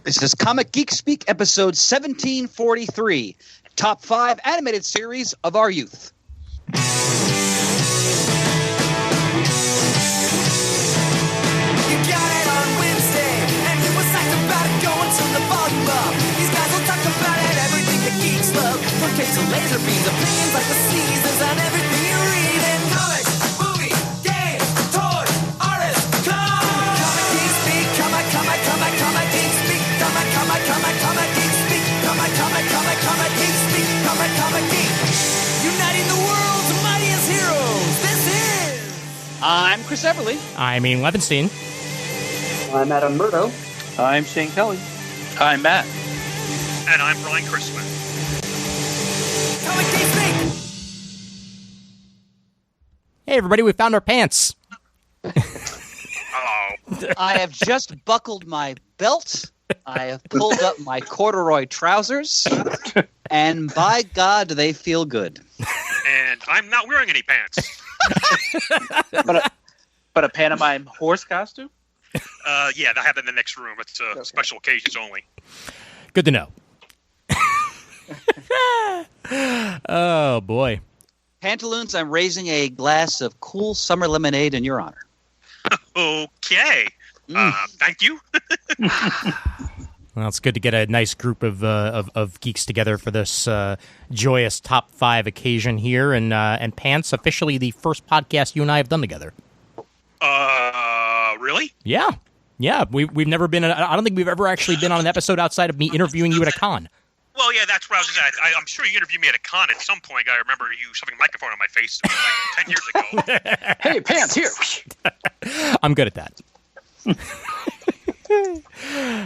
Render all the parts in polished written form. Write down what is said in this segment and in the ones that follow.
This is Comic Geek Speak, episode 1743, Top 5 Animated Series of Our Youth. You got it on Wednesday, and you was psyched about it, going to the volume up. These guys will talk about it, everything the geeks love. From cakes to laser beams, opinions like the seasons, and everything you read in comics, movies, games, toys, artists, come! Comic Geek Speak, comic Geek Speak, comic Geek Speak, comic Geek Speak, comic Geek. Uniting the world's mightiest heroes, this is... I'm Chris Everly. I'm Ian Levinstein. I'm Adam Murdo. I'm Shane Kelly. I'm Matt. And I'm Brian Chrisman. Comic Geek Speak! Hey, everybody, we found our pants. Oh. I have just buckled my belt. I have pulled up my corduroy trousers. And by God, do they feel good. And I'm not wearing any pants. But a pantomime horse costume? Yeah, I have it in the next room. It's special occasions only. Good to know. Oh, boy. Pantaloons, I'm raising a glass of cool summer lemonade in your honor. Okay. Thank you. Well, it's good to get a nice group of geeks together for this joyous top 5 occasion here. And Pants, officially the first podcast you and I have done together. Really? Yeah. Yeah, we've never been... I don't think we've ever actually been on an episode outside of me interviewing you at a con. Well, yeah, that's what I was going to say. I'm sure you interviewed me at a con at some point. I remember you shoving a microphone on my face like 10 years ago. Hey, pants, here! I'm good at that.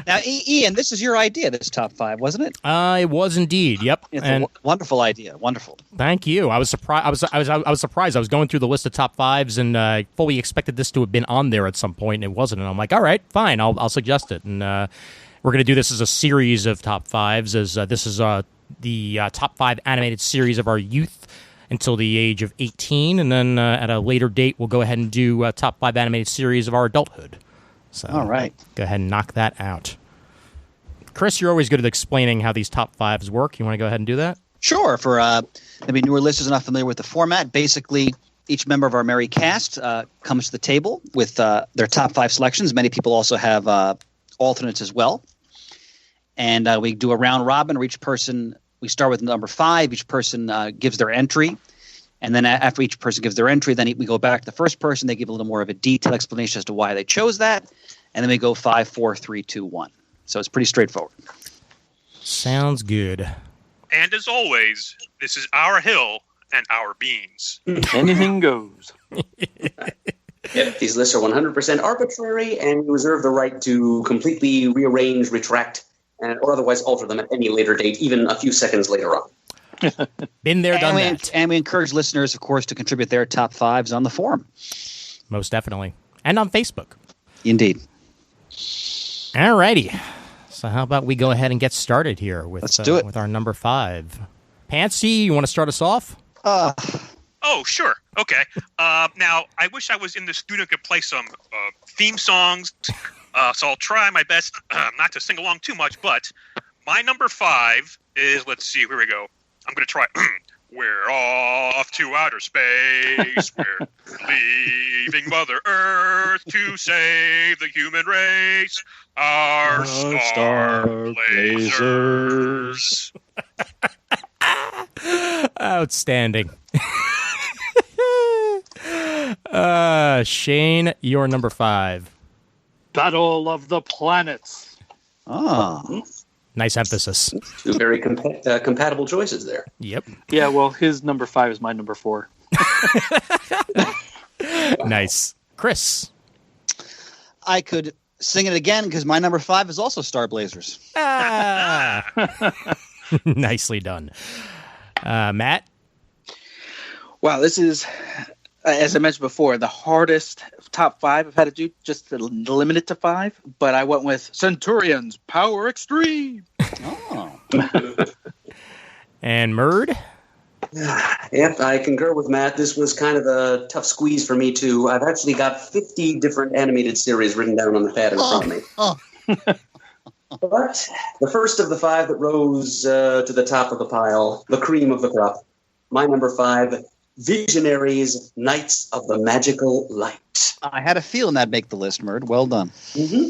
Now, Ian, this is your idea, this top 5, wasn't it? It was indeed. Yep. It's a wonderful idea. Wonderful. Thank you. I was surprised. I was surprised. I was going through the list of top 5s and I fully expected this to have been on there at some point, and it wasn't. And I'm like, all right, fine. I'll suggest it. And we're going to do this as a series of top 5s, as this is the top 5 animated series of our youth until the age of 18, and then at a later date, we'll go ahead and do top 5 animated series of our adulthood. So, all right. Go ahead and knock that out. Chris, you're always good at explaining how these top 5s work. You want to go ahead and do that? Sure. For maybe newer listeners not familiar with the format, basically each member of our merry cast comes to the table with their top 5 selections. Many people also have alternates as well. And we do a round robin where each person, we start with number 5. Each person gives their entry. And then after each person gives their entry, then we go back to the first person. They give a little more of a detailed explanation as to why they chose that. And then we go 5, 4, 3, 2, 1. So it's pretty straightforward. Sounds good. And as always, this is our hill and our beans. Anything goes. Yep, these lists are 100% arbitrary, and you reserve the right to completely rearrange, retract, or otherwise alter them at any later date, even a few seconds later on. Been there, done that. And we encourage listeners, of course, to contribute their top 5s on the forum. Most definitely. And on Facebook. Indeed. All righty. So how about we go ahead and get started here with, Let's do it. With our number 5. Pantsy, you want to start us off? Oh, sure. Okay. Now, I wish I was in the studio and could play some theme songs, so I'll try my best not to sing along too much, but my number 5 is, let's see, here we go. I'm going to try. We're off to outer space. We're leaving Mother Earth to save the human race. Our star blazers. Outstanding. Shane, you're number 5. Battle of the Planets. Oh. Nice emphasis. Two very compatible choices there. Yep. Yeah, well, his number 5 is my number 4. Nice. Chris. I could sing it again because my number 5 is also Star Blazers. Nicely done. Matt? Wow, this is, as I mentioned before, the hardest top 5 I've had to do, just to limit it to 5. But I went with Centurions, Power Extreme. Oh. And Murd? Yep, I concur with Matt. This was kind of a tough squeeze for me, too. I've actually got 50 different animated series written down on the pad in front of me. But the first of the 5 that rose to the top of the pile, the cream of the crop, my number 5, Visionaries, Knights of the Magical Light. I had a feeling that'd make the list, Murd. Well done. Mm-hmm.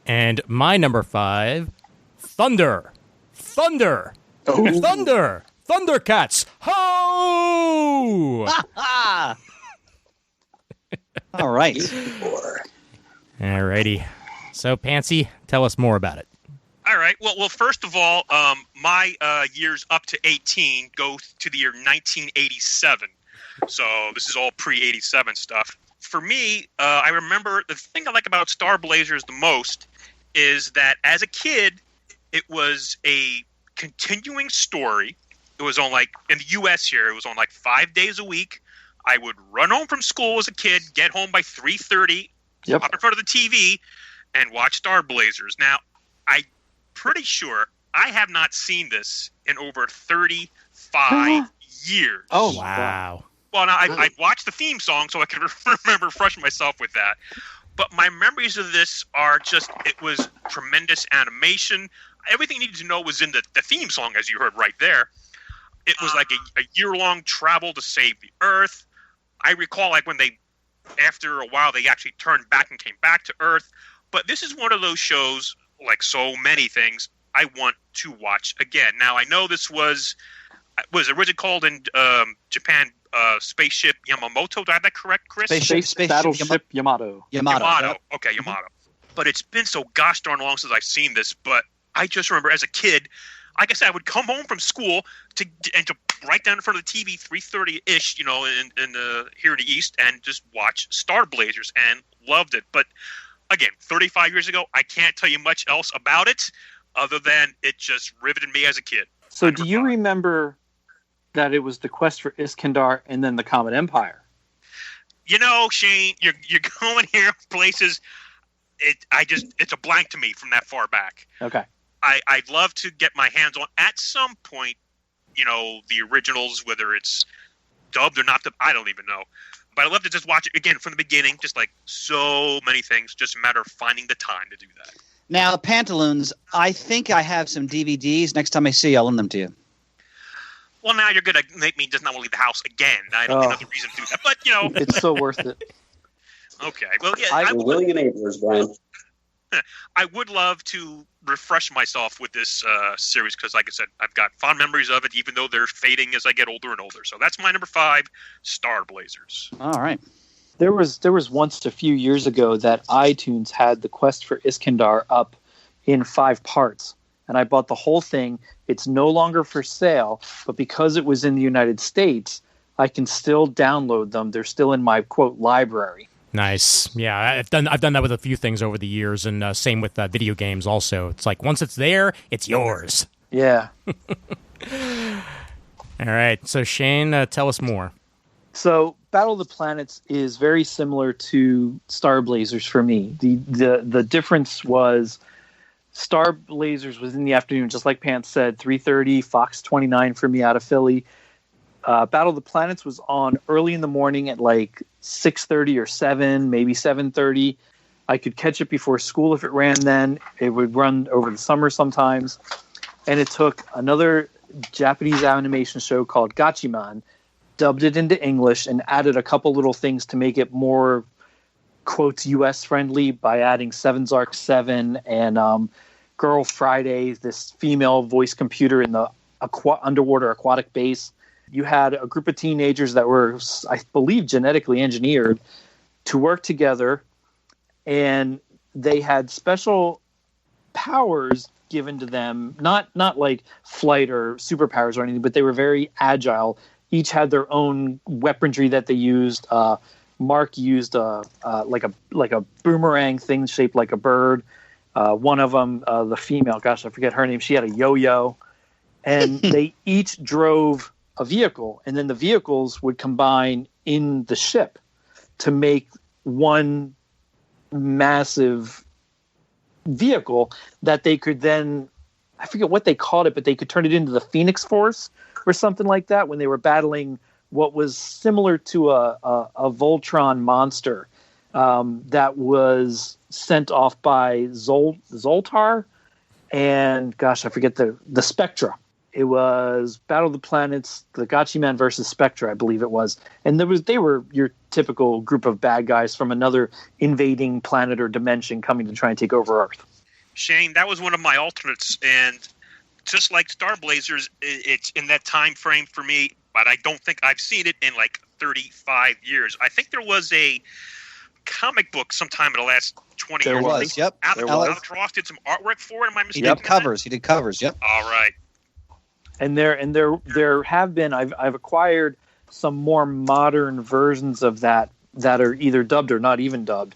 And my number 5, Thunder. Thunder. Oh. Thunder. Thundercats. Ho! All right. Alrighty. So, Pansy, tell us more about it. All right. Well. First of all, my years up to 18 go to the year 1987. So this is all pre-87 stuff. For me, I remember the thing I like about Star Blazers the most is that as a kid, it was a continuing story. It was on in the U.S. here, it was on 5 days a week. I would run home from school as a kid, get home by 3:30, up in front of the TV, and watch Star Blazers. Now, I'm pretty sure I have not seen this in over 35 years. Oh, Wow. Well, now I watched the theme song, so I can remember refreshing myself with that. But my memories of this are just, it was tremendous animation. Everything you needed to know was in the theme song, as you heard right there. It was like a year-long travel to save the Earth. I recall when after a while, they actually turned back and came back to Earth. But this is one of those shows, like so many things, I want to watch again. Now, I know this was originally called in Japan Spaceship Yamamoto. Did I have that correct, Chris? Spaceship Battleship Yamato. Yamato. Yep. Okay, Yamato. But it's been so gosh darn long since I've seen this. But I just remember as a kid, like I said, I would come home from school to right down in front of the TV, 3:30-ish, here in the East, and just watch Star Blazers and loved it. But again, 35 years ago, I can't tell you much else about it other than it just riveted me as a kid. So do you remember that it was the quest for Iskandar and then the Comet Empire? Shane, you're going here places. It's a blank to me from that far back. Okay. I'd love to get my hands on at some point, the originals, whether it's dubbed or not dubbed, I don't even know. But I'd love to just watch it again from the beginning, just like so many things, just a matter of finding the time to do that. Now, Pantaloons, I think I have some DVDs. Next time I see you, I'll lend them to you. Well, now you're going to make me just not want to leave the house again. I don't think there's a reason to do that. But, It's so worth it. Okay. Well, yeah. Willing enablers, Brian. I would love to refresh myself with this series because, like I said, I've got fond memories of it, even though they're fading as I get older and older. So that's my number 5, Star Blazers. All right. There was once a few years ago that iTunes had the quest for Iskandar up in 5 parts. And I bought the whole thing. It's no longer for sale, but because it was in the United States, I can still download them. They're still in my, quote, library. Nice. Yeah, I've done that with a few things over the years, and same with video games also. It's like once it's there, it's yours. Yeah. All right. So, Shane, tell us more. So Battle of the Planets is very similar to Star Blazers for me. The difference was Star Blazers was in the afternoon, just like Pants said, 3:30, Fox 29 for me out of Philly. Battle of the Planets was on early in the morning at like 6:30 or 7, maybe 7:30. I could catch it before school if it ran then. It would run over the summer sometimes. And it took another Japanese animation show called Gatchaman, dubbed it into English, and added a couple little things to make it more, quotes, U.S. friendly by adding Seven's Arc 7 and Girl Friday, this female voice computer in the underwater aquatic base. You had a group of teenagers that were, I believe, genetically engineered to work together, and they had special powers given to them, not like flight or superpowers or anything, but they were very agile. Each had their own weaponry that they used. Mark used like a boomerang thing shaped like a bird. One of them, the female, gosh, I forget her name. She had a yo-yo, and they each drove a vehicle, and then the vehicles would combine in the ship to make one massive vehicle that they could then, I forget what they called it, but they could turn it into the Phoenix Force or something like that when they were battling what was similar to a Voltron monster that was sent off by Zoltar, and gosh, I forget the Spectra. It was Battle of the Planets, the Gatchaman versus Spectra, I believe it was. And they were your typical group of bad guys from another invading planet or dimension coming to try and take over Earth. Shane, that was one of my alternates, and just like Star Blazers, it's in that time frame for me, but I don't think I've seen it in like 35 years. I think there was a comic book sometime in the last 20 There years. was, yep. Alex Ross did some artwork for it, am I mistaken? Yep, covers. He did covers, yep. All right. And there have been I've acquired some more modern versions of that are either dubbed or not even dubbed,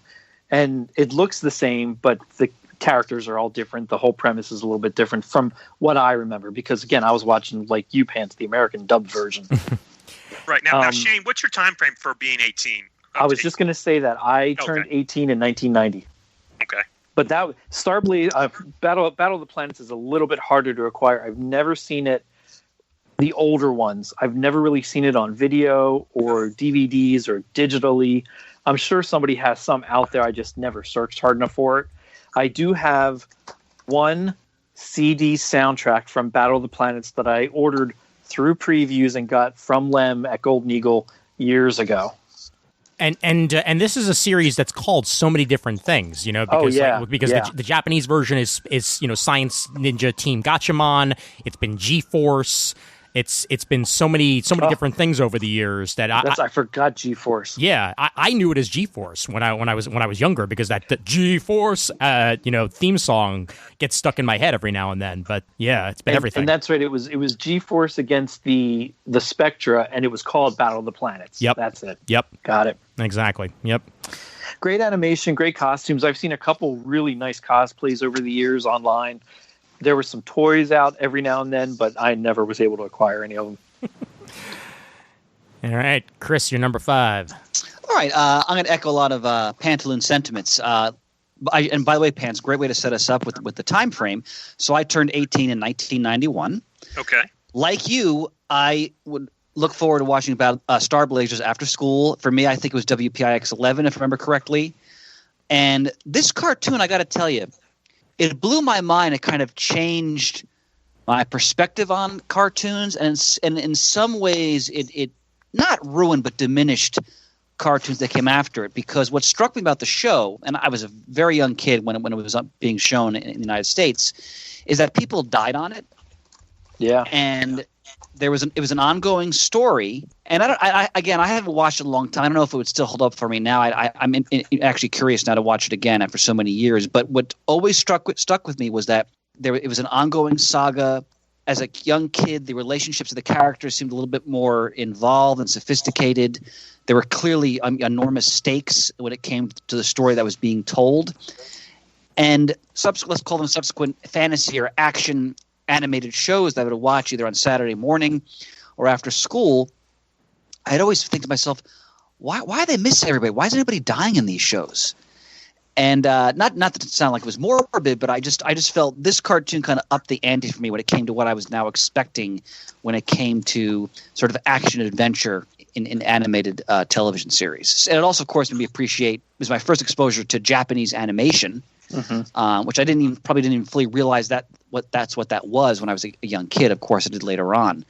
and it looks the same, but the characters are all different. The whole premise is a little bit different from what I remember, because again, I was watching, like you, Pants, the American dubbed version. Right now, Shane, what's your time frame for being 18? I was just going to say that I turned 18 in 1990. Okay. But that Battle of the Planets is a little bit harder to acquire. I've never seen it. The older ones, I've never really seen it on video or DVDs or digitally. I'm sure somebody has some out there. I just never searched hard enough for it. I do have one CD soundtrack from Battle of the Planets that I ordered through previews and got from Lem at Golden Eagle years ago. And this is a series that's called so many different things, because the Japanese version is Science Ninja Team Gatchaman. It's been G-Force. It's been so many different things over the years that I forgot G-Force. Yeah, I knew it as G-Force when I was younger, because that G-Force theme song gets stuck in my head every now and then. But yeah, it's been everything. And that's right. It was G-Force against the Spectra, and it was called Battle of the Planets. Yep, that's it. Yep, got it. Exactly. Yep. Great animation, great costumes. I've seen a couple really nice cosplays over the years online. There were some toys out every now and then, but I never was able to acquire any of them. All right, Chris, you're number 5. All right, I'm going to echo a lot of Pantaloon sentiments. And by the way, Pants, great way to set us up with the time frame. So I turned 18 in 1991. Okay. Like you, I would look forward to watching about Star Blazers after school. For me, I think it was WPIX 11, if I remember correctly. And this cartoon, I got to tell you, it blew my mind. It kind of changed my perspective on cartoons, and in some ways it not ruined but diminished cartoons that came after it. Because what struck me about the show, and I was a very young kid when it was being shown in the United States, is that people died on it. Yeah, and it was an ongoing story. And I haven't watched it in a long time. I don't know if it would still hold up for me now. I'm actually curious now to watch it again after so many years. But what always stuck with me was that it was an ongoing saga. As a young kid, the relationships of the characters seemed a little bit more involved and sophisticated. There were clearly enormous stakes when it came to the story that was being told. And let's call them subsequent fantasy or action animated shows that I would watch either on Saturday morning or after school. I'd always think to myself, why do they miss everybody? Why is anybody dying in these shows? And not that it sounded like it was morbid, but I just felt this cartoon kind of upped the ante for me when it came to what I was now expecting when it came to sort of action adventure in animated television series. And it also, of course, made me appreciate – it was my first exposure to Japanese animation, which I probably didn't even fully realize what that was when I was a young kid. Of course, I did later on.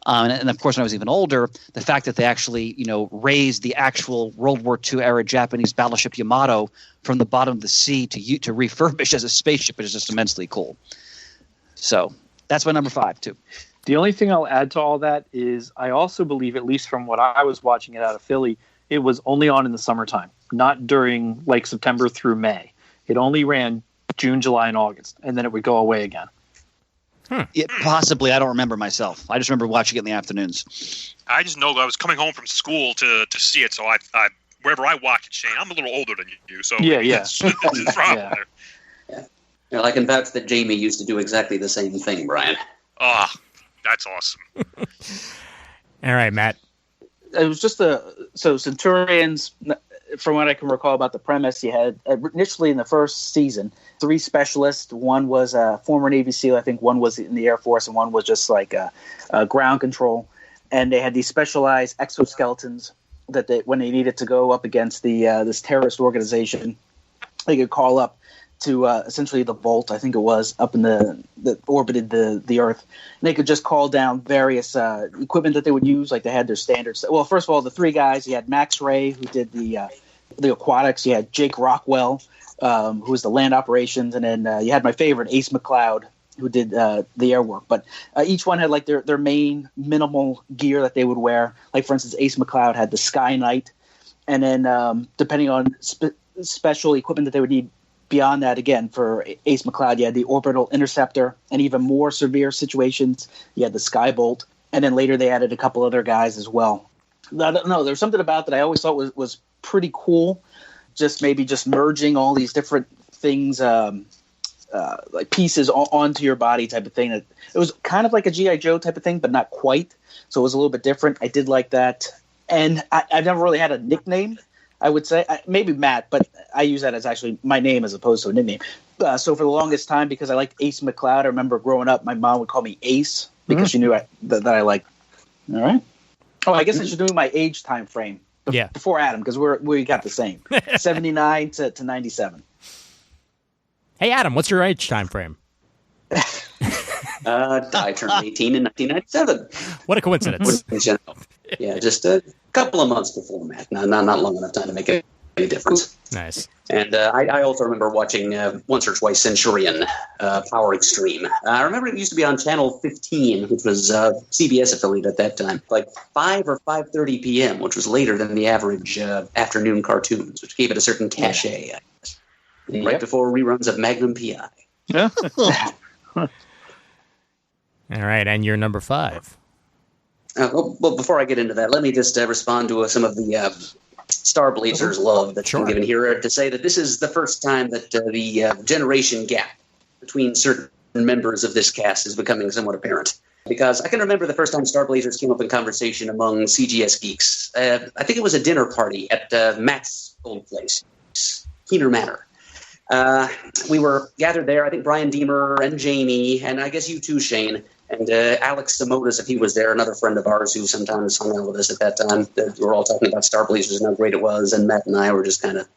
And of course, when I was even older, the fact that they actually, raised the actual World War II era Japanese battleship Yamato from the bottom of the sea to refurbish as a spaceship is just immensely cool. So that's my number 5 too. The only thing I'll add to all that is I also believe, at least from what I was watching it out of Philly, it was only on in the summertime, not during like September through May. It only ran June, July, and August, and then it would go away again. Yeah, possibly. I don't remember myself. I just remember watching it in the afternoons. I just know that I was coming home from school to see it, so I wherever I watch it, Shane, I'm a little older than you, so yeah. It's a problem there. Yeah. Well, I can vouch that Jamie used to do exactly the same thing, Brian. Ah, that's awesome. All right, Matt. It was just so Centurions. From what I can recall about the premise, you had initially in the first season 3 specialists. One was a former Navy SEAL, I think one was in the Air Force, and one was just like a ground control. And they had these specialized exoskeletons that when they needed to go up against this terrorist organization, they could call up to essentially the vault, I think it was, up in that orbited the Earth. And they could just call down various equipment that they would use, like they had their standards. Well, first of all, the three guys, you had Max Ray, who did the aquatics. You had Jake Rockwell, who was the land operations. And then you had my favorite, Ace McLeod, who did the air work. But each one had like their main minimal gear that they would wear. Like, for instance, Ace McLeod had the Sky Knight. And then depending on special equipment that they would need beyond that, again, for Ace McLeod, you had the Orbital Interceptor, and even more severe situations, you had the Skybolt. And then later they added a couple other guys as well. I don't know, there's something about that I always thought was pretty cool. Just merging all these different things, like pieces onto your body type of thing. It was kind of like a G.I. Joe type of thing, but not quite. So it was a little bit different. I did like that. And I've never really had a nickname, I would say. Maybe Matt, but I use that as actually my name as opposed to a nickname. So for the longest time, because I liked Ace McLeod, I remember growing up, my mom would call me Ace because she knew that I liked. All right. Oh, I guess I should do my age time frame. Before Adam, because we got the same. 79 to 97. Hey, Adam, what's your age time frame? I turned 18 in 1997. What a coincidence. Yeah, just a couple of months before Matt. Not long enough time to make any difference. Nice. And I also remember watching once or twice Centurion, Power Extreme. I remember it used to be on Channel 15, which was CBS affiliate at that time, like 5 or 5:30 p.m., which was later than the average afternoon cartoons, which gave it a certain cachet. Yep. Right before reruns of Magnum P.I. Yeah. All right, and you're number 5. Well, before I get into that, let me just respond to some of the Star Blazers love that's been given here to say that this is the first time that the generation gap between certain members of this cast is becoming somewhat apparent. Because I can remember the first time Star Blazers came up in conversation among CGS geeks. I think it was a dinner party at Matt's old place, Keener Manor. We were gathered there, I think Brian Deemer and Jamie, and I guess you too, Shane, and Alex Samotas, if he was there, another friend of ours who sometimes hung out with us at that time. We were all talking about Star Blazers and how great it was, and Matt and I were just kind of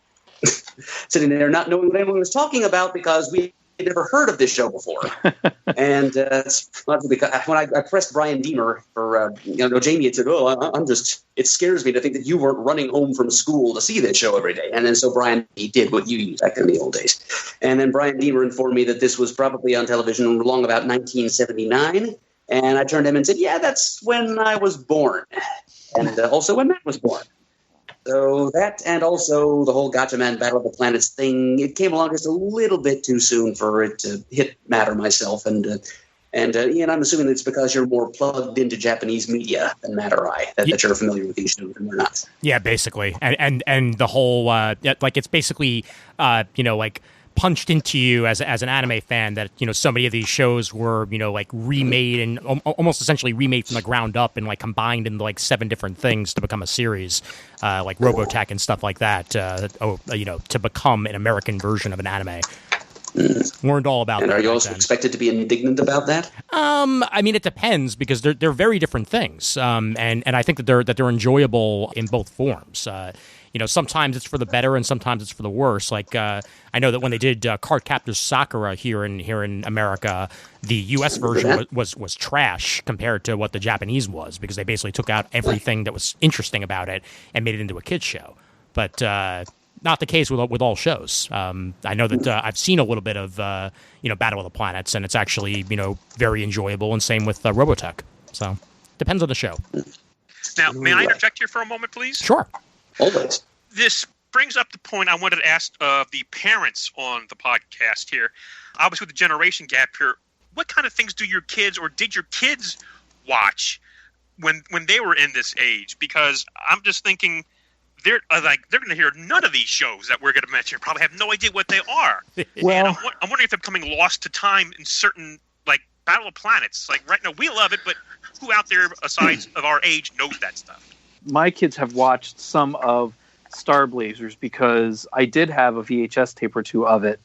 sitting there not knowing what anyone was talking about because we had never heard of this show before. And when I pressed Brian Deemer for, Jamie had said, it scares me to think that you weren't running home from school to see that show every day. And then so Brian, he did what you used back in the old days. And then Brian Deemer informed me that this was probably on television along about 1979. And I turned to him and said, yeah, that's when I was born. And also when Matt was born. So that, and also the whole Gotcha Man Battle of the Planets thing, it came along just a little bit too soon for it to hit Matt or myself. And Ian, I'm assuming it's because you're more plugged into Japanese media than Matt or I, that you're familiar with these shows and we're not. Yeah, basically. And the whole, it's basically, like punched into you as an anime fan that, so many of these shows were, like remade and almost essentially remade from the ground up and like combined into like 7 different things to become a series, like Robotech and stuff like that, to become an American version of an anime. Learned all about and that. And are you also expected to be indignant about that? I mean, it depends because they're very different things. And I think that they're enjoyable in both forms. Sometimes it's for the better and sometimes it's for the worse. Like I know that when they did Cardcaptor Sakura here in America, the U.S. version was trash compared to what the Japanese was because they basically took out everything that was interesting about it and made it into a kids show. But not the case with all shows. I know that I've seen a little bit of Battle of the Planets and it's actually very enjoyable, and same with Robotech. So depends on the show. Now, may I interject here for a moment, please? Sure. Always. This brings up the point I wanted to ask the parents on the podcast here. Obviously, with the generation gap here, what kind of things do your kids or did your kids watch when they were in this age? Because I'm just thinking they're going to hear none of these shows that we're going to mention. Probably have no idea what they are. Well, and I'm wondering if they're becoming lost to time in certain like Battle of Planets. Like right now, we love it, but who out there aside of our age knows that stuff? My kids have watched some of Star Blazers because I did have a VHS tape or 2 of it.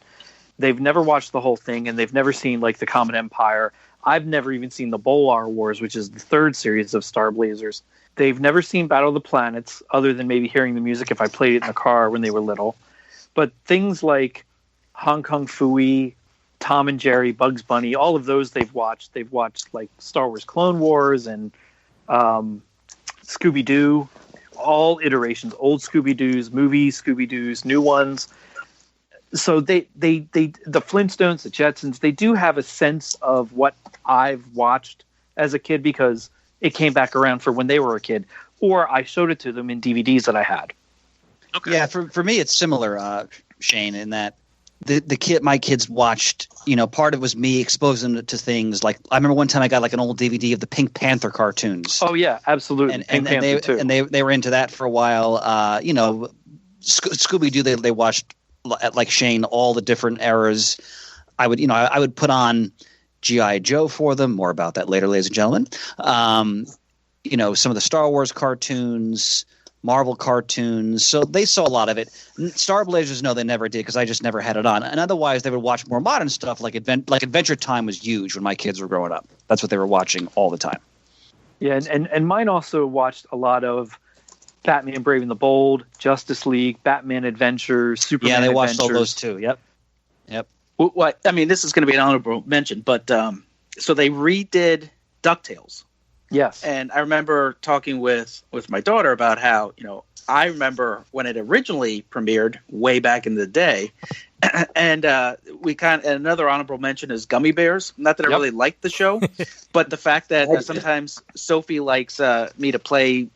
They've never watched the whole thing, and they've never seen like the Comet Empire. I've never even seen the Bolar Wars, which is the 3rd series of Star Blazers. They've never seen Battle of the Planets, other than maybe hearing the music if I played it in the car when they were little. But things like Hong Kong Phooey, Tom and Jerry, Bugs Bunny, all of those they've watched. They've watched like Star Wars Clone Wars and Scooby-Doo, all iterations, old Scooby-Doos, movie Scooby-Doos, new ones. So the Flintstones, the Jetsons, they do have a sense of what I've watched as a kid because it came back around for when they were a kid, or I showed it to them in DVDs that I had. Okay. Yeah, for me it's similar, Shane, in that my kids watched, part of it was me exposing them to things like, I remember one time I got like an old DVD of the Pink Panther cartoons. Oh yeah, absolutely. And they were into that for a while. Scooby-Doo, they watched, like Shane, all the different eras. I would put on G.I. Joe for them. More about that later, ladies and gentlemen. Some of the Star Wars cartoons, Marvel cartoons. So they saw a lot of it. Star Blazers, no, they never did because I just never had it on. And otherwise, they would watch more modern stuff like Adventure Time was huge when my kids were growing up. That's what they were watching all the time. Yeah, and mine also watched a lot of Batman Brave and the Bold, Justice League, Batman Adventures, Superman Adventures. Yeah, they watched Adventures. all those too. Yep. Well, I mean, this is going to be an honorable mention, but so they redid DuckTales. Yes. And I remember talking with my daughter about how, I remember when it originally premiered way back in the day. And another honorable mention is Gummy Bears. Not that I really liked the show, but the fact that sometimes Sophie likes me to play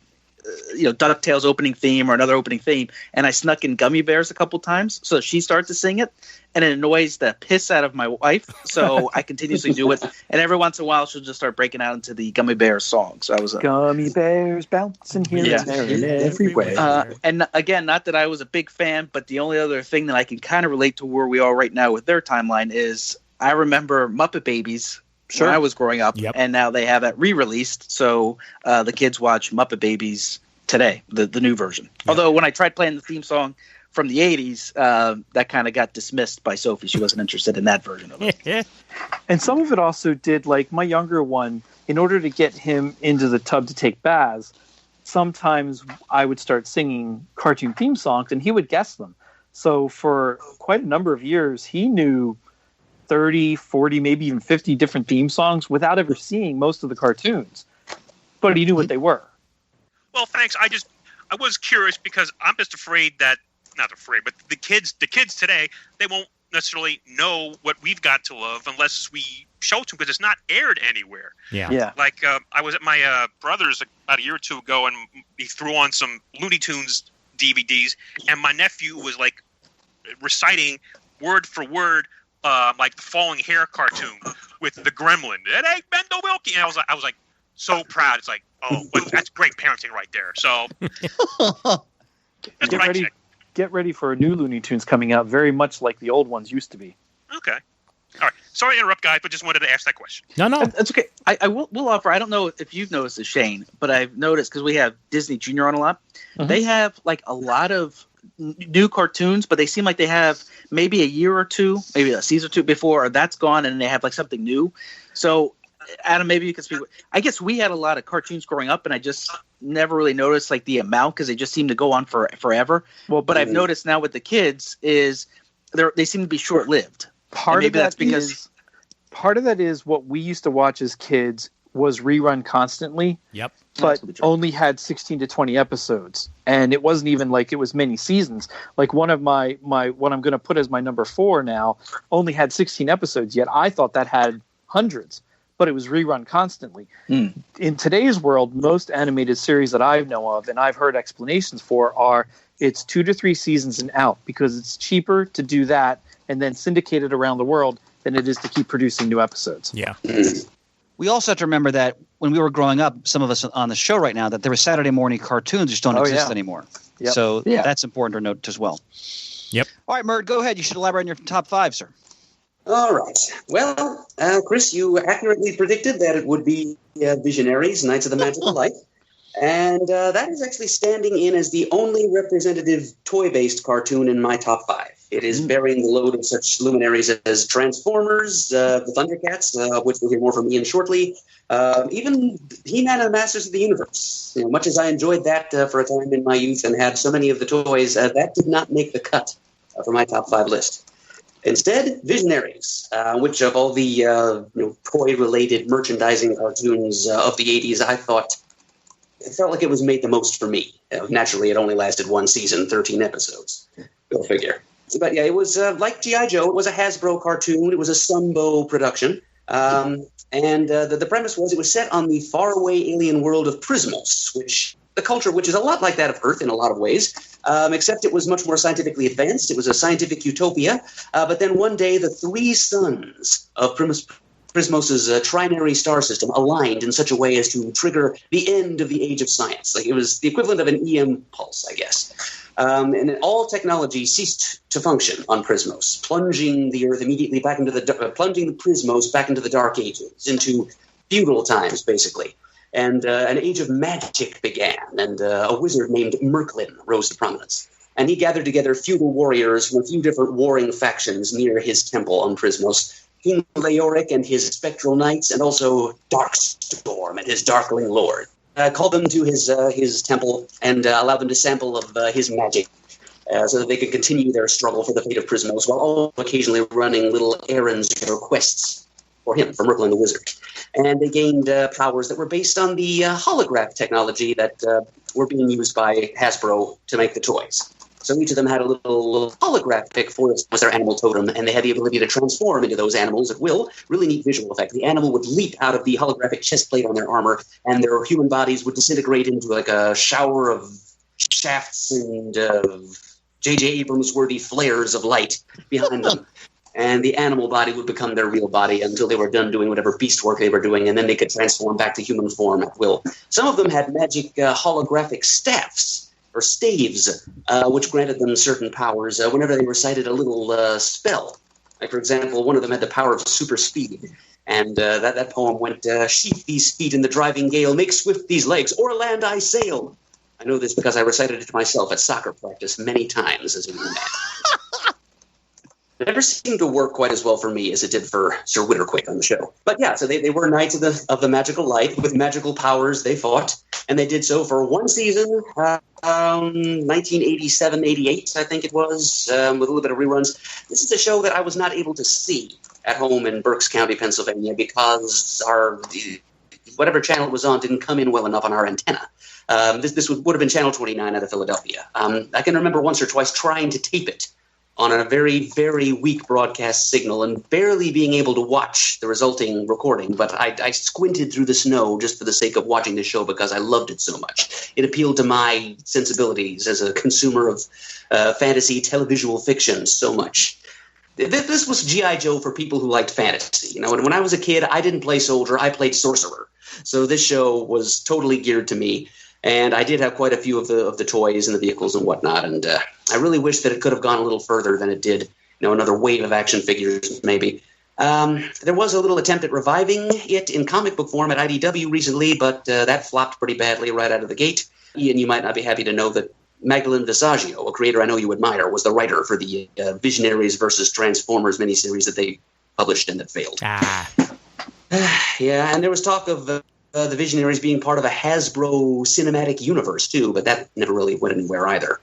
DuckTales opening theme or another opening theme, and I snuck in Gummy Bears a couple times, so she started to sing it, and it annoys the piss out of my wife, so I continuously do it, and every once in a while she'll just start breaking out into the Gummy Bears song. So I was Gummy Bears bouncing here and there and everywhere. And again, not that I was a big fan, but the only other thing that I can kind of relate to where we are right now with their timeline is I remember Muppet Babies when I was growing up, and now they have it re-released, so the kids watch Muppet Babies today, the new version. Although when I tried playing the theme song from the 80s, that kind of got dismissed by Sophie. She wasn't interested in that version of it. And some of it also did, like my younger one, in order to get him into the tub to take baths, sometimes I would start singing cartoon theme songs and he would guess them. So for quite a number of years, he knew 30, 40, maybe even 50 different theme songs without ever seeing most of the cartoons. But he knew what they were. Well, thanks. I was curious because I'm just not afraid, but the kids today, they won't necessarily know what we've got to love unless we show it to them because it's not aired anywhere. Yeah. Like I was at my brother's about a year or two ago, and he threw on some Looney Tunes DVDs, and my nephew was like reciting word for word like the Falling Hair cartoon with the gremlin. It ain't Bendo Wilkie. And I was like so proud. It's like, oh, but that's great parenting right there. So get ready for a new Looney Tunes coming out, very much like the old ones used to be. Okay. All right. Sorry to interrupt, guys, but just wanted to ask that question. No. That's okay. I will offer, I don't know if you've noticed this, Shane, but I've noticed because we have Disney Junior on a lot. Mm-hmm. They have like a lot of new cartoons, but they seem like they have maybe a year or two, maybe a season or two before, or that's gone, and they have like something new. So, Adam, maybe you can speak. I guess we had a lot of cartoons growing up, and I just never really noticed like the amount because they just seem to go on for forever. Well, but I've noticed now with the kids is they seem to be short lived. Part of that is what we used to watch as kids was rerun constantly. Yep. But only had 16 to 20 episodes. And it wasn't even like it was many seasons. Like one of my what I'm going to put as my number 4 now only had 16 episodes, yet I thought that had hundreds, but it was rerun constantly. In today's world, most animated series that I know of and I've heard explanations for are it's 2 to 3 seasons and out because it's cheaper to do that and then syndicate it around the world than it is to keep producing new episodes. Yeah. We also have to remember that when we were growing up, some of us on the show right now, that there were Saturday morning cartoons just don't exist anymore. Yep. So that's important to note as well. Yep. All right, Mert, go ahead. You should elaborate on your top 5, sir. All right. Well, Chris, you accurately predicted that it would be Visionaries, Knights of the Magical Light. And that is actually standing in as the only representative toy-based cartoon in my top 5. It is bearing the load of such luminaries as Transformers, the Thundercats, which we'll hear more from Ian shortly, even He-Man and the Masters of the Universe. You know, much as I enjoyed that for a time in my youth and had so many of the toys, that did not make the cut for my top 5 list. Instead, Visionaries, which of all the toy-related merchandising cartoons of the 80s, I thought it felt like it was made the most for me. Naturally, it only lasted one season, 13 episodes. Go figure. But yeah, it was like G.I. Joe. It was a Hasbro cartoon. It was a Sumbo production. And the premise was it was set on the faraway alien world of Prismos, the culture which is a lot like that of Earth in a lot of ways, except it was much more scientifically advanced. It was a scientific utopia. But then one day, the three suns of Prismos' trinary star system aligned in such a way as to trigger the end of the age of science. Like it was the equivalent of an EM pulse, I guess. And all technology ceased to function on Prismos, plunging the Earth immediately back into plunging the Prismos back into the Dark Ages, into feudal times, basically. And an age of magic began, and a wizard named Merklin rose to prominence. And he gathered together feudal warriors from a few different warring factions near his temple on Prismos, King Leoric and his spectral knights, and also Darkstorm and his darkling lord. Called them to his temple and allowed them to sample of his magic so that they could continue their struggle for the fate of Prismos while all occasionally running little errands or quests for him, for Merklin the wizard. And they gained powers that were based on the holograph technology that were being used by Hasbro to make the toys. So each of them had a little holograph pick for us was their animal totem, and they had the ability to transform into those animals at will. Really neat visual effect. The animal would leap out of the holographic chest plate on their armor, and their human bodies would disintegrate into like a shower of shafts and J.J. Abrams-worthy flares of light behind them. And the animal body would become their real body until they were done doing whatever beast work they were doing, and then they could transform back to human form at will. Some of them had magic holographic staffs, or staves, which granted them certain powers whenever they recited a little spell. Like, for example, one of them had the power of super speed. And that poem went, sheath these feet in the driving gale, make swift these legs, o'er land I sail. I know this because I recited it to myself at soccer practice many times as a young man. It never seemed to work quite as well for me as it did for Sir Witterquick on the show. But yeah, so they were knights of the magical light. With magical powers, they fought. And they did so for one season, 1987-88, I think it was, with a little bit of reruns. This is a show that I was not able to see at home in Berks County, Pennsylvania, because whatever channel it was on didn't come in well enough on our antenna. This would have been Channel 29 out of Philadelphia. I can remember once or twice trying to tape it on a very, very weak broadcast signal and barely being able to watch the resulting recording. But I squinted through the snow just for the sake of watching the show because I loved it so much. It appealed to my sensibilities as a consumer of fantasy televisual fiction so much. This was G.I. Joe for people who liked fantasy. You know, when I was a kid, I didn't play soldier, I played sorcerer. So this show was totally geared to me. And I did have quite a few of the toys and the vehicles and whatnot, and I really wish that it could have gone a little further than it did. You know, another wave of action figures, maybe. There was a little attempt at reviving it in comic book form at IDW recently, but that flopped pretty badly right out of the gate. Ian, you might not be happy to know that Magdalene Visaggio, a creator I know you admire, was the writer for the Visionaries versus Transformers miniseries that they published and that failed. Yeah, and there was talk of the Visionaries being part of a Hasbro cinematic universe too, but that never really went anywhere either.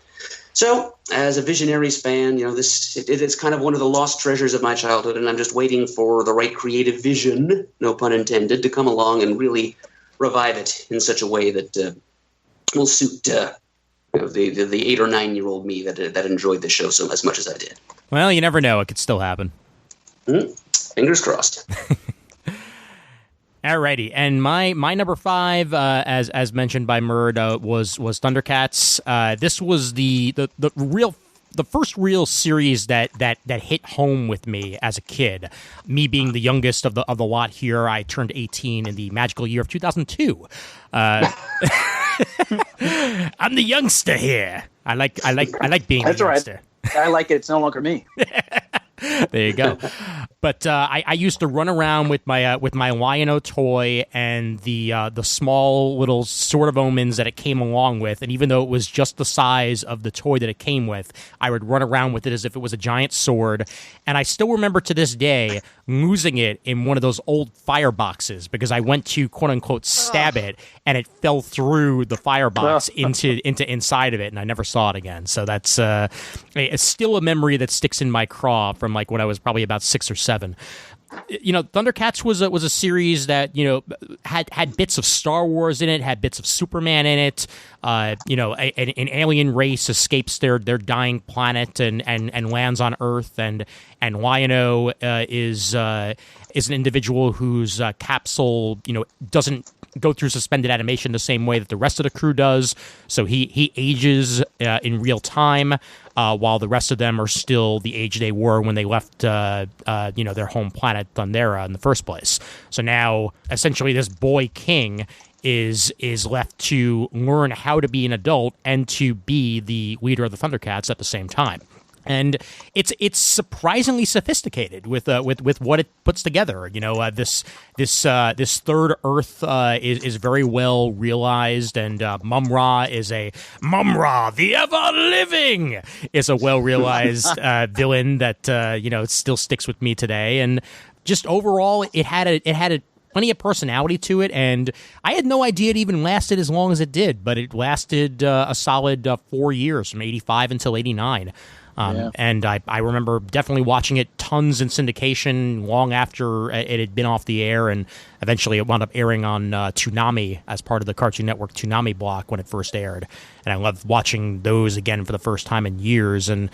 So, as a Visionaries fan, you know, it is kind of one of the lost treasures of my childhood, and I'm just waiting for the right creative vision, no pun intended, to come along and really revive it in such a way that will suit the 8 or 9 year old me that enjoyed the show so as much as I did. Well, you never know; it could still happen. Fingers crossed. Alrighty, and my number 5, as mentioned by Murd, was Thundercats. This was the first real series that hit home with me as a kid. Me being the youngest of the lot here, I turned 18 in the magical year of 2002. I'm the youngster here. I like being That's the youngster. Right. I like it. It's no longer me. There you go. But I used to run around with my Lion-O toy and the small little Sword of Omens that it came along with, and even though it was just the size of the toy that it came with, I would run around with it as if it was a giant sword. And I still remember to this day losing it in one of those old fireboxes because I went to quote unquote stab it, and it fell through the firebox into inside of it, and I never saw it again. So that's it's still a memory that sticks in my craw from like when I was probably about 6 or 7. Thundercats was a series that had bits of Star Wars in it, had bits of Superman in it. An alien race escapes their dying planet and lands on Earth, and Lion-O is an individual whose capsule doesn't go through suspended animation the same way that the rest of the crew does. So he ages in real time, while the rest of them are still the age they were when they left their home planet Thundera in the first place. So now essentially this boy king is left to learn how to be an adult and to be the leader of the Thundercats at the same time. And it's surprisingly sophisticated with what it puts together. This third Earth is very well realized, and Mum-Ra the ever living is a well realized villain that still sticks with me today. And just overall, it had plenty of personality to it, and I had no idea it even lasted as long as it did, but it lasted a solid 4 years, from 85 until 89. And I remember definitely watching it tons in syndication long after it had been off the air, and eventually it wound up airing on Toonami as part of the Cartoon Network Toonami block when it first aired. And I loved watching those again for the first time in years. And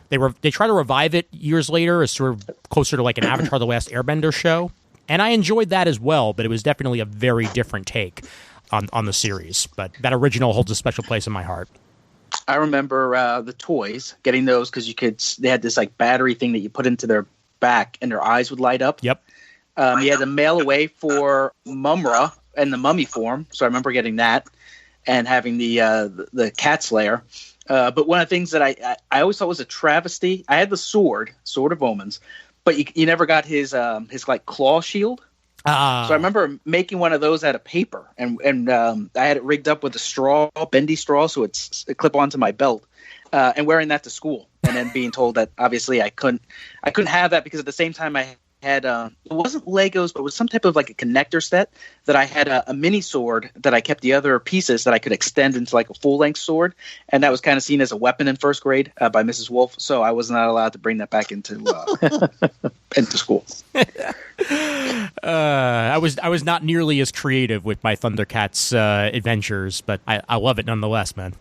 they try to revive it years later as sort of closer to like an Avatar: The Last Airbender show. And I enjoyed that as well, but it was definitely a very different take on the series. But that original holds a special place in my heart. I remember the toys, getting those because they had this like battery thing that you put into their back and their eyes would light up. Yep. You had to mail away for Mum-Ra and the mummy form. So I remember getting that and having the cat slayer. But one of the things that I always thought was a travesty, I had the Sword of Omens, but you never got his like claw shield. So I remember making one of those out of paper, and I had it rigged up with a straw, bendy straw, so it clip onto my belt, and wearing that to school, and then being told that obviously I couldn't have that because at the same time I had it wasn't Legos, but it was some type of like a connector set that I had a mini sword that I kept the other pieces that I could extend into like a full length sword, and that was kind of seen as a weapon in first grade by Mrs. Wolf. So I was not allowed to bring that back into school. I was not nearly as creative with my Thundercats adventures, but I love it nonetheless, man.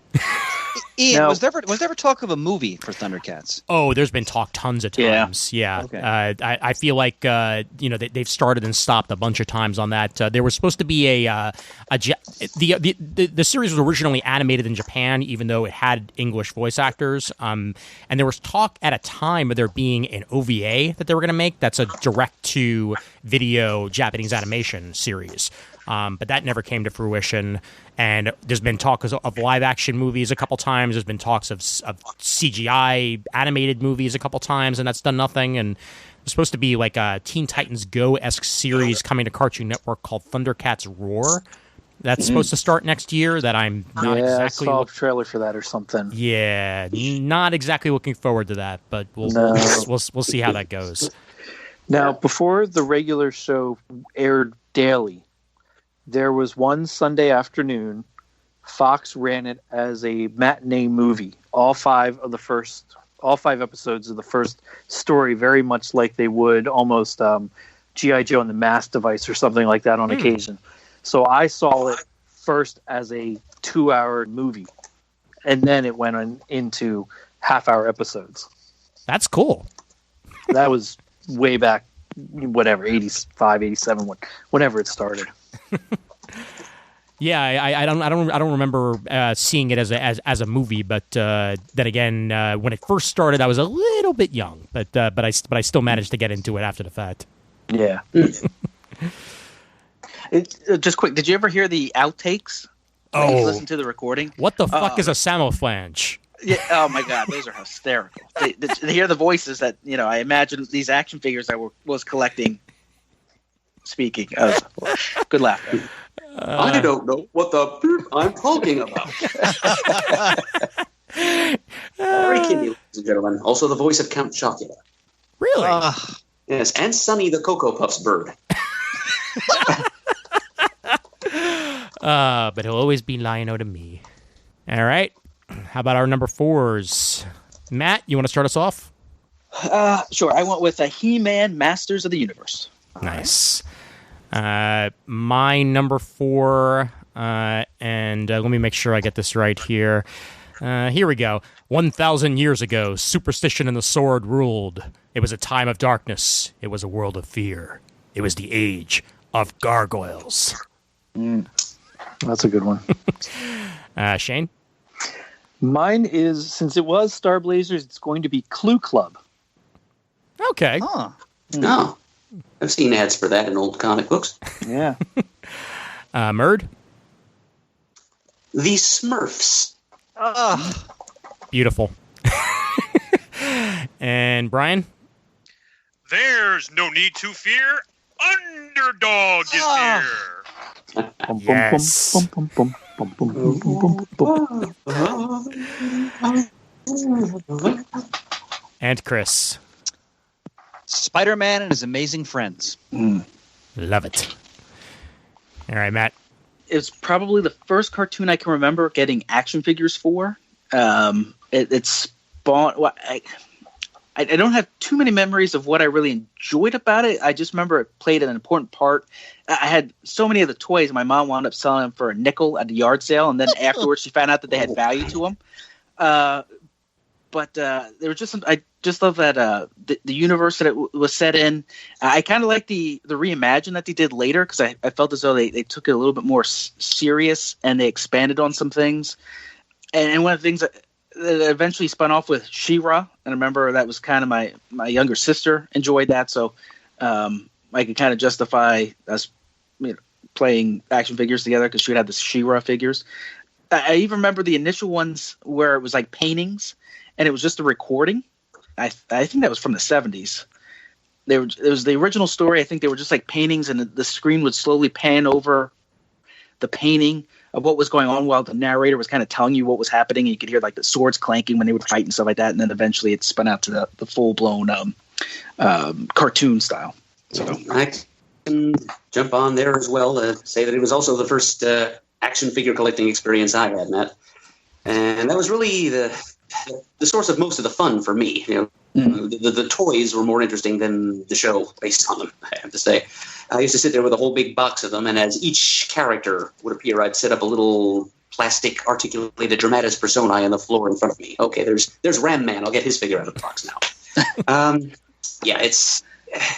Ian, was there ever talk of a movie for Thundercats? Oh, there's been talk tons of times. Yeah. Okay. I feel like they've started and stopped a bunch of times on that. There was supposed to be the series was originally animated in Japan, even though it had English voice actors. And there was talk at a time of there being an OVA that they were going to make. That's a direct to video Japanese animation series. But that never came to fruition. And there's been talk of live action movies a couple times. There's been talks of CGI animated movies a couple times, and that's done nothing. And there's supposed to be like a Teen Titans Go-esque series coming to Cartoon Network called Thundercats Roar. That's supposed to start next year. That I'm not exactly. I saw a trailer for that or something. Yeah, not exactly looking forward to that, but we'll see how that goes. Now, before the regular show aired daily, there was one Sunday afternoon, Fox ran it as a matinee movie. All five episodes of the first story, very much like they would almost G.I. Joe and the Mass Device or something like that on occasion. So I saw it first as a 2-hour movie, and then it went into half-hour episodes. That's cool. That was way back, 85, 87, whenever it started. Yeah, I don't remember seeing it as a movie, but then again, when it first started, I was a little bit young, but I still managed to get into it after the fact. Yeah. Just quick, did you ever hear the outtakes? Oh, listen to the recording. What the fuck is a samoflange? Yeah. Oh my God, those are hysterical. They hear the voices that I imagine these action figures I was collecting speaking. Good laugh. I don't know what the poop I'm talking about. Larry Kinney, ladies and gentlemen, also the voice of Count Chocula. Really? Yes, and Sonny the Cocoa Puffs bird. But he'll always be Lion-O to me. All right. How about our number 4s? Matt, you want to start us off? Sure. I went with He-Man Masters of the Universe. Nice. My number 4, and let me make sure I get this right here. Here we go. 1,000 years ago, superstition and the sword ruled. It was a time of darkness. It was a world of fear. It was the age of gargoyles. That's a good one. Shane? Mine is, since it was Star Blazers, it's going to be Clue Club. Okay. Huh. No. I've seen ads for that in old comic books. Yeah. Murd? The Smurfs. Beautiful. And Brian? There's no need to fear. Underdog is here. Yes. And Chris? Spider-Man and His Amazing Friends. Love it. All right, Matt. It's probably the first cartoon I can remember getting action figures for. It spawned. Well, I don't have too many memories of what I really enjoyed about it. I just remember it played an important part. I had so many of the toys. My mom wound up selling them for a nickel at the yard sale, and then afterwards she found out that they had value to them. But there was just I just love that the universe that it was set in. I kind of like the reimagine that they did later, because I felt as though they took it a little bit more serious and they expanded on some things. And one of the things that eventually spun off with She-Ra, and I remember that was kind of my younger sister enjoyed that, so I could kind of justify us playing action figures together because she would have the She-Ra figures. I even remember the initial ones where it was like paintings and it was just a recording. I think that was from the 70s. It was the original story. I think they were just like paintings, and the screen would slowly pan over the painting of what was going on while the narrator was kind of telling you what was happening. And you could hear like the swords clanking when they would fight and stuff like that. And then eventually it spun out to the full-blown cartoon style. So I can jump on there as well. Say that it was also the first action figure collecting experience I had, Matt. And that was really the source of most of the fun for me. The toys were more interesting than the show based on them, I have to say. I used to sit there with a whole big box of them, and as each character would appear, I'd set up a little plastic articulated dramatis personae on the floor in front of me. Okay, there's Ram Man. I'll get his figure out of the box now.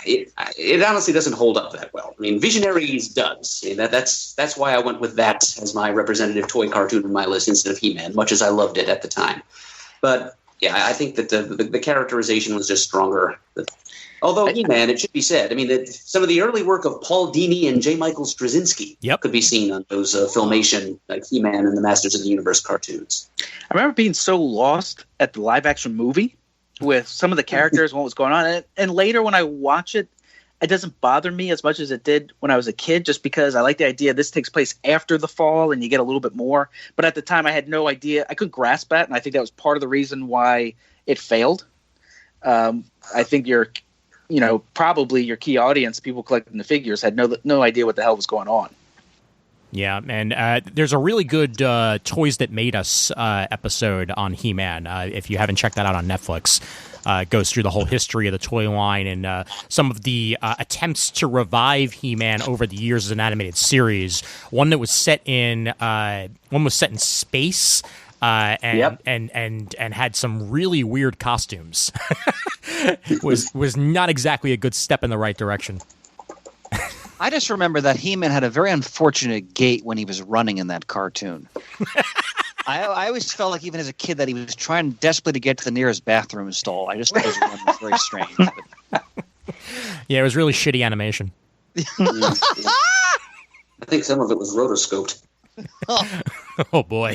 It honestly doesn't hold up that well. I mean, Visionaries does. That's why I went with that as my representative toy cartoon in my list instead of He-Man, much as I loved it at the time. But yeah, I think that the characterization was just stronger. Although He-Man, it should be said, I mean, some of the early work of Paul Dini and J. Michael Straczynski could be seen on those Filmation, like He-Man and the Masters of the Universe cartoons. I remember being so lost at the live-action movie with some of the characters and what was going on. And later when I watch it, it doesn't bother me as much as it did when I was a kid, just because I like the idea this takes place after the fall and you get a little bit more. But at the time, I had no idea. I couldn't grasp that, and I think that was part of the reason why it failed. I think probably your key audience, people collecting the figures, had no idea what the hell was going on. Yeah, and there's a really good Toys That Made Us episode on He-Man. If you haven't checked that out on Netflix, it goes through the whole history of the toy line and some of the attempts to revive He-Man over the years as an animated series. One that was set in space. And had some really weird costumes. was not exactly a good step in the right direction. I just remember that He-Man had a very unfortunate gait when he was running in that cartoon. I always felt like, even as a kid, that he was trying desperately to get to the nearest bathroom stall. I just thought his run was very strange. Yeah, it was really shitty animation. I think some of it was rotoscoped. Oh boy.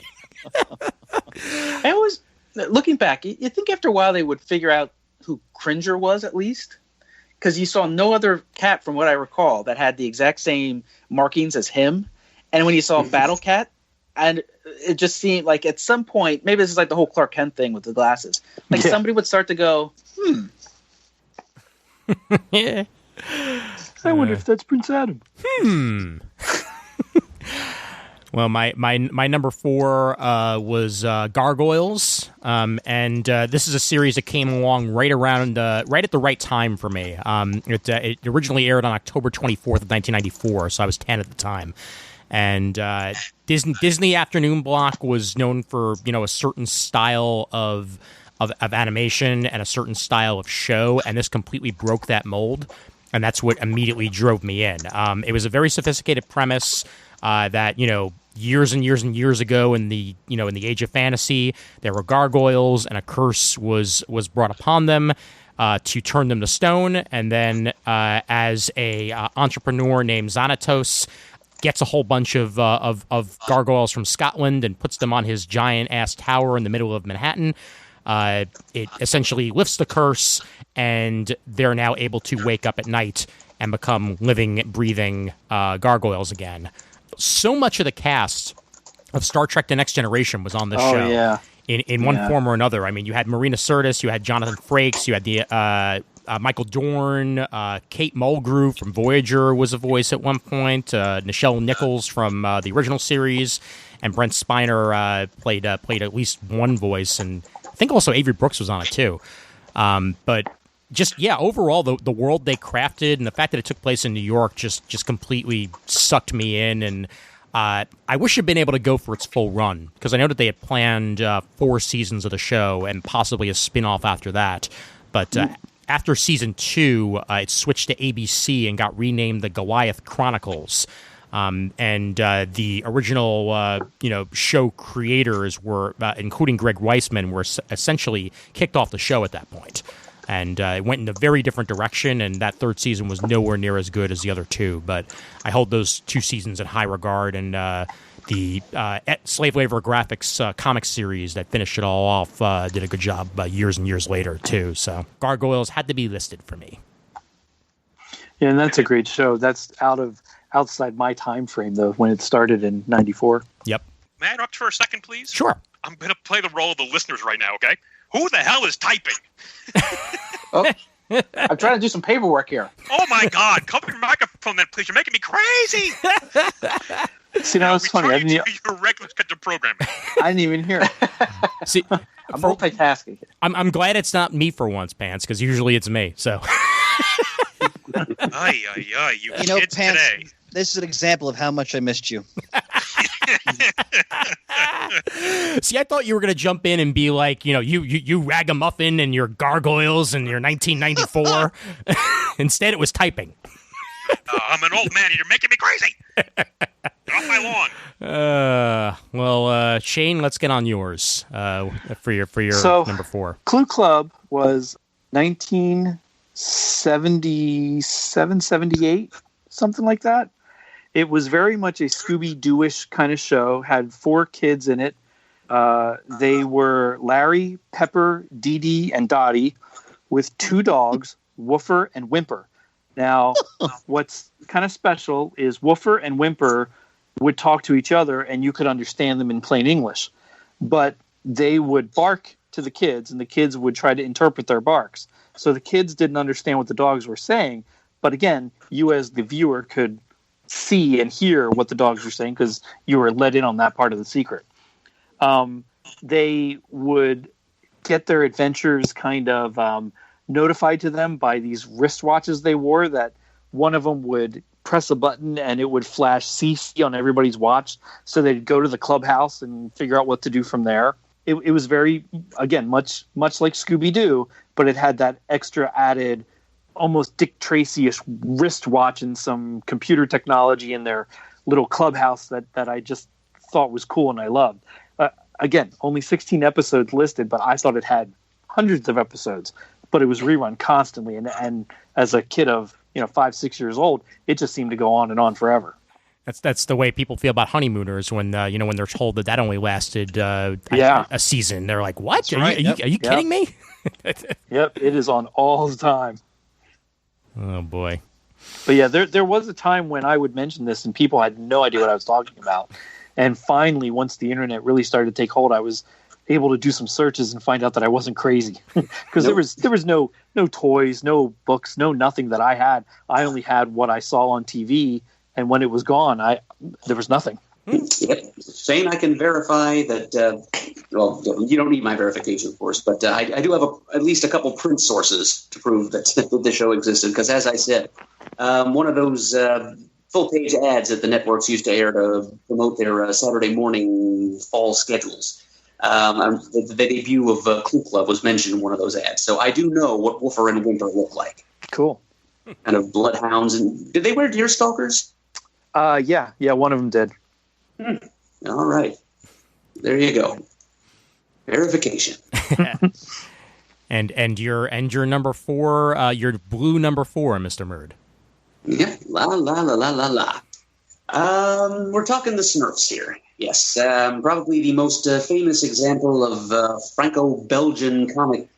looking back, you think after a while they would figure out who Cringer was at least? Because you saw no other cat, from what I recall, that had the exact same markings as him. And when you saw Battle Cat, and it just seemed like at some point, maybe this is like the whole Clark Kent thing with the glasses, like somebody would start to go, Yeah. I wonder if that's Prince Adam. Well, my number 4 was Gargoyles, and this is a series that came along right at the right time for me. It originally aired on October 24th of 1994, so I was 10 at the time. And Disney Afternoon Block was known for a certain style of animation and a certain style of show, and this completely broke that mold, and that's what immediately drove me in. It was a very sophisticated premise that years and years and years ago in the age of fantasy, there were gargoyles, and a curse was brought upon them to turn them to stone, and then as a entrepreneur named Xanatos gets a whole bunch of gargoyles from Scotland and puts them on his giant-ass tower in the middle of Manhattan. It essentially lifts the curse, and they're now able to wake up at night and become living, breathing gargoyles again. So much of the cast of Star Trek The Next Generation was on the show. Yeah. In one form or another. I mean, you had Marina Sirtis, you had Jonathan Frakes, you had the Michael Dorn, Kate Mulgrew from Voyager was a voice at one point, Nichelle Nichols from the original series, and Brent Spiner played at least one voice, and I think also Avery Brooks was on it too. But just, overall, the world they crafted and the fact that it took place in New York just completely sucked me in, and I wish it had been able to go for its full run, because I know that they had planned 4 seasons of the show and possibly a spin-off after that, but after season 2, it switched to ABC and got renamed the Goliath Chronicles. And the original, show creators were, including Greg Weisman, were essentially kicked off the show at that point. And it went in a very different direction, and that 3rd season was nowhere near as good as the other 2. But I hold those 2 seasons in high regard, and the Slave Labor Graphics comic series that finished it all off did a good job years and years later, too. So Gargoyles had to be listed for me. Yeah, and that's a great show. That's outside my time frame, though, when it started in 94. Yep. May I interrupt for a second, please? Sure. I'm going to play the role of the listeners right now, okay? Who the hell is typing? I'm trying to do some paperwork here. Oh, my God. Cover your microphone then, please. You're making me crazy. See, now it's funny. I didn't your regular scheduled programming. even hear it. See, I'm multitasking. I'm glad it's not me for once, Pants, because usually it's me. So. Ay, you kids Pants, today. this is an example of how much I missed you. See, I thought you were going to jump in and be like, you ragamuffin and your gargoyles and your 1994. Instead, it was typing. I'm an old man and you're making me crazy. Get off my lawn. Well, Shane, let's get on yours for your number 4. Clue Club was 1977, 78, something like that. It was very much a Scooby-Doo-ish kind of show, had 4 kids in it. They were Larry, Pepper, Dee Dee, and Dottie, with 2 dogs, Woofer and Whimper. Now, what's kind of special is Woofer and Whimper would talk to each other, and you could understand them in plain English. But they would bark to the kids, and the kids would try to interpret their barks. So the kids didn't understand what the dogs were saying. But again, you as the viewer could see and hear what the dogs were saying because you were let in on that part of the secret. They would get their adventures kind of notified to them by these wristwatches they wore, that one of them would press a button and it would flash CC on everybody's watch, so they'd go to the clubhouse and figure out what to do from there. It was very, again, much like Scooby-Doo, but it had that extra added, almost Dick Tracy-ish wristwatch and some computer technology in their little clubhouse that I just thought was cool and I loved. Again, only 16 episodes listed, but I thought it had hundreds of episodes. But it was rerun constantly, and as a kid of 5-6 years old, it just seemed to go on and on forever. That's the way people feel about honeymooners when when they're told that only lasted a season. They're like, "What? Are you kidding me?" Yep, it is on all the time. Oh boy. But yeah, there was a time when I would mention this and people had no idea what I was talking about. And finally, once the internet really started to take hold, I was able to do some searches and find out that I wasn't crazy. Because there was no toys, no books, no nothing that I had. I only had what I saw on TV, and when it was gone, there was nothing. Yep. Shane, I can verify that. Well, you don't need my verification, of course, but I do have at least a couple print sources to prove that the show existed. Because, as I said, one of those full-page ads that the networks used to air to promote their Saturday morning fall schedules. The debut of Clue Club was mentioned in one of those ads, so I do know what Woofer and Winter look like. Cool. Kind of bloodhounds, and did they wear deerstalkers? Yeah, one of them did. All right, there you go. Verification. and your number 4, your blue number 4, Mr. Murd. Yeah, la la la la la la. We're talking the Smurfs here. Yes, probably the most famous example of Franco-Belgian comic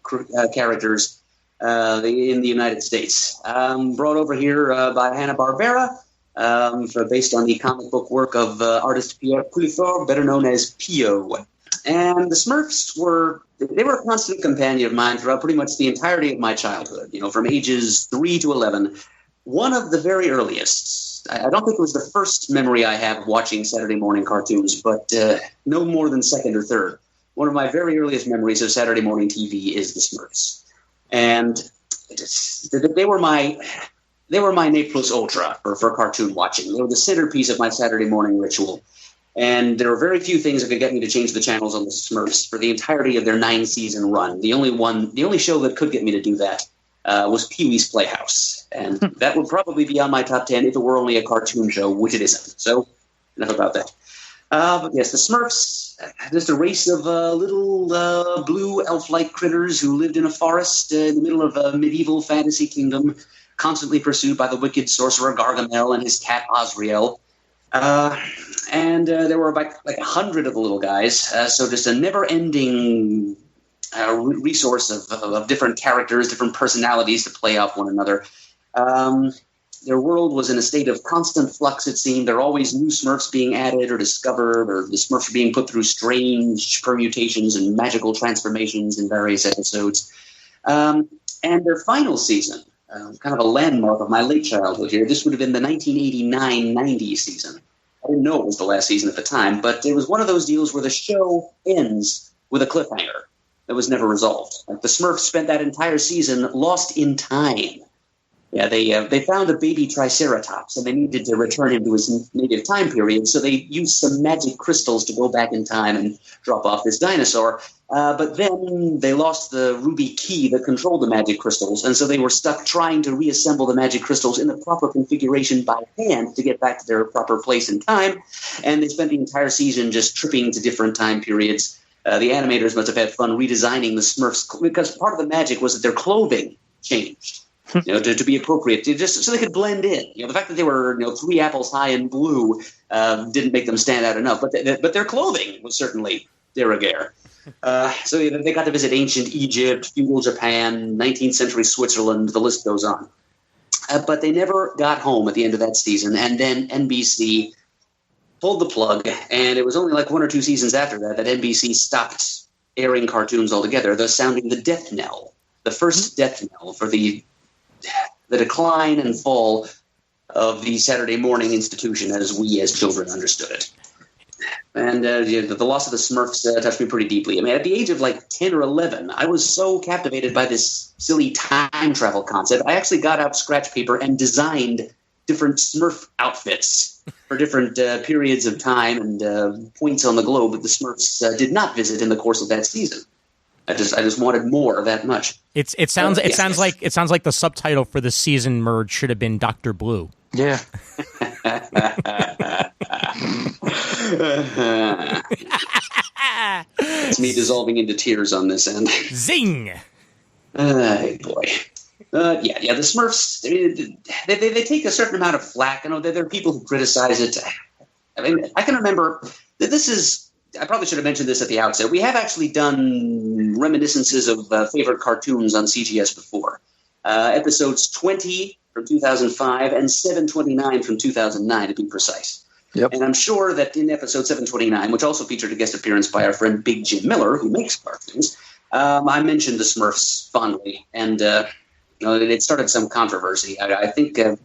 characters in the United States. Brought over here by Hanna-Barbera, based on the comic book work of artist Pierre Poulifort, better known as Pio. And the Smurfs were a constant companion of mine throughout pretty much the entirety of my childhood, from ages 3 to 11. One of the very earliest, I don't think it was the first memory I have of watching Saturday morning cartoons, but no more than second or third. One of my very earliest memories of Saturday morning TV is the Smurfs. And they were my ne plus ultra for cartoon watching. They were the centerpiece of my Saturday morning ritual. And there were very few things that could get me to change the channels on the Smurfs for the entirety of their 9-season run. The only show that could get me to do that was Pee-wee's Playhouse. And that would probably be on my top 10 if it were only a cartoon show, which it isn't. So, enough about that. But yes, the Smurfs, just a race of little blue elf-like critters who lived in a forest in the middle of a medieval fantasy kingdom, constantly pursued by the wicked sorcerer Gargamel and his cat Osriel. And there were like 100 of the little guys, so just a never-ending resource of different characters, different personalities to play off one another. Their world was in a state of constant flux, it seemed. There were always new Smurfs being added or discovered, or the Smurfs were being put through strange permutations and magical transformations in various episodes. And their final season, kind of a landmark of my late childhood here, this would have been the 1989-90 season. I didn't know it was the last season at the time, but it was one of those deals where the show ends with a cliffhanger that was never resolved. Like the Smurfs spent that entire season lost in time. Yeah, they found a baby Triceratops, and they needed to return him to his native time period, so they used some magic crystals to go back in time and drop off this dinosaur. But then they lost the ruby key that controlled the magic crystals, and so they were stuck trying to reassemble the magic crystals in the proper configuration by hand to get back to their proper place in time, and they spent the entire season just tripping to different time periods. The animators must have had fun redesigning the Smurfs, because part of the magic was that their clothing changed. To be appropriate, just so they could blend in. The fact that they were 3 apples high and blue didn't make them stand out enough. But their clothing was certainly de rigueur. So they got to visit ancient Egypt, feudal Japan, 19th century Switzerland. The list goes on. But they never got home at the end of that season, and then NBC pulled the plug. And it was only like 1 or 2 seasons after that NBC stopped airing cartoons altogether, thus sounding the death knell, the first death knell for the decline and fall of the Saturday morning institution as we as children understood it. And the loss of the Smurfs touched me pretty deeply. I mean, at the age of 10 or 11, I was so captivated by this silly time travel concept, I actually got out scratch paper and designed different Smurf outfits for different periods of time and points on the globe that the Smurfs did not visit in the course of that season. I just wanted more that much. It sounds like the subtitle for the season merge should have been Dr. Blue. Yeah. It's me dissolving into tears on this end. Zing! Boy. Yeah. The Smurfs, I mean, they take a certain amount of flack. I know there are people who criticize it. I mean, I can remember that this is. I probably should have mentioned this at the outset. We have actually done reminiscences of favorite cartoons on CGS before. Episodes 20 from 2005 and 729 from 2009, to be precise. Yep. And I'm sure that in episode 729, which also featured a guest appearance by our friend Big Jim Miller, who makes cartoons, I mentioned the Smurfs fondly, and it started some controversy. I think it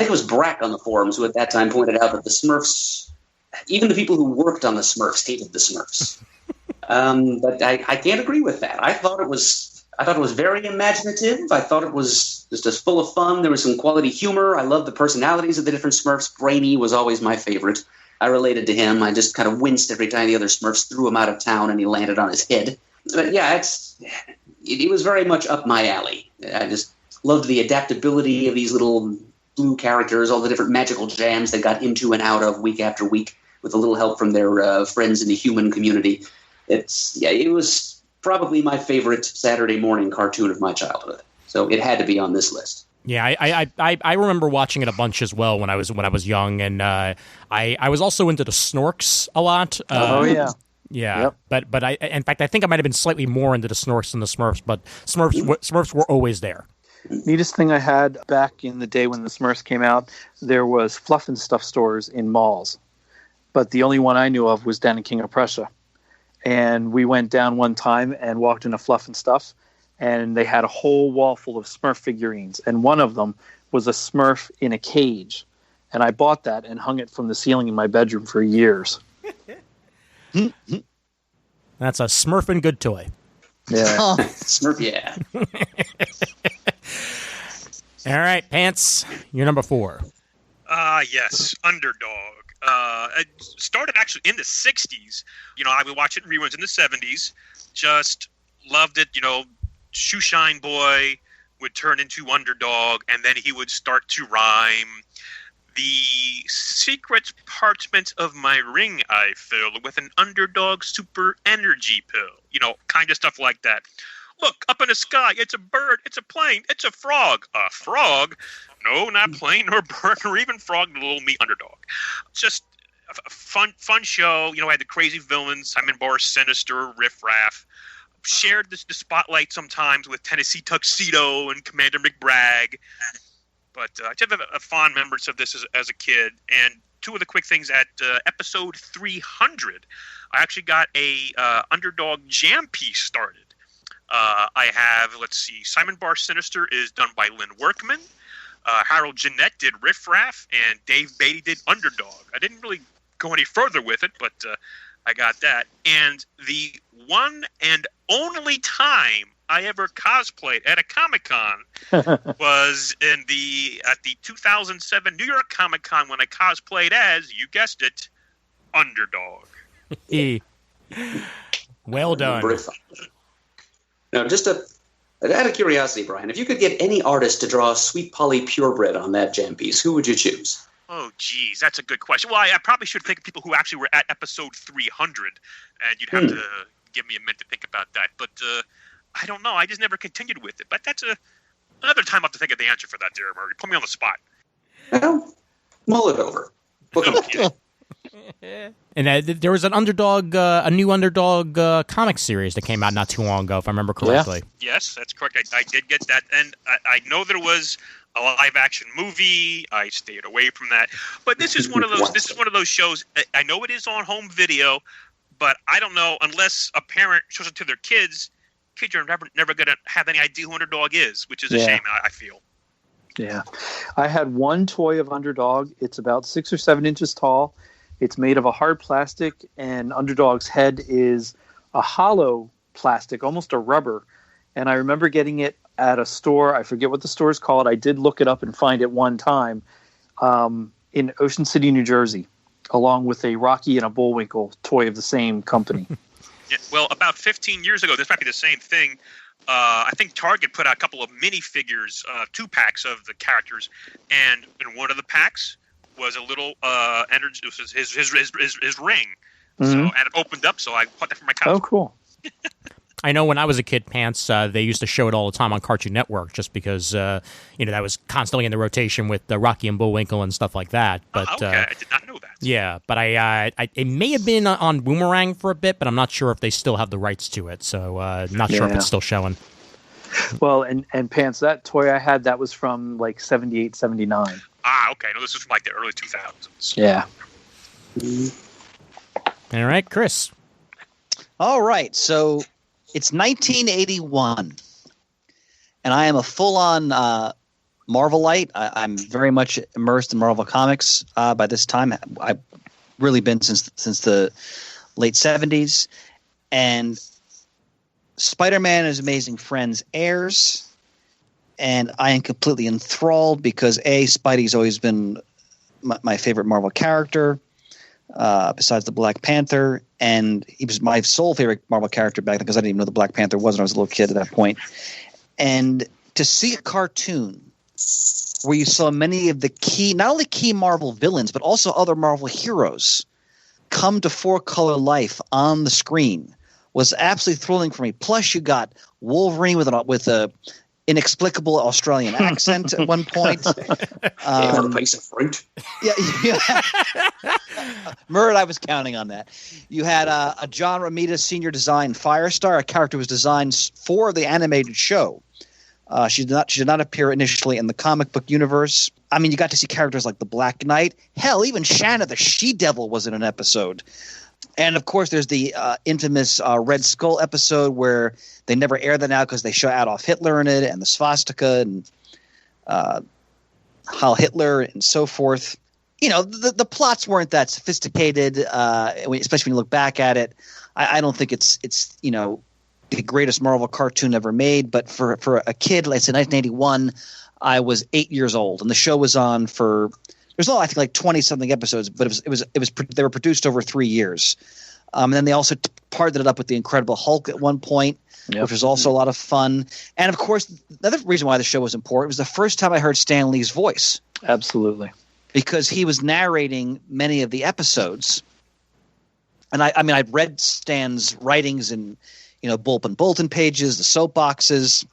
was Brack on the forums who at that time pointed out that the Smurfs, even the people who worked on the Smurfs, hated the Smurfs. But I can't agree with that. I thought it was very imaginative. I thought it was just as full of fun. There was some quality humor. I loved the personalities of the different Smurfs. Brainy was always my favorite. I related to him. I just kind of winced every time the other Smurfs threw him out of town and he landed on his head. But yeah, it was very much up my alley. I just loved the adaptability of these little blue characters, all the different magical jams they got into and out of week after week with a little help from their friends in the human community. It was probably my favorite Saturday morning cartoon of my childhood. So it had to be on this list. Yeah, I remember watching it a bunch as well when I was young, and I was also into the Snorks a lot. Yeah. Yeah, yep. But I, in fact, I think I might have been slightly more into the Snorks than the Smurfs, but Smurfs were always there. Neatest thing I had back in the day when the Smurfs came out, there was fluff and stuff stores in malls, but the only one I knew of was down in King of Prussia. And we went down one time and walked into Fluff and Stuff, and they had a whole wall full of Smurf figurines, and one of them was a Smurf in a cage. And I bought that and hung it from the ceiling in my bedroom for years. That's a Smurfin' good toy. Yeah. Smurf, yeah. All right, Pants, you're number 4. Yes, Underdog. It started actually in the 60s. I would watch it in reruns in the 70s. Just loved it. Shoeshine Boy would turn into Underdog, and then he would start to rhyme. The secret parchment of my ring I fill with an Underdog super energy pill. Kind of stuff like that. Look, up in the sky, it's a bird, it's a plane, it's a frog. A frog? No, not plane or bird or even frog, the little me Underdog. Just a fun show. I had the crazy villains, Simon Barr, Sinister, Riff Raff. Shared the spotlight sometimes with Tennessee Tuxedo and Commander McBragg. But I just have a fond remembrance of this as a kid. And two of the quick things at episode 300, I actually got a Underdog jam piece started. I have, Simon Barr Sinister is done by Lynn Workman. Harold Jeanette did Riff Raff, and Dave Beatty did Underdog. I didn't really go any further with it, but I got that. And the one and only time I ever cosplayed at a Comic-Con was at the 2007 New York Comic-Con when I cosplayed as, you guessed it, Underdog. Well done. Now, just out of curiosity, Brian, if you could get any artist to draw Sweet Polly Purebred on that jam piece, who would you choose? Oh, geez, that's a good question. Well, I probably should think of people who actually were at episode 300, and you'd have to give me a minute to think about that. But I don't know. I just never continued with it. But that's another time I'll have to think of the answer for that, dear Murray. Put me on the spot. Well, mull it over. Okay. And there was an Underdog, a new Underdog comic series that came out not too long ago, if I remember correctly. Yeah. Yes, that's correct. I did get that, and I know there was a live-action movie. I stayed away from that. But this is one of those. This is one of those shows. I know it is on home video, but I don't know unless a parent shows it to their kids. Kids are never going to have any idea who Underdog is, which is a shame. I feel. Yeah, I had one toy of Underdog. It's about 6 or 7 inches tall. It's made of a hard plastic, and Underdog's head is a hollow plastic, almost a rubber. And I remember getting it at a store. I forget what the store is called. I did look it up and find it one time in Ocean City, New Jersey, along with a Rocky and a Bullwinkle toy of the same company. Yeah, well, about 15 years ago, this might be the same thing. I think Target put out a couple of minifigures, 2-packs of the characters, and in one of the packs was a little energy. It was his ring. Mm-hmm. So and it opened up, so I put that for my couch. Oh, cool. I know when I was a kid, Pants, they used to show it all the time on Cartoon Network just because, that was constantly in the rotation with Rocky and Bullwinkle and stuff like that. But okay, I did not know that. Yeah, but it may have been on Boomerang for a bit, but I'm not sure if they still have the rights to it. So not sure if it's still showing. Well, and Pants, that toy I had, that was from like 78, 79. Okay. No, this is from like the early 2000s. Yeah. All right, Chris. All right, so it's 1981, and I am a full-on Marvelite. I'm very much immersed in Marvel Comics by this time. I've really been since the late 70s, and Spider-Man and His Amazing Friends airs, and I am completely enthralled because Spidey's always been my favorite Marvel character. Besides the Black Panther, and he was my sole favorite Marvel character back then because I didn't even know the Black Panther was when I was a little kid at that point. And to see a cartoon where you saw many of the not only key Marvel villains, but also other Marvel heroes come to four-color life on the screen was absolutely thrilling for me. Plus, you got Wolverine with a inexplicable Australian accent at one point. A piece of fruit. Yeah. Murd, I was counting on that. You had a John Romita senior design Firestar, a character who was designed for the animated show. She did not appear initially in the comic book universe. I mean, you got to see characters like the Black Knight. Hell, even Shanna the She-Devil was in an episode. And, of course, there's the infamous Red Skull episode where they never air that now because they show Adolf Hitler in it and the swastika and Heil Hitler and so forth. The plots weren't that sophisticated, especially when you look back at it. I don't think it's the greatest Marvel cartoon ever made. But for a kid, like I said, 1981, I was 8 years old. And the show was on for – there's I think like 20-something episodes, but they were produced over 3 years. And then they also partnered it up with the Incredible Hulk at one point, which was also a lot of fun. And, of course, another reason why the show was important was the first time I heard Stan Lee's voice. Absolutely. Because he was narrating many of the episodes. And I'd read Stan's writings in, Bulletin pages, the soapboxes,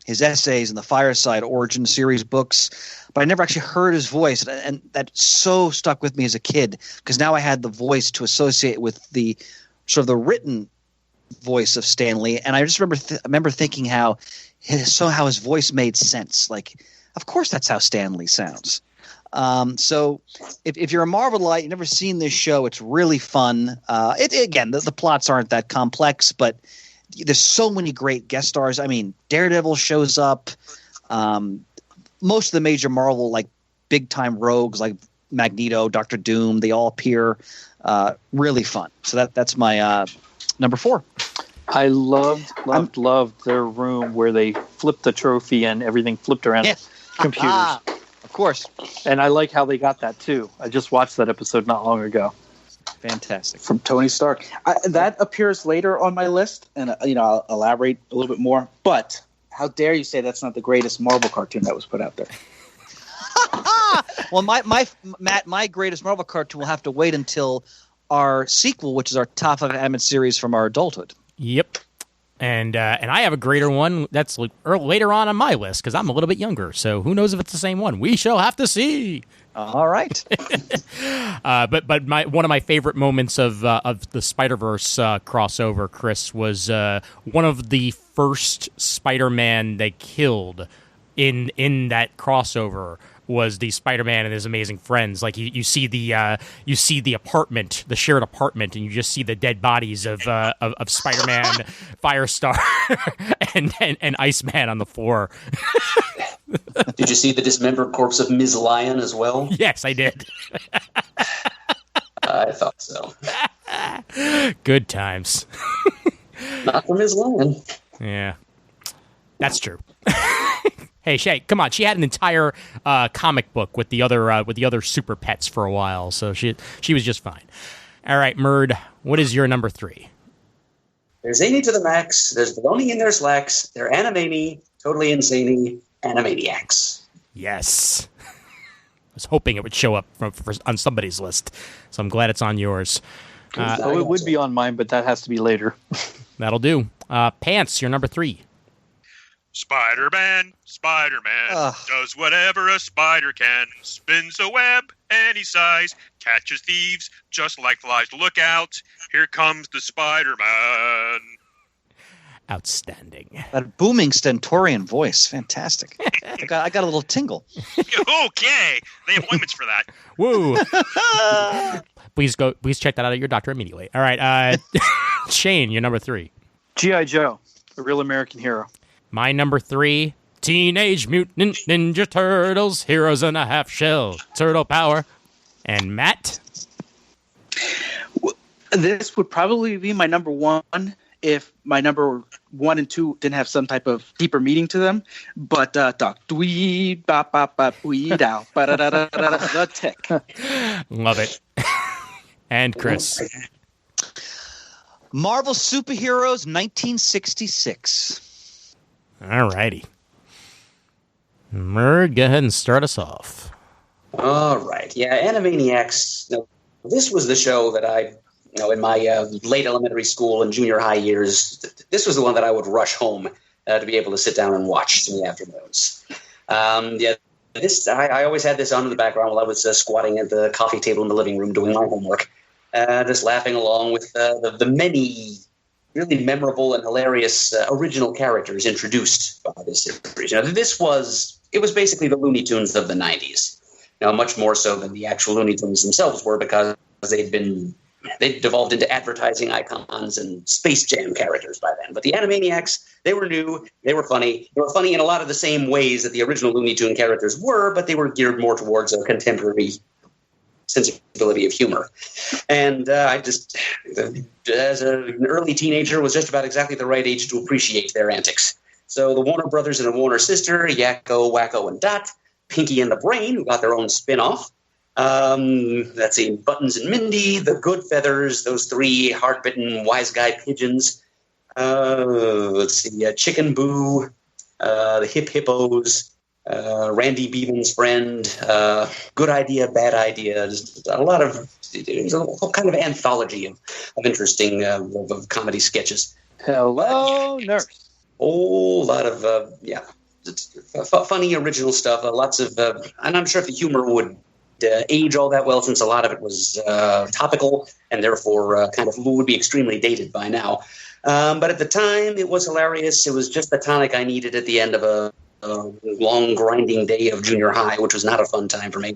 his essays in the Fireside Origin series books, but I never actually heard his voice, and that so stuck with me as a kid because now I had the voice to associate with the sort of the written voice of Stan Lee, and I just remember thinking how his voice made sense. Like, of course, that's how Stan Lee sounds. So if you're a Marvelite, you've never seen this show, it's really fun. The plots aren't that complex, but there's so many great guest stars. I mean, Daredevil shows up. Most of the major Marvel, like big-time rogues like Magneto, Doctor Doom, they all appear. Really fun. So that's my number 4. I loved their room where they flipped the trophy and everything flipped around computers. Of course. And I like how they got that, too. I just watched that episode not long ago. Fantastic. From Tony Stark. That appears later on my list, and I'll elaborate a little bit more. But how dare you say that's not the greatest Marvel cartoon that was put out there? Well, my greatest Marvel cartoon will have to wait until our sequel, which is our top 5 animated series from our adulthood. Yep. And I have a greater one that's later on my list because I'm a little bit younger. So who knows if it's the same one? We shall have to see. All right. But one of my favorite moments of the Spider-Verse crossover, Chris, was one of the first Spider-Man they killed in that crossover was the Spider-Man and His Amazing Friends. Like you see the apartment, the shared apartment, and you just see the dead bodies of Spider-Man, Firestar, and Iceman on the floor. Did you see the dismembered corpse of Ms. Lion as well? Yes, I did. I thought so. Good times. Not for Ms. Lion. Yeah, that's true. Hey, Shay, come on. She had an entire comic book with the other super pets for a while, so she was just fine. All right, Murd, what is your number 3? There's zany to the max. There's baloney in their slacks. They're animany, totally insane animaniacs. Yes. I was hoping it would show up on somebody's list, so I'm glad it's on yours. It would be on mine, but that has to be later. That'll do. Pants, you're number 3. Spider-Man does whatever a spider can. Spins a web any size, catches thieves just like flies. Look out, here comes the Spider-Man. Outstanding. That booming stentorian voice, fantastic. I got a little tingle. Okay, they have appointments for that. Woo. Please check that out at your doctor immediately. All right, Shane, you're number 3. G.I. Joe, a real American hero. My number 3, Teenage Mutant Ninja Turtles, Heroes in a Half Shell, Turtle Power. And Matt? This would probably be my number 1 if my number 1 and 2 didn't have some type of deeper meaning to them. But Doc Dwee Bop Bop Bop Wee Dow the Tick. Love it. And Chris? Marvel Superheroes 1966. All righty. Murd, go ahead and start us off. All right. Yeah, Animaniacs. This was the show that I, in my late elementary school and junior high years, this was the one that I would rush home to be able to sit down and watch in the afternoons. I always had this on in the background while I was squatting at the coffee table in the living room doing my homework, just laughing along with the many really memorable and hilarious original characters introduced by this series. It was basically the Looney Tunes of the 90s. Much more so than the actual Looney Tunes themselves were, because they'd devolved into advertising icons and Space Jam characters by then. But the Animaniacs, they were new, they were funny. They were funny in a lot of the same ways that the original Looney Tune characters were, but they were geared more towards a contemporary sensibility of humor. And I just, as an early teenager, was just about exactly the right age to appreciate their antics. So the Warner Brothers and the Warner sister, Yakko, Wacko, and Dot, Pinky and the Brain, who got their own spin-off. Let's see, Buttons and Mindy, the Good Feathers, those 3 hard-bitten wise guy pigeons. Let's see, Chicken Boo, the Hip Hippos, Randy Beeman's Friend, Good Idea, Bad Idea. Just a lot of, it was a whole kind of anthology of interesting of comedy sketches. Hello, Nurse. Whole lot of, funny original stuff. Lots of, and I'm sure if the humor would age all that well, since a lot of it was topical and therefore kind of would be extremely dated by now. But at the time, it was hilarious. It was just the tonic I needed at the end of a long, grinding day of junior high, which was not a fun time for me.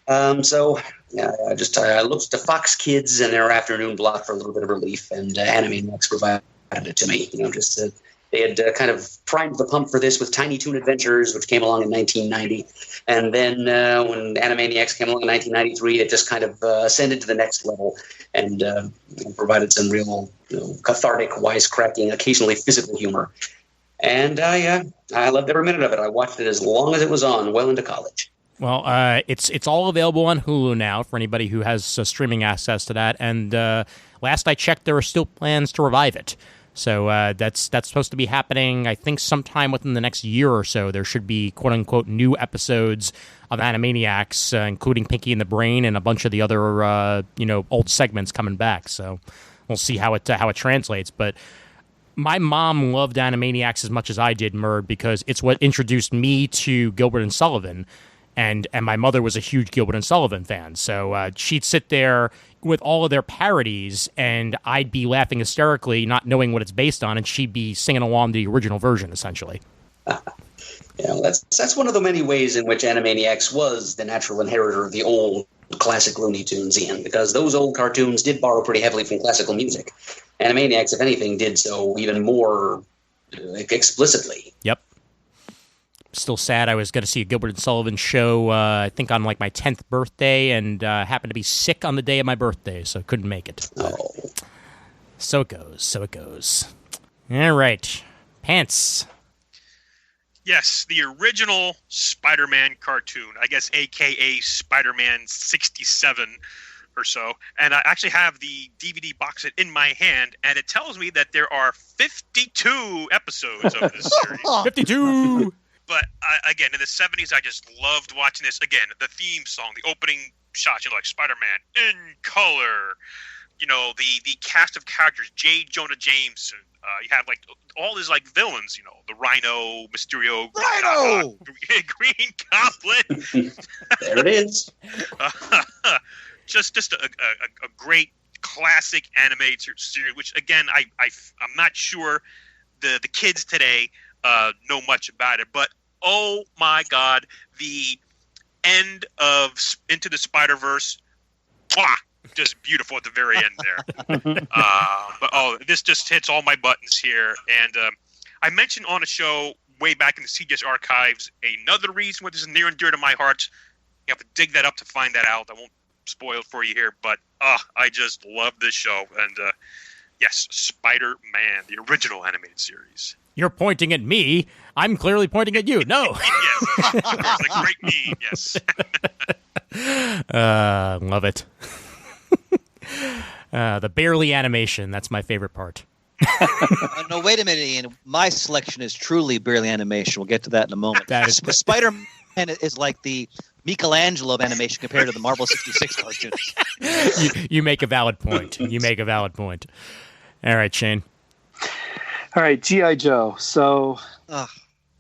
I looked to Fox Kids and their afternoon block for a little bit of relief, and Animaniacs provided it to me. They had kind of primed the pump for this with Tiny Toon Adventures, which came along in 1990. And then when Animaniacs came along in 1993, it just kind of ascended to the next level and provided some real cathartic, wisecracking, occasionally physical humor. And I loved every minute of it. I watched it as long as it was on, well into college. Well, it's all available on Hulu now for anybody who has streaming access to that. And last I checked, there are still plans to revive it. So that's supposed to be happening, I think, sometime within the next year or so. There should be, quote-unquote, new episodes of Animaniacs, including Pinky and the Brain and a bunch of the other, old segments coming back. So we'll see how it translates. But my mom loved Animaniacs as much as I did, Murd, because it's what introduced me to Gilbert and Sullivan. And my mother was a huge Gilbert and Sullivan fan. So she'd sit there with all of their parodies, and I'd be laughing hysterically, not knowing what it's based on, and she'd be singing along the original version, essentially. That's one of the many ways in which Animaniacs was the natural inheritor of the old classic Looney Tunes, Ian, because those old cartoons did borrow pretty heavily from classical music. Animaniacs, if anything, did so even more explicitly. Yep. Still sad. I was going to see a Gilbert and Sullivan show, I think on like my 10th birthday, and happened to be sick on the day of my birthday, so couldn't make it. Oh. So it goes. All right. Pants. Yes, the original Spider-Man cartoon, I guess a.k.a. Spider-Man 67 or so. And I actually have the DVD box set in my hand, and it tells me that there are 52 episodes of this series. 52! But again, in the 70s, I just loved watching this. Again, the theme song, the opening shot, like Spider-Man in color, the cast of characters, J. Jonah Jameson. You have like all his like villains, the Rhino, Mysterio, Green Goblin. There it is. Just a great classic animated series, which again I'm not sure the kids today know much about it, but oh my God, the end of Into the Spider-Verse, just beautiful at the very end there. But this just hits all my buttons here. And I mentioned on a show way back in the CGS archives another reason why this is near and dear to my heart. You have to dig that up to find that out. I won't spoil it for you here, but I just love this show. And yes, Spider-Man, the original animated series. You're pointing at me. I'm clearly pointing at you. No. Yes, the great meme. Yes. Love it. The barely animation. That's my favorite part. No, wait a minute, Ian. My selection is truly barely animation. We'll get to that in a moment. That is Spider-Man is like the Michelangelo of animation compared to the Marvel 66 cartoons. You make a valid point. All right, Shane. All right, G.I. Joe. So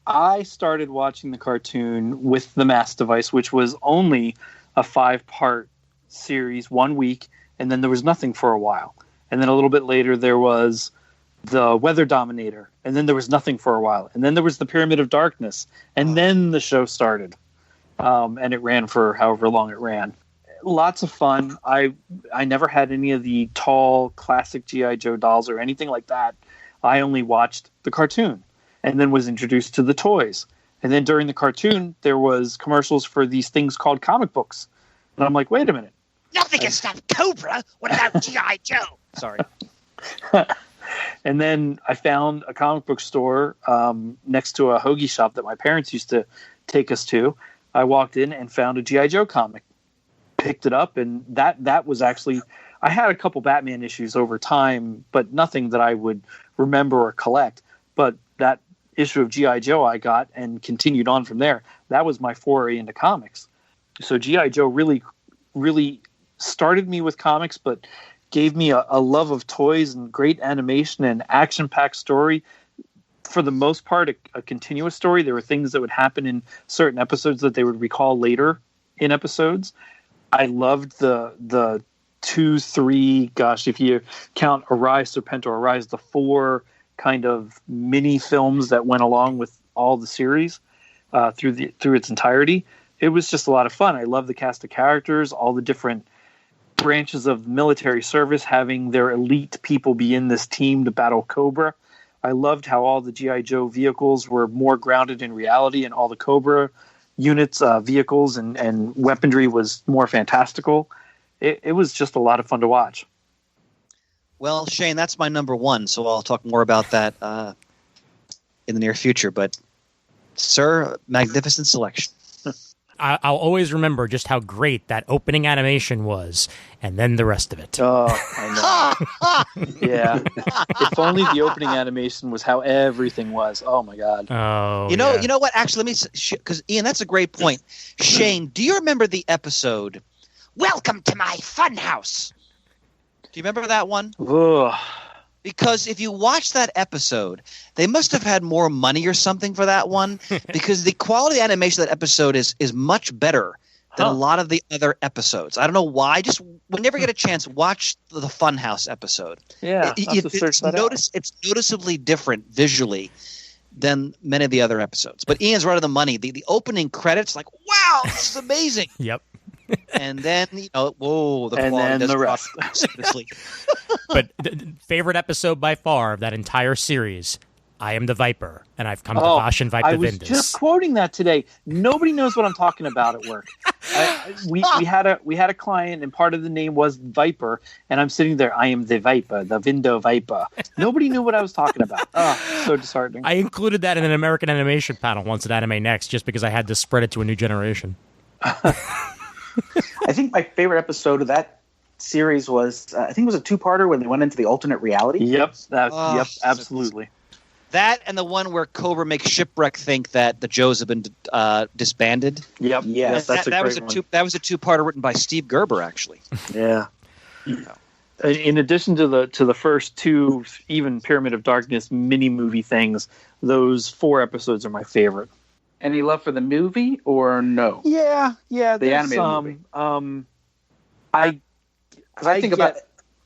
I started watching the cartoon with the Mass Device, which was only a 5-part series, 1 week, and then there was nothing for a while. And then a little bit later, there was the Weather Dominator, and then there was nothing for a while. And then there was the Pyramid of Darkness, and then the show started. And it ran for however long it ran. Lots of fun. I never had any of the tall, classic G.I. Joe dolls or anything like that. I only watched the cartoon and then was introduced to the toys. And then during the cartoon, there was commercials for these things called comic books. And I'm like, wait a minute. Nothing can stop Cobra. What about G.I. Joe? Sorry. And then I found a comic book store next to a hoagie shop that my parents used to take us to. I walked in and found a G.I. Joe comic, picked it up, and that was actually... I had a couple Batman issues over time, but nothing that I would remember or collect. But that issue of G.I. Joe I got and continued on from there. That was my foray into comics. So G.I. Joe really, really started me with comics, but gave me a love of toys and great animation and action-packed story. For the most part, a continuous story. There were things that would happen in certain episodes that they would recall later in episodes. I loved the 2, 3, gosh, if you count Arise, Serpento Arise, the 4 kind of mini films that went along with all the series through its entirety. It was just a lot of fun. I love the cast of characters, all the different branches of military service, having their elite people be in this team to battle Cobra. I loved how all the G.I. Joe vehicles were more grounded in reality, and all the Cobra units, vehicles, and weaponry was more fantastical. It was just a lot of fun to watch. Well, Shane, that's my number one, so I'll talk more about that in the near future. But, sir, magnificent selection. I'll always remember just how great that opening animation was, and then the rest of it. Oh, I know. Yeah. If only the opening animation was how everything was. Oh, my God. Oh, you know what? Actually, let me, because Ian, that's a great point. Shane, do you remember the episode, Welcome to My Funhouse? Do you remember that one? Ugh. Because if you watch that episode, they must have had more money or something for that one, because the quality animation of that episode is much better than a lot of the other episodes. I don't know why. Just whenever you get a chance, watch the Funhouse episode. Yeah, it's noticeably different visually than many of the other episodes. But Ian's right on the money. The opening credits, like, wow, this is amazing. Yep. And then, the quality then doesn't the rest. But favorite episode by far of that entire series, I Am the Viper, and I've come to Vash and Viper I was Vindus. just quoting that today. Nobody knows what I'm talking about at work. We had a client, and part of the name was Viper, and I'm sitting there. I am the Viper, the window Viper. Nobody knew what I was talking about. Oh, so disheartening. I included that in an American Animation panel once at Anime Next, just because I had to spread it to a new generation. I think my favorite episode of that series was, I think it was a 2-parter when they went into the alternate reality. Yep, absolutely. That and the one where Cobra makes Shipwreck think that the Joes have been disbanded. Yep. Yes, that was a 2-parter written by Steve Gerber, actually. Yeah. In addition to the first two, even Pyramid of Darkness mini movie things, those 4 episodes are my favorite. Any love for the movie or no? Yeah. The animated movie. I think about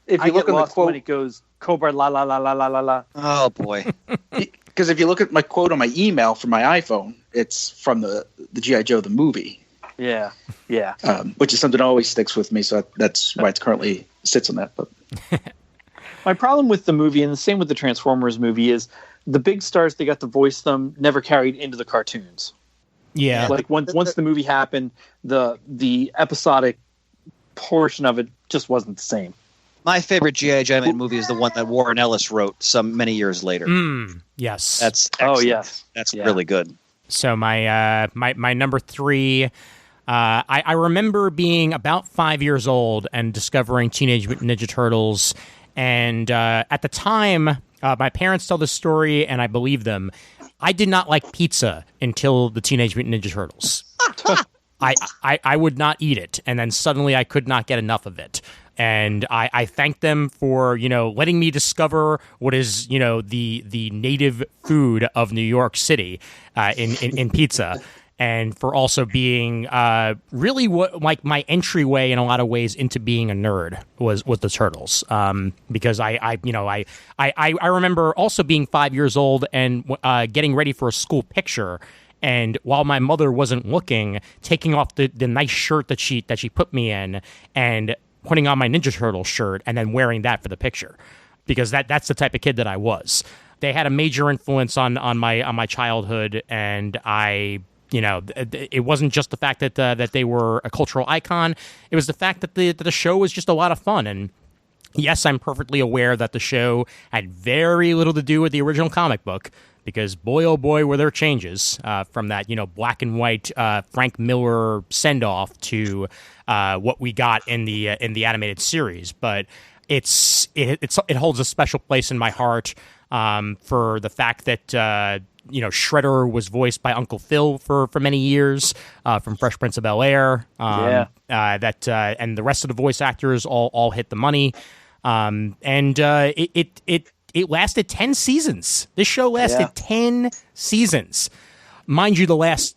if you look at the quote when it goes Cobra la la la la la la la. Oh boy. Because if you look at my quote on my email from my iPhone, it's from the G.I. Joe the movie. Yeah. Which is something that always sticks with me, so that's why it currently sits on that. But my problem with the movie, and the same with the Transformers movie, is the big stars they got to voice them never carried into the cartoons. Yeah. Like once the movie happened, the episodic portion of it just wasn't the same. My favorite G.I. Joe movie is the one that Warren Ellis wrote many years later. Yes. That's excellent. Oh, yes. That's really good. So my number 3, I remember being about 5 years old and discovering Teenage Mutant Ninja Turtles. And at the time, my parents tell this story, and I believe them. I did not like pizza until the Teenage Mutant Ninja Turtles. I would not eat it, and then suddenly I could not get enough of it. And I thank them for, letting me discover what is, the native food of New York City in pizza. And for also being really what like my entryway in a lot of ways into being a nerd was the Turtles, because I remember also being 5 years old and getting ready for a school picture, and while my mother wasn't looking, taking off the nice shirt that she put me in and putting on my Ninja Turtle shirt and then wearing that for the picture, because that's the type of kid that I was. They had a major influence on my childhood, and it wasn't just the fact that they were a cultural icon. It was the fact that the show was just a lot of fun. And yes, I'm perfectly aware that the show had very little to do with the original comic book, because boy, oh boy, were there changes from that, black and white Frank Miller send-off to what we got in the animated series. But it holds a special place in my heart for the fact that Shredder was voiced by Uncle Phil for many years from Fresh Prince of Bel-Air. And the rest of the voice actors all hit the money. It lasted 10 seasons. This show lasted 10 seasons. Mind you, the last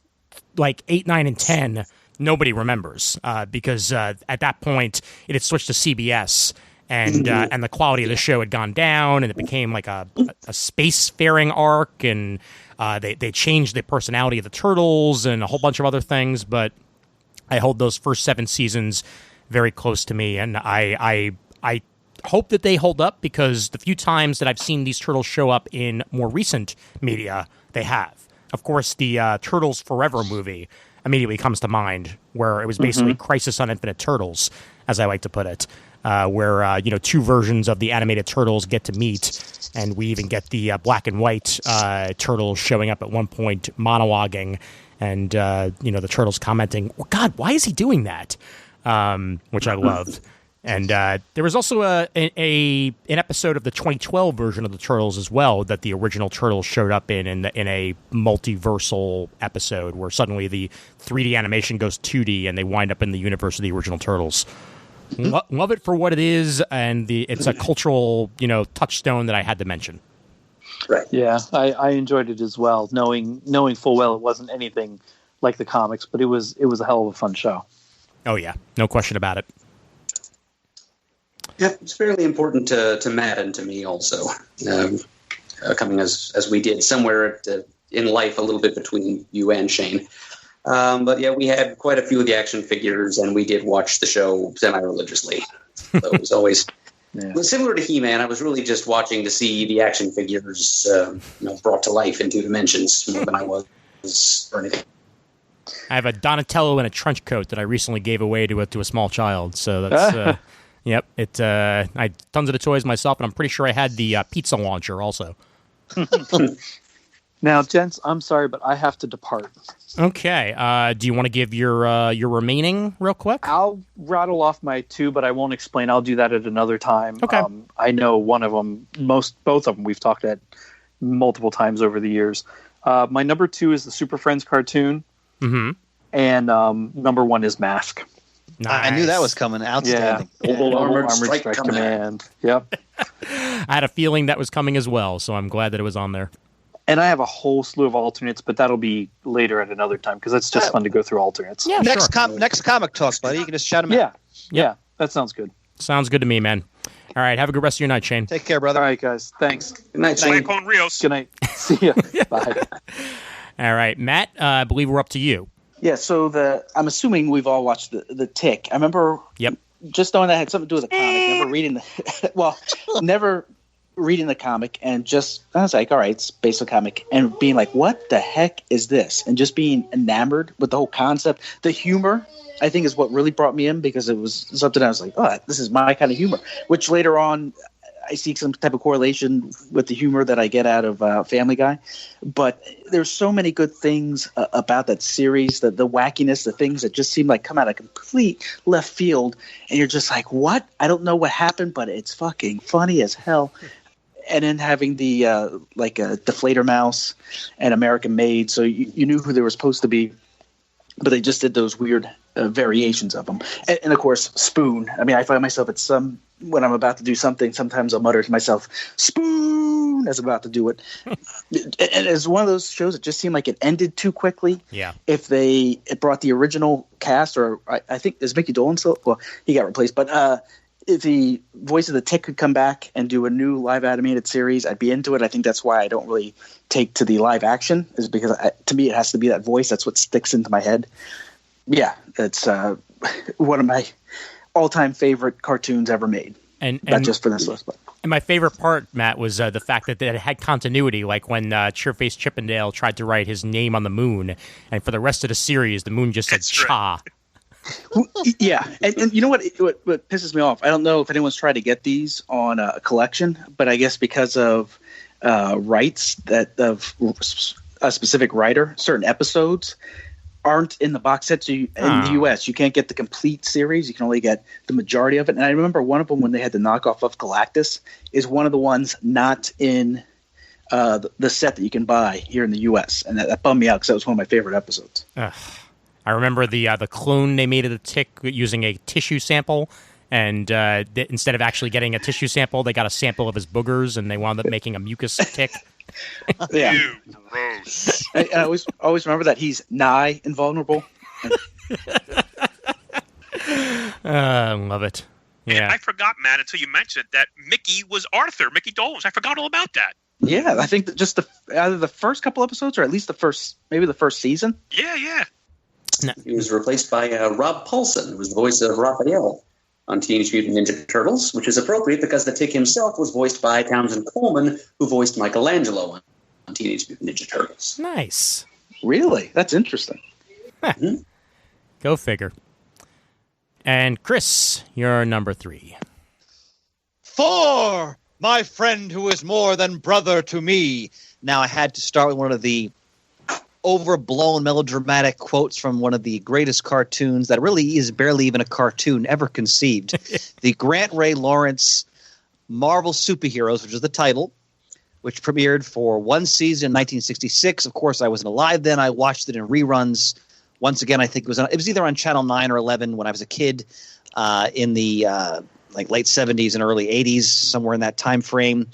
8, 9, and 10, nobody remembers because at that point it had switched to CBS. And the quality of the show had gone down, and it became like a spacefaring arc, and they changed the personality of the Turtles and a whole bunch of other things. But I hold those first 7 seasons very close to me, and I hope that they hold up, because the few times that I've seen these Turtles show up in more recent media, they have. Of course, the Turtles Forever movie immediately comes to mind, where it was basically Crisis on Infinite Turtles, as I like to put it. Where 2 versions of the animated Turtles get to meet, and we even get the black and white Turtles showing up at one point monologuing, and the Turtles commenting, "Oh God, why is he doing that?" Which I loved. And there was also an episode of the 2012 version of the Turtles as well that the original Turtles showed up in a multiversal episode, where suddenly the 3D animation goes 2D and they wind up in the universe of the original Turtles. Love it for what it is, and it's a cultural, touchstone that I had to mention. Right. Yeah, I enjoyed it as well, knowing full well it wasn't anything like the comics, but it was a hell of a fun show. Oh yeah, no question about it. Yeah, it's fairly important to Matt and to me also, coming as we did somewhere in life a little bit between you and Shane. But yeah, we had quite a few of the action figures, and we did watch the show semi-religiously. So it was always it was similar to He-Man. I was really just watching to see the action figures, brought to life in 2 dimensions more than I was for anything. I have a Donatello in a trench coat that I recently gave away to a small child. So that's yep. I had tons of the toys myself, and I'm pretty sure I had the pizza launcher also. Now, gents, I'm sorry, but I have to depart. Okay. Do you want to give your remaining real quick? I'll rattle off my 2, but I won't explain. I'll do that at another time. Okay. I know one of them, both of them we've talked at multiple times over the years. My number 2 is the Super Friends cartoon. Mm-hmm. And number 1 is Mask. I knew that was coming. Outstanding. Mobile Armored Strike Strike Command. Yep. I had a feeling that was coming as well, so I'm glad that it was on there. And I have a whole slew of alternates, but that'll be later at another time because it's just fun to go through alternates. Yeah, Next sure. next comic talk, buddy. You can just shout him out. Yeah, that sounds good. Sounds good to me, man. All right, have a good rest of your night, Shane. Take care, brother. All right, guys. Thanks. Good night, Bye, Shane. Con Rios. Good night. See ya. Bye. All right, Matt, I believe we're up to you. Yeah, so I'm assuming we've all watched the Tick. I remember just knowing that had something to do with the comic, never reading the comic, and just I was like, all right, it's based on comic, and being like, what the heck is this? And just being enamored with the whole concept. The humor, I think, is what really brought me in because it was something I was like, oh, this is my kind of humor, which later on I see some type of correlation with the humor that I get out of Family Guy. But there's so many good things about that series, the wackiness, the things that just seem like come out of complete left field. And you're just like, what? I don't know what happened, but it's fucking funny as hell. And then having the Deflator Mouse and American Made. So you knew who they were supposed to be, but they just did those weird variations of them. And of course, Spoon. I mean, I find myself when I'm about to do something, sometimes I'll mutter to myself, Spoon, as I'm about to do it. And it's one of those shows that just seemed like it ended too quickly. Yeah. If it brought the original cast, or I think, is Mickey Dolenz still? Well, he got replaced. But if the voice of the Tick could come back and do a new live animated series, I'd be into it. I think that's why I don't really take to the live action, is because to me it has to be that voice. That's what sticks into my head. Yeah, it's one of my all-time favorite cartoons ever made. And not just for this list, but. And my favorite part, Matt, was the fact that it had continuity, like when Cheerface Chippendale tried to write his name on the moon, and for the rest of the series, the moon just said Cha. Yeah, and you know what pisses me off? I don't know if anyone's tried to get these on a collection, but I guess because of rights of a specific writer, certain episodes aren't in the box set. So in the U.S., you can't get the complete series. You can only get the majority of it. And I remember one of them, when they had the knockoff of Galactus, is one of the ones not in the set that you can buy here in the U.S. And that bummed me out because that was one of my favorite episodes. I remember the clone they made of the Tick using a tissue sample, and instead of actually getting a tissue sample, they got a sample of his boogers, and they wound up making a mucus tick. Yeah, Ew, gross. I always remember that he's nigh invulnerable. Love it. Yeah, And I forgot, Matt, until you mentioned it, that Mickey was Arthur, Mickey Dolenz. I forgot all about that. Yeah, I think that just either the first couple episodes, or at least the first season. Yeah. He was replaced by Rob Paulson, who was the voice of Raphael on Teenage Mutant Ninja Turtles, which is appropriate because the Tick himself was voiced by Townsend Coleman, who voiced Michelangelo on Teenage Mutant Ninja Turtles. nice. Really, that's interesting. Go figure. And Chris, you're number 3. For my friend who is more than brother to me. Now, I had to start with one of the overblown melodramatic quotes from one of the greatest cartoons that really is barely even a cartoon ever conceived. The Grant Ray Lawrence Marvel Superheroes, which is the title, which premiered for one season in 1966. Of course, I wasn't alive then. I watched it in reruns. Once again, I think it was either on Channel 9 or 11 when I was a kid in the late 70s and early 80s, somewhere in that time frame.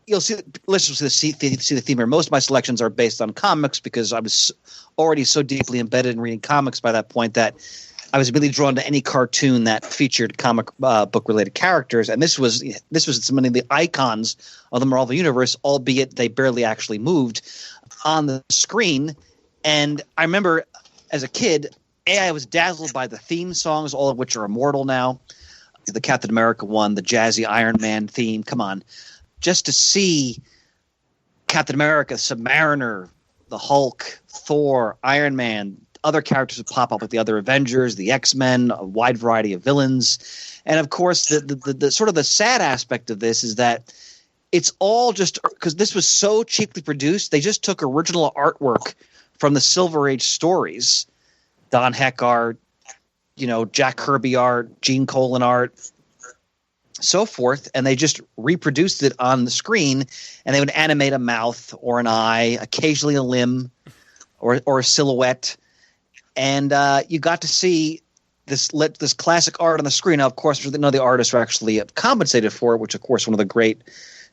You'll see, listeners will see the theme here. Most of my selections are based on comics because I was already so deeply embedded in reading comics by that point that I was really drawn to any cartoon that featured comic book related characters. And this was some of the icons of the Marvel Universe, albeit they barely actually moved on the screen. And I remember as a kid, I was dazzled by the theme songs, all of which are immortal now. The Captain America one, the jazzy Iron Man theme. Come on. Just to see Captain America, Submariner, the Hulk, Thor, Iron Man, other characters would pop up with the other Avengers, the X-Men, a wide variety of villains. And of course, the sort of the sad aspect of this is that it's all just because this was so cheaply produced, they just took original artwork from the Silver Age stories, Don Heck art, Jack Kirby art, Gene Colan art, so forth, and they just reproduced it on the screen, and they would animate a mouth or an eye, occasionally a limb or a silhouette, and you got to see this classic art on the screen. Now, of course, none of the artists are actually compensated for it, which, of course, one of the great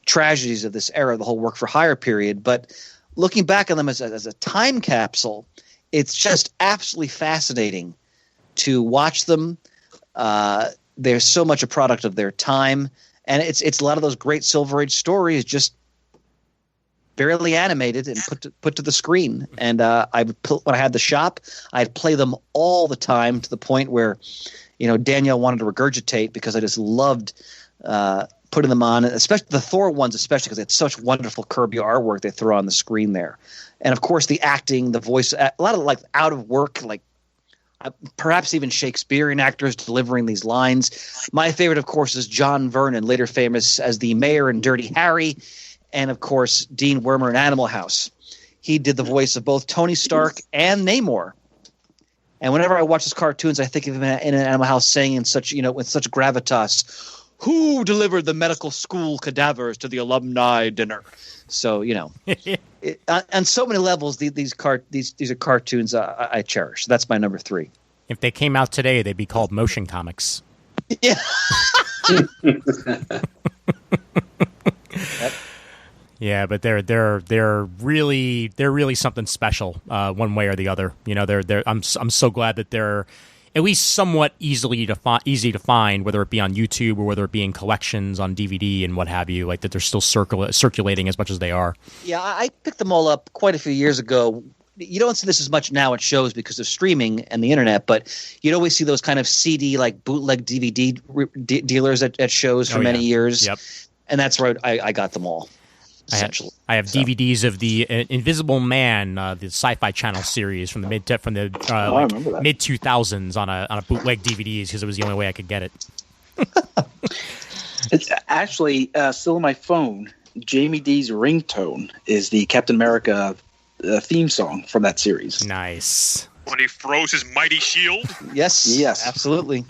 tragedies of this era, the whole work for hire period. But looking back on them as a time capsule, it's just absolutely fascinating to watch them. They're so much a product of their time, and it's a lot of those great Silver Age stories just barely animated and put to the screen. And when I had the shop, I'd play them all the time to the point where, Danielle wanted to regurgitate because I just loved putting them on, especially the Thor ones, especially because it's such wonderful Kirby artwork they throw on the screen there. And of course, the acting, the voice, a lot of like out of work, like perhaps even Shakespearean actors delivering these lines. My favorite, of course, is John Vernon, later famous as the mayor in Dirty Harry, and of course, Dean Wormer in Animal House. He did the voice of both Tony Stark and Namor. And whenever I watch his cartoons, I think of him in Animal House saying with such gravitas, "Who delivered the medical school cadavers to the alumni dinner?" So, on so many levels, these are cartoons I cherish. That's my number 3. If they came out today, they'd be called motion comics. Yeah. Yeah, but they're really something special, one way or the other. I'm so glad that they're at least somewhat easy to find, whether it be on YouTube or whether it be in collections on DVD and what have you. Like that they're still circulating as much as they are. Yeah, I picked them all up quite a few years ago. You don't see this as much now at shows because of streaming and the internet, but you'd always see those kind of CD, like bootleg DVD dealers at shows for many years. Yep. And that's where I got them all. I have DVDs of the Invisible Man, the Sci-Fi Channel series from the mid 2000s on a bootleg DVDs because it was the only way I could get it. It's actually still on my phone. Jamie D's ringtone is the Captain America theme song from that series. Nice. When he throws his mighty shield? Yes, absolutely.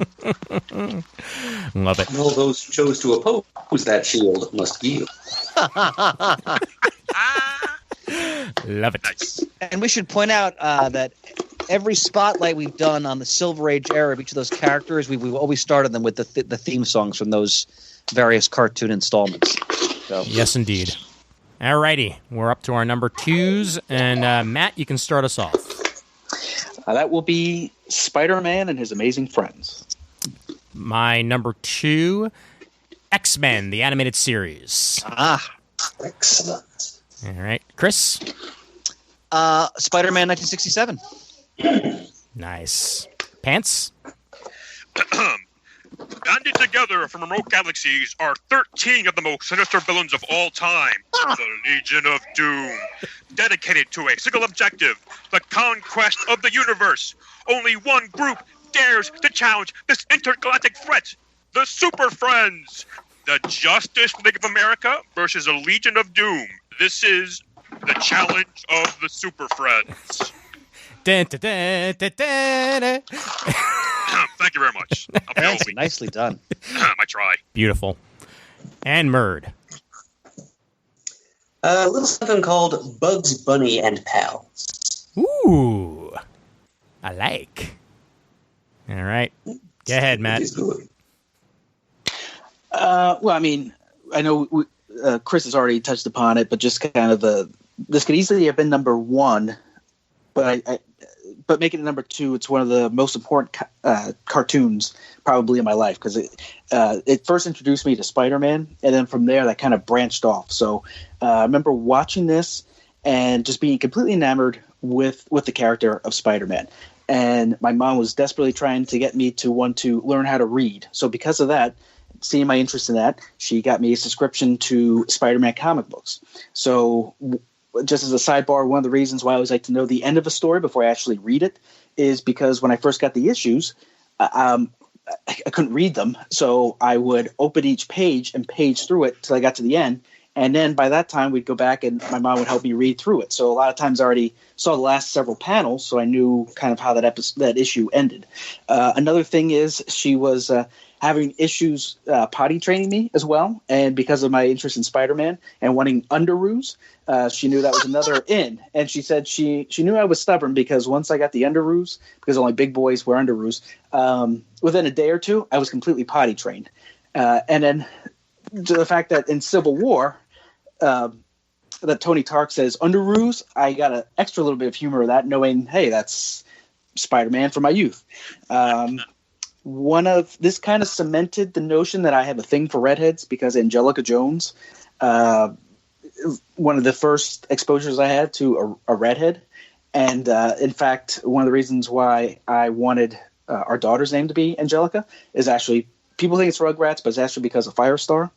Love it. All those who chose to oppose that shield must yield. Love it. Nice. And we should point out that every spotlight we've done on the Silver Age era of each of those characters, we've always started them with the theme songs from those various cartoon installments. So. Yes, indeed. Alrighty, we're up to our number 2s, and Matt, you can start us off. That will be Spider-Man and His Amazing Friends. My number 2, X-Men, the animated series. Excellent. All right, Chris? Spider-Man 1967. Nice. Pants? Banded together from remote galaxies are 13 of the most sinister villains of all time. The Legion of Doom. Dedicated to a single objective, the conquest of the universe. Only one group dares to challenge this intergalactic threat. The Super Friends. The Justice League of America versus a Legion of Doom. This is the challenge of the Super Friends. Dun, dun, dun, dun, dun, dun. Thank you very much. Nicely done. I try. Beautiful. And Murd. A little something called Bugs Bunny and Pals. Ooh. I like. All right. Go ahead, Matt. Well, I mean, I know Chris has already touched upon it, but just kind of this could easily have been number 1, but but making it number 2, it's one of the most important cartoons probably in my life because it first introduced me to Spider-Man, and then from there that kind of branched off. So I remember watching this and just being completely enamored with the character of Spider-Man. And my mom was desperately trying to get me to want to learn how to read. So because of that, seeing my interest in that, she got me a subscription to Spider-Man comic books. So just as a sidebar, one of the reasons why I always like to know the end of a story before I actually read it is because when I first got the issues, I couldn't read them. So I would open each page and page through it till I got to the end And then by that time, we'd go back and my mom would help me read through it. So a lot of times I already saw the last several panels, so I knew kind of how that issue ended. Another thing is she was having issues potty training me as well. And because of my interest in Spider-Man and wanting underoos, she knew that was another in. And she said she knew I was stubborn because once I got the underoos, because only big boys wear underoos, within a day or two, I was completely potty trained. And then to the fact that in Civil War, that Tony Stark says underoos, I got an extra little bit of humor of that, knowing, hey, that's Spider-Man from my youth. This kind of cemented the notion that I have a thing for redheads because Angelica Jones, one of the first exposures I had to a redhead. And in fact, one of the reasons why I wanted our daughter's name to be Angelica is actually, people think it's Rugrats, but it's actually because of Firestar.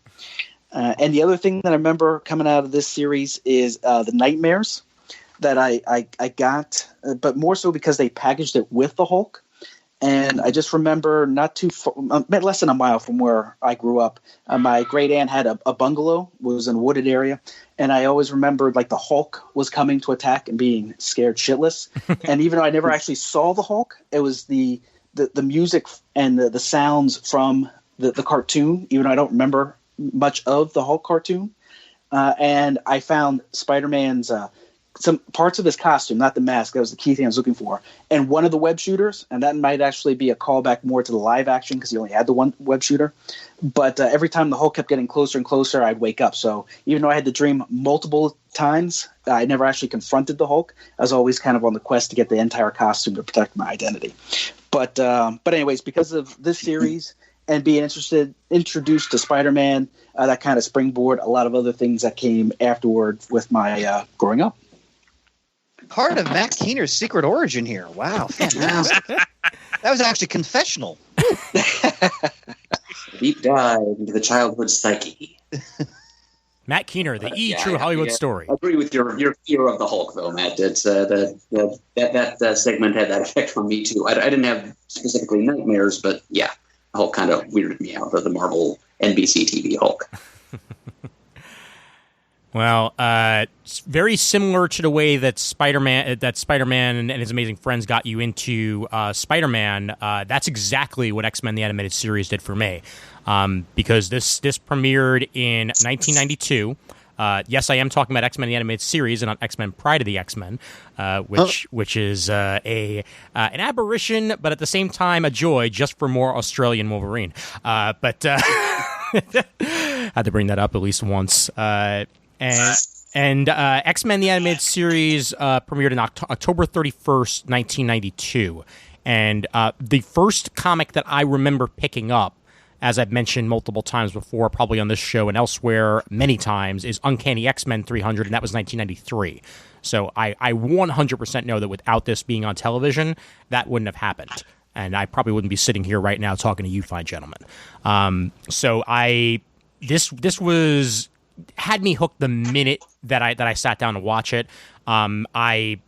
And the other thing that I remember coming out of this series is the nightmares that I got, but more so because they packaged it with the Hulk. And I just remember not too far, less than a mile from where I grew up, my great aunt had a bungalow, was in a wooded area. And I always remembered like the Hulk was coming to attack and being scared shitless. And even though I never actually saw the Hulk, it was the music and the sounds from the cartoon, even though I don't remember much of the Hulk cartoon. And I found Spider-Man's some parts of his costume, not the mask. That was the key thing I was looking for. And one of the web shooters, and that might actually be a callback more to the live action because he only had the one web shooter. But every time the Hulk kept getting closer and closer, I'd wake up. So even though I had the dream multiple times, I never actually confronted the Hulk. I was always kind of on the quest to get the entire costume to protect my identity. But anyways, because of this series and being introduced to Spider-Man, that kind of springboard a lot of other things that came afterward with my growing up. Part of Matt Keener's secret origin here. Wow, fantastic. That was actually confessional. Deep dive into the childhood psyche. Matt Keener, the true Hollywood story. I agree with your fear of the Hulk, though, Matt. It's that segment had that effect on me too. I didn't have specifically nightmares, but yeah, the Hulk kind of weirded me out. The Marvel NBC TV Hulk. Well, it's very similar to the way that Spider-Man and his amazing friends got you into Spider-Man. That's exactly what X-Men the Animated Series did for me, because this premiered in 1992. Yes, I am talking about X-Men the Animated Series and not X-Men Pride of the X-Men, which is an aberration, but at the same time a joy, just for more Australian Wolverine. But had to bring that up at least once. And X-Men the Animated Series premiered on October 31st, 1992. And the first comic that I remember picking up, as I've mentioned multiple times before, probably on this show and elsewhere many times, is Uncanny X-Men 300, and that was 1993. So I 100% know that without this being on television, that wouldn't have happened. And I probably wouldn't be sitting here right now talking to you fine gentlemen. This was... had me hooked the minute that I sat down to watch it. I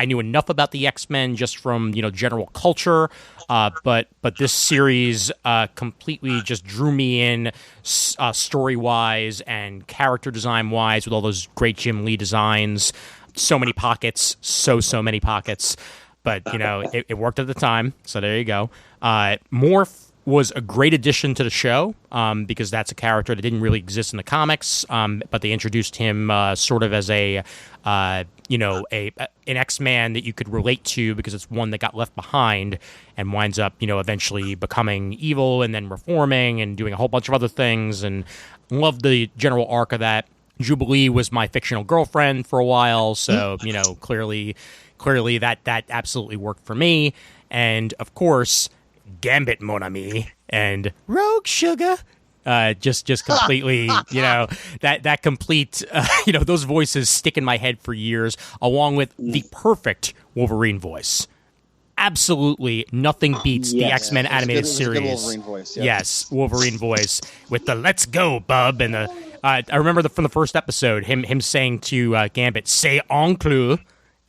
knew enough about the X-Men just from general culture, but this series completely just drew me in, story wise and character design wise, with all those great Jim Lee designs. So many pockets, so many pockets, but it worked at the time. So there you go. Morph was a great addition to the show because that's a character that didn't really exist in the comics, but they introduced him sort of as an X-Man that you could relate to because it's one that got left behind and winds up, eventually becoming evil and then reforming and doing a whole bunch of other things, and loved the general arc of that. Jubilee was my fictional girlfriend for a while, so, clearly that absolutely worked for me. And, of course, Gambit, mon ami, and Rogue Sugar, just completely, that complete, those voices stick in my head for years, along with the perfect Wolverine voice. Absolutely nothing beats the X-Men animated series. Wolverine voice, yes, Wolverine voice with the "Let's go, bub," and the. I remember from the first episode, him saying to Gambit, "Say enclus."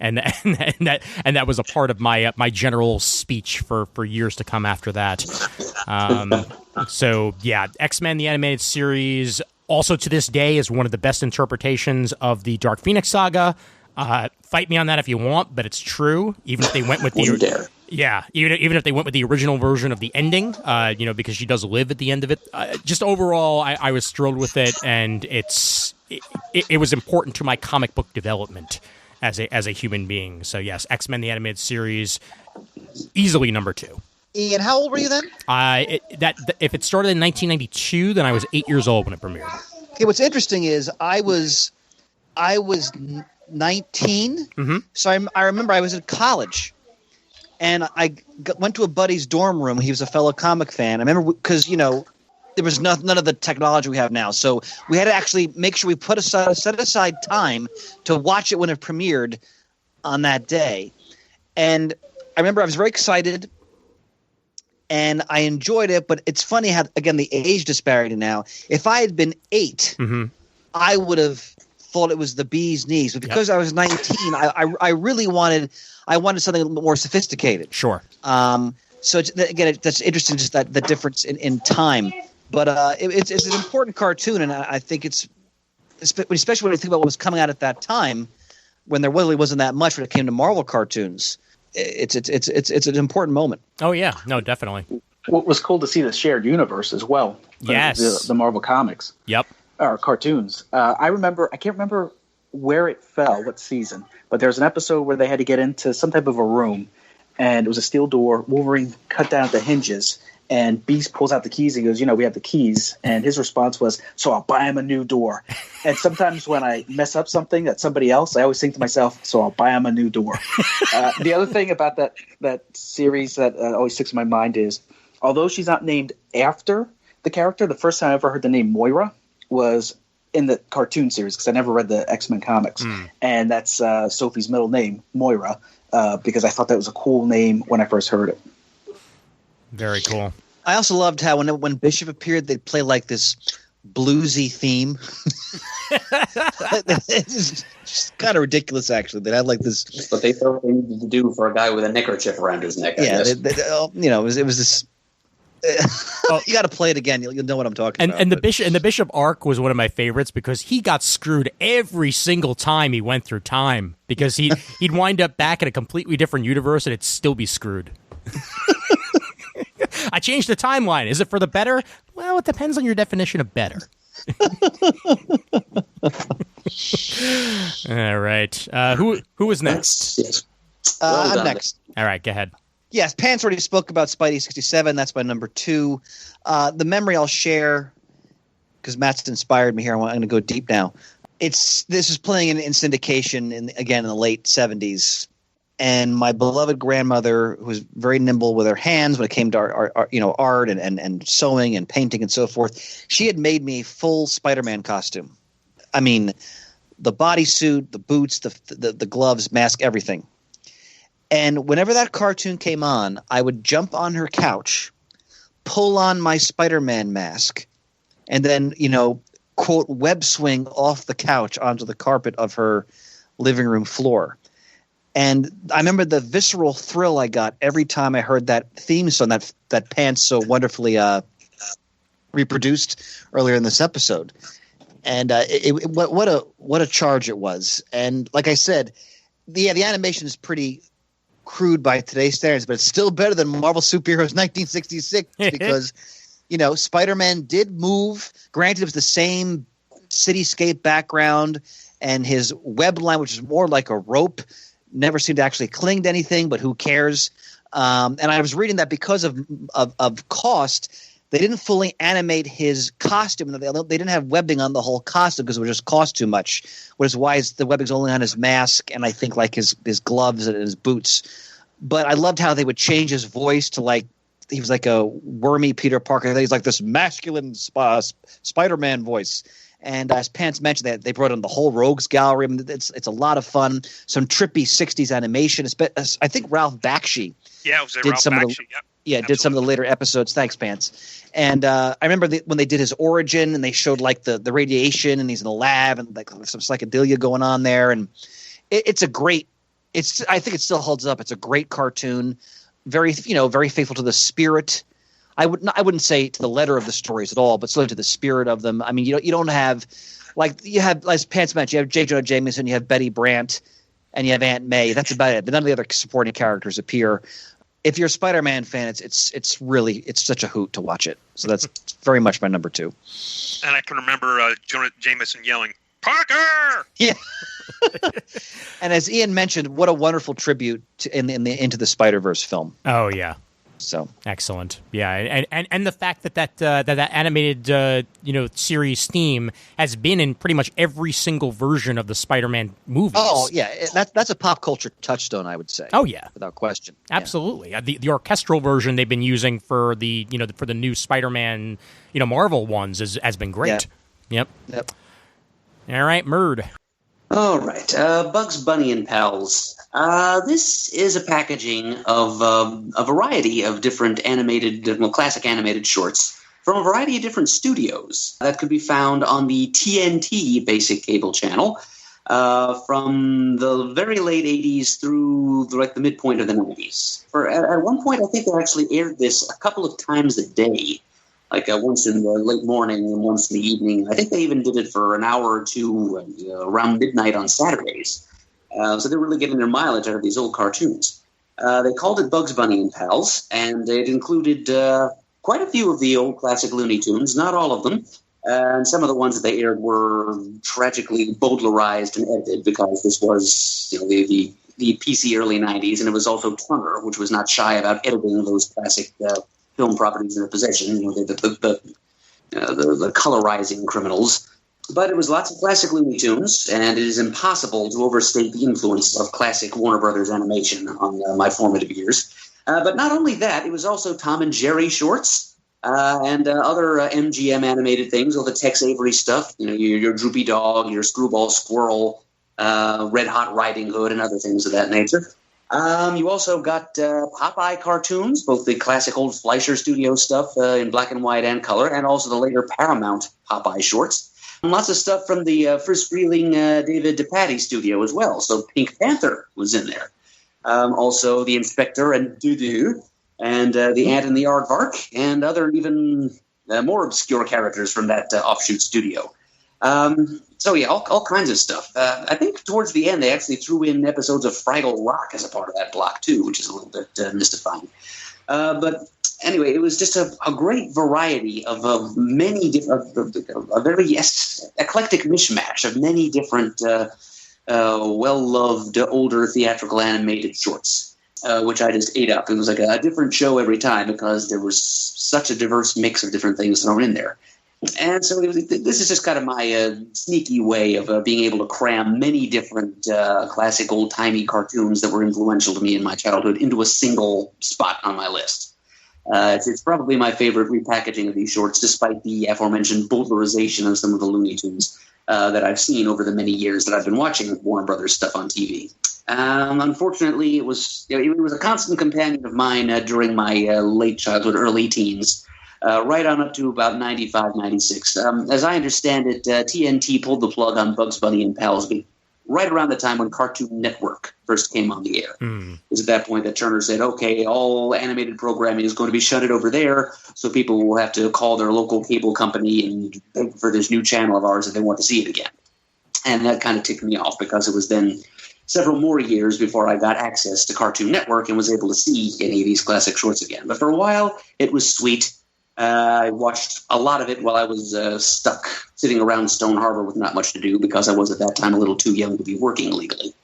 And that was a part of my general speech for years to come after that. So yeah, X-Men the Animated Series, Also, to this day, is one of the best interpretations of the Dark Phoenix saga. Fight me on that if you want, but it's true. Even if they went with the even if they went with the original version of the ending, because she does live at the end of it. Just overall, I was thrilled with it, and it was important to my comic book development as a human being. So yes, X-Men the Animated Series, easily number 2. Ian, how old were you then? If it started in 1992, then I was 8 years old when it premiered. Okay, what's interesting is I was 19, so I remember I was in college, and I went to a buddy's dorm room. He was a fellow comic fan. I remember because there was none of the technology we have now, so we had to actually make sure we set aside time to watch it when it premiered on that day. And I remember I was very excited, and I enjoyed it. But it's funny how, again, the age disparity now. If I had been 8, I would have thought it was the bee's knees. But because I was 19, I really wanted something a little bit more sophisticated. Sure. So that's interesting, just that the difference in time. But it's an important cartoon, and I think it's especially when you think about what was coming out at that time, when there really wasn't that much when it came to Marvel cartoons. It's an important moment. Oh yeah, no, definitely. What was cool to see the shared universe as well. Yes, the Marvel comics. Yep. Or cartoons. I can't remember where it fell, what season, but there's an episode where they had to get into some type of a room, and it was a steel door. Wolverine cut down at the hinges, and Beast pulls out the keys and goes, we have the keys. And his response was, so I'll buy him a new door. And sometimes when I mess up something that's somebody else, I always think to myself, so I'll buy him a new door. The other thing about that series that always sticks in my mind is, although she's not named after the character, the first time I ever heard the name Moira was in the cartoon series, because I never read the X-Men comics. And that's Sophie's middle name, Moira, because I thought that was a cool name when I first heard it. Very cool. I also loved how when Bishop appeared, they'd play like this bluesy theme. It's just kind of ridiculous, actually. They had like this. But they thought they needed to do for a guy with a neckerchief around his neck. It was this. You got to play it again. You'll know what I'm talking about. And the Bishop arc was one of my favorites because he got screwed every single time he went through time, because he'd wind up back in a completely different universe and it'd still be screwed. I changed the timeline. Is it for the better? Well, it depends on your definition of better. All right. Who is next? Yes. I'm next. All right, go ahead. Yes, Pants already spoke about Spidey 67. That's my number 2. The memory I'll share, because Matt's inspired me here. I'm going to go deep now. This is playing in syndication in the late 70s. And my beloved grandmother, who was very nimble with her hands when it came to art and sewing and painting and so forth, she had made me a full Spider-Man costume. I mean, the bodysuit, the boots, the gloves, mask, everything. And whenever that cartoon came on, I would jump on her couch, pull on my Spider-Man mask, and then, quote, web swing off the couch onto the carpet of her living room floor. And I remember the visceral thrill I got every time I heard that theme song that Pants so wonderfully reproduced earlier in this episode. And what a charge it was. And like I said, the animation is pretty crude by today's standards, but it's still better than Marvel Superheroes 1966 because Spider-Man did move. Granted, it was the same cityscape background, and his web line, which is more like a rope, never seemed to actually cling to anything, but who cares? And I was reading that because of cost, they didn't fully animate his costume. They didn't have webbing on the whole costume because it would just cost too much, which is why the webbing's only on his mask and I think like his gloves and his boots. But I loved how they would change his voice to like he was like a wormy Peter Parker. He's like this masculine Spider-Man voice. And as Pants mentioned, that they brought in the whole Rogues Gallery. I mean, it's a lot of fun. Some trippy '60s animation. I think Ralph Bakshi. Yeah, it was Ralph Bakshi. Did some of the later episodes. Thanks, Pants. And I remember when they did his origin, and they showed like the radiation, and he's in the lab, and like some psychedelia going on there. And it's a great. I think it still holds up. It's a great cartoon. Very faithful to the spirit I wouldn't say to the letter of the stories at all, but certainly to the spirit of them. I mean, you don't have you have, as Pants mentioned, you have J. Jonah Jameson, you have Betty Brant, and you have Aunt May. That's about it. But none of the other supporting characters appear. If you're a Spider-Man fan, it's really such a hoot to watch it. So that's very much my number 2. And I can remember Jonah Jameson yelling, "Parker!" Yeah. And as Ian mentioned, what a wonderful tribute to in the Into the Spider-Verse film. Oh yeah. So excellent, yeah, and the fact that animated series theme has been in pretty much every single version of the Spider-Man movies. Oh yeah, that's a pop culture touchstone, I would say. Oh yeah, without question, absolutely. Yeah. The orchestral version they've been using for the for the new Spider-Man Marvel ones has been great. Yep. All right, Murd. All right, Bugs Bunny and Pals. This is a packaging of a variety of different classic animated shorts from a variety of different studios that could be found on the TNT basic cable channel from the very late 80s through the midpoint of the 90s. At one point, I think they actually aired this a couple of times a day. Once in the late morning and once in the evening. I think they even did it for an hour or two around midnight on Saturdays. So they're really getting their mileage out of these old cartoons. They called it Bugs Bunny and Pals, and it included quite a few of the old classic Looney Tunes, not all of them. And some of the ones that they aired were tragically Bowdlerized and edited because this was the PC early 90s, and it was also Turner, which was not shy about editing those classic film properties in their possession, the colorizing criminals. But it was lots of classic Looney Tunes, and it is impossible to overstate the influence of classic Warner Brothers animation on my formative years. But not only that, it was also Tom and Jerry shorts and other MGM animated things, all the Tex Avery stuff, your Droopy Dog, your Screwball Squirrel, Red Hot Riding Hood, and other things of that nature. You also got Popeye cartoons, both the classic old Fleischer Studio stuff in black and white and color, and also the later Paramount Popeye shorts. And lots of stuff from the first-reeling David DePatie studio as well. So Pink Panther was in there. Also the Inspector and Doo-Doo, and the Ant and the Aardvark, and other even more obscure characters from that offshoot studio. So yeah, all kinds of stuff. I think towards the end they actually threw in episodes of Fraggle Rock as a part of that block too, which is a little bit mystifying. But anyway, it was just a great variety of many different, a very eclectic mishmash of many different well-loved older theatrical animated shorts, which I just ate up. It was like a different show every time because there was such a diverse mix of different things thrown in there. And so this is just kind of my sneaky way of being able to cram many different classic old-timey cartoons that were influential to me in my childhood into a single spot on my list. It's probably my favorite repackaging of these shorts, despite the aforementioned Bowdlerization of some of the Looney Tunes that I've seen over the many years that I've been watching Warner Brothers stuff on TV. Unfortunately, it was a constant companion of mine during my late childhood, early teens. Right on up to about 95, 96. As I understand it, TNT pulled the plug on Bugs Bunny and Pals right around the time when Cartoon Network first came on the air. It was at that point that Turner said, okay, all animated programming is going to be shunted over there, so people will have to call their local cable company and beg for this new channel of ours if they want to see it again. And that kind of ticked me off because it was then several more years before I got access to Cartoon Network and was able to see any of these classic shorts again. But for a while, it was sweet. I watched a lot of it while I was stuck sitting around Stone Harbor with not much to do because I was at that time a little too young to be working legally.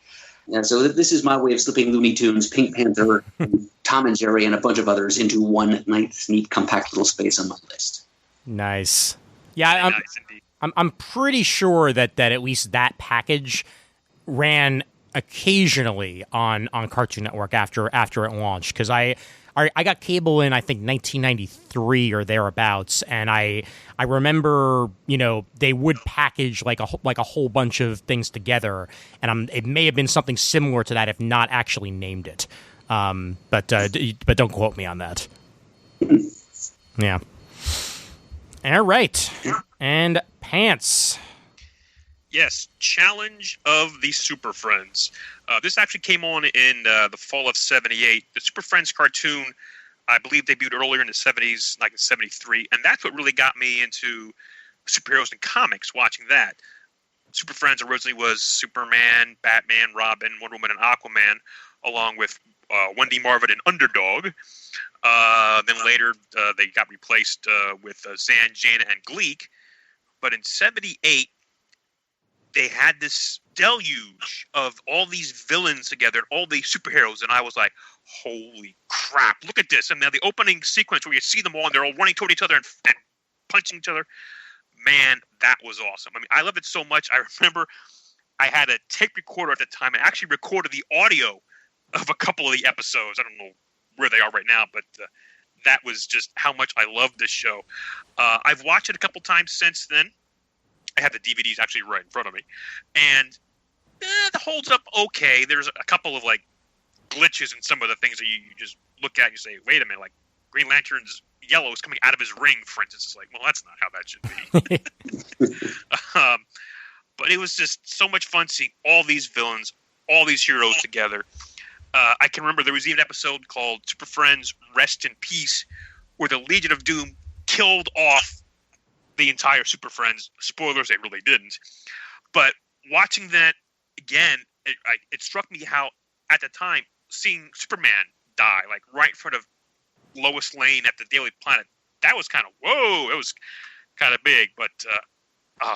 And so this is my way of slipping Looney Tunes, Pink Panther, Tom and Jerry, and a bunch of others into one nice, neat, compact little space on my list. Nice. Yeah, I'm pretty sure that at least that package ran occasionally on Cartoon Network after it launched, because I got cable in, I think, 1993 or thereabouts, and I remember, they would package like a whole bunch of things together, and it may have been something similar to that, if not actually named it. But don't quote me on that. Yeah. All right. And Pants. Yes, Challenge of the Super Friends. This actually came on in the fall of '78. The Super Friends cartoon I believe debuted earlier in the 70s, like in 73. And that's what really got me into superheroes and comics, watching that. Super Friends originally was Superman, Batman, Robin, Wonder Woman, and Aquaman, along with Wendy Marvin and Underdog. Then later they got replaced with Zan, Jana, and Gleek. But in 78, they had this deluge of all these villains together and all these superheroes, and I was like, holy crap, look at this. And now the opening sequence where you see them all and they're all running toward each other and punching each other, man, that was awesome. I mean, I loved it so much. I remember I had a tape recorder at the time and actually recorded the audio of a couple of the episodes. I don't know where they are right now, but that was just how much I loved this show. I've watched it a couple times since then. I have the DVDs actually right in front of me, and it holds up okay. There's a couple of like glitches in some of the things that you just look at and you say, wait a minute, like Green Lantern's yellow is coming out of his ring, for instance. It's like, well, that's not how that should be. But it was just so much fun seeing all these villains, all these heroes together. I can remember there was even an episode called Super Friends Rest in Peace, where the Legion of Doom killed off the entire Super Friends. Spoilers, they really didn't. But watching that again, it struck me how, at the time, seeing Superman die, like right in front of Lois Lane at the Daily Planet, that was kind of, whoa, it was kind of big. But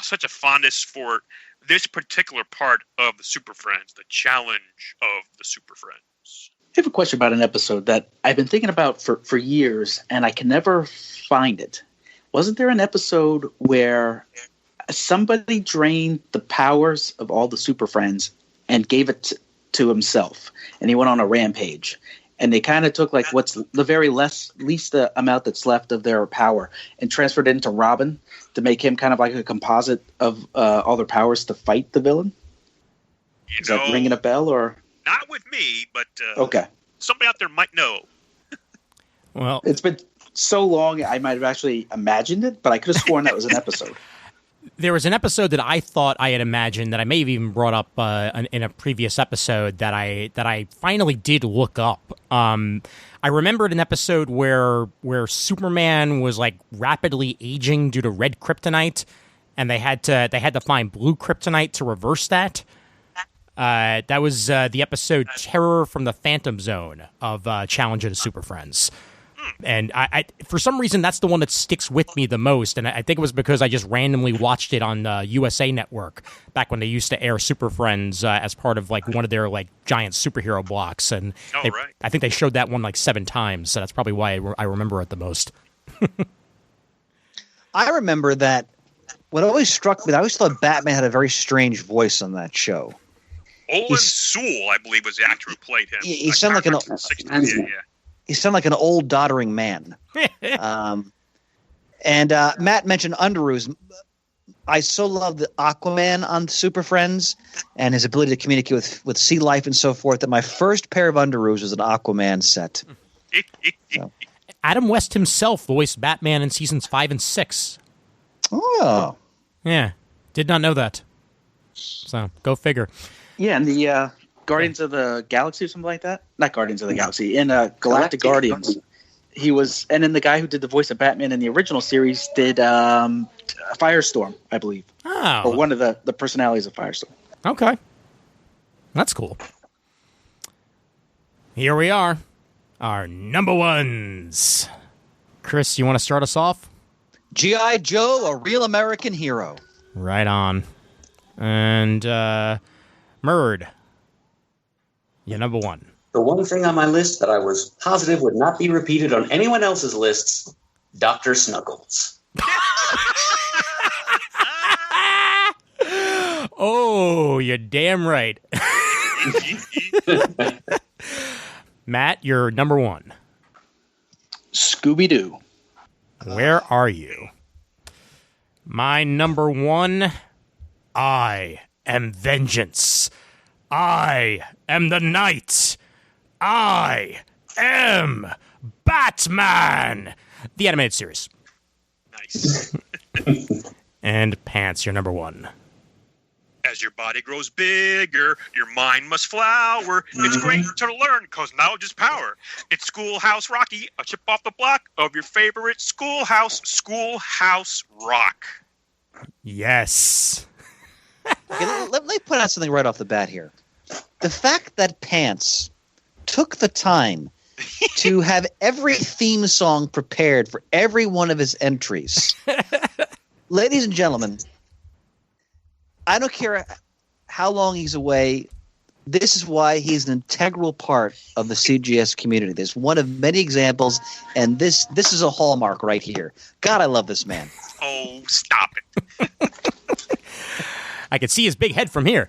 such a fondness for this particular part of the Super Friends, the challenge of the Super Friends. I have a question about an episode that I've been thinking about for years, and I can never find it. Wasn't there an episode where somebody drained the powers of all the Super Friends and gave it to himself, and he went on a rampage? And they kind of took like what's the very least amount that's left of their power and transferred it into Robin to make him kind of like a composite of all their powers to fight the villain. Is that ringing a bell? Or not with me, but okay, somebody out there might know. Well, it's been so long, I might have actually imagined it, but I could have sworn that was an episode. There was an episode that I thought I had imagined that I may have even brought up in a previous episode that I finally did look up. I remembered an episode where Superman was like rapidly aging due to red kryptonite, and they had to find blue kryptonite to reverse that. That was the episode "Terror from the Phantom Zone" of Challenge of the Super Friends. And I for some reason, that's the one that sticks with me the most. And I think it was because I just randomly watched it on USA Network back when they used to air Super Friends as part of like one of their like giant superhero blocks. And I think they showed that one like 7 times. So that's probably why I remember it the most. I remember that what always struck me, I always thought Batman had a very strange voice on that show. Owen Sewell, I believe, was the actor who played him. He sounded like He sounded like an old, doddering man. And Matt mentioned underoos. I so love the Aquaman on Super Friends and his ability to communicate with sea life and so forth that my first pair of underoos was an Aquaman set. So. Adam West himself voiced Batman in seasons 5 and 6. Oh. Yeah. Did not know that. So, go figure. Yeah, and the Guardians of the Galaxy or something like that? Not Guardians of the Galaxy. In Galactic Guardians. He was, and then the guy who did the voice of Batman in the original series did Firestorm, I believe. Oh. Or one of the personalities of Firestorm. Okay. That's cool. Here we are. Our number ones. Chris, you want to start us off? G.I. Joe, a real American hero. Right on. And, Murd. You're number one. The one thing on my list that I was positive would not be repeated on anyone else's lists, Dr. Snuggles. Oh, you're damn right. Matt, you're number one. Scooby-Doo. Where are you? My number one, I am vengeance. I am the night. I am Batman. The animated series. Nice. And Pants, you're number one. As your body grows bigger, your mind must flower. It's great to learn because knowledge is power. It's Schoolhouse Rocky, a chip off the block of your favorite schoolhouse, Schoolhouse Rock. Yes. Okay, let me point out something right off the bat here. The fact that Pants took the time to have every theme song prepared for every one of his entries. Ladies and gentlemen, I don't care how long he's away. This is why he's an integral part of the CGS community. There's one of many examples, and this is a hallmark right here. God, I love this man. Oh, stop it. I can see his big head from here.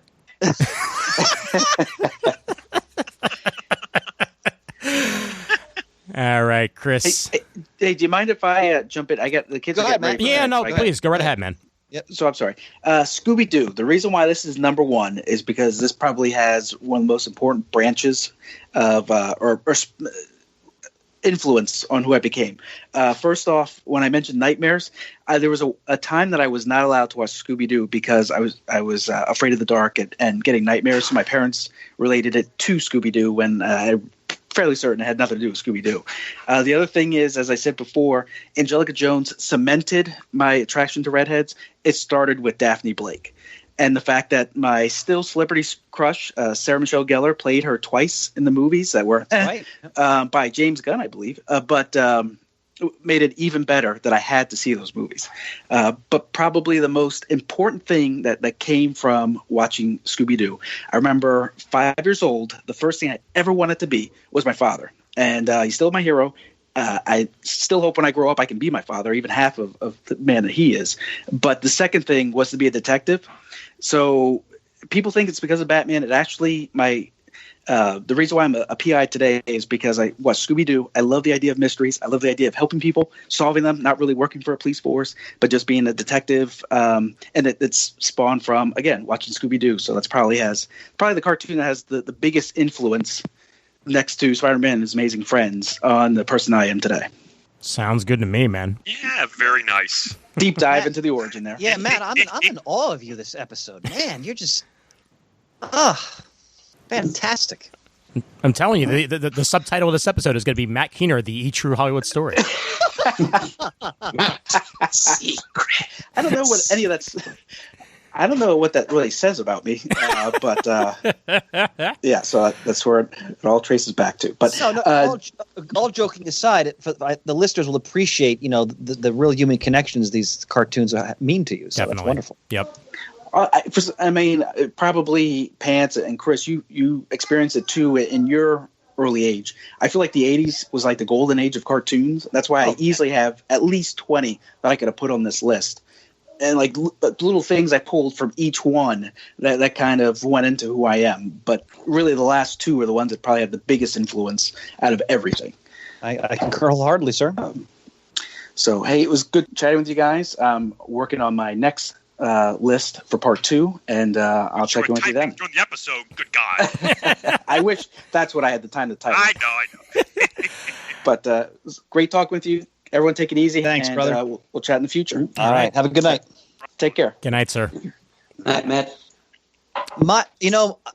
All right, Chris. Hey, do you mind if I jump in? I got the kids. Go ahead, man. Yeah, no, please go right ahead, man. So I'm sorry. Scooby-Doo. The reason why this is number one is because this probably has one of the most important branches of influence on who I became. First off, when I mentioned nightmares, there was a time that I was not allowed to watch Scooby-Doo because I was afraid of the dark and getting nightmares. So my parents related it to Scooby-Doo when fairly certain it had nothing to do with Scooby-Doo. The other thing is, as I said before, Angelica Jones cemented my attraction to redheads. It started with Daphne Blake. And the fact that my still celebrity crush, Sarah Michelle Gellar, played her twice in the movies that were by James Gunn, I believe, but made it even better that I had to see those movies. But probably the most important thing that came from watching Scooby-Doo, I remember 5 years old, the first thing I ever wanted to be was my father. And he's still my hero. I still hope when I grow up I can be my father, even half of the man that he is. But the second thing was to be a detective. So people think it's because of Batman. It actually, the reason why I'm a PI today is because I watch Scooby-Doo. I love the idea of mysteries. I love the idea of helping people, solving them, not really working for a police force, but just being a detective. And it's spawned from, again, watching Scooby-Doo. So that's probably the cartoon that has the biggest influence next to Spider-Man and his amazing friends on the person I am today. Sounds good to me, man. Yeah, very nice. Deep dive into the origin there. Yeah, Matt, I'm in awe of you this episode. Man, you're just fantastic. I'm telling you, the subtitle of this episode is going to be Matt Keener, the True Hollywood Story. Secret. I don't know what any of that's. I don't know what that really says about me, but yeah. So that's where it all traces back to. But all joking aside, the listeners will appreciate, the real human connections these cartoons mean to you. So Definitely. That's wonderful. Yep. I mean, probably Pants and Chris, you experienced it too in your early age. I feel like the 80s was like the golden age of cartoons. That's why I easily have at least 20 that I could have put on this list. And like little things I pulled from each one that kind of went into who I am. But really the last two are the ones that probably have the biggest influence out of everything. I concur wholeheartedly, sir. So, hey, it was good chatting with you guys. I'm working on my next list for part 2, and I'll check in with you then. During the episode, good God. I wish that's what I had the time to type. I know. But it was great talking with you. Everyone take it easy. Thanks, and, brother. We'll chat in the future. All right. Have a good night. Take care. Good night, sir. Matt.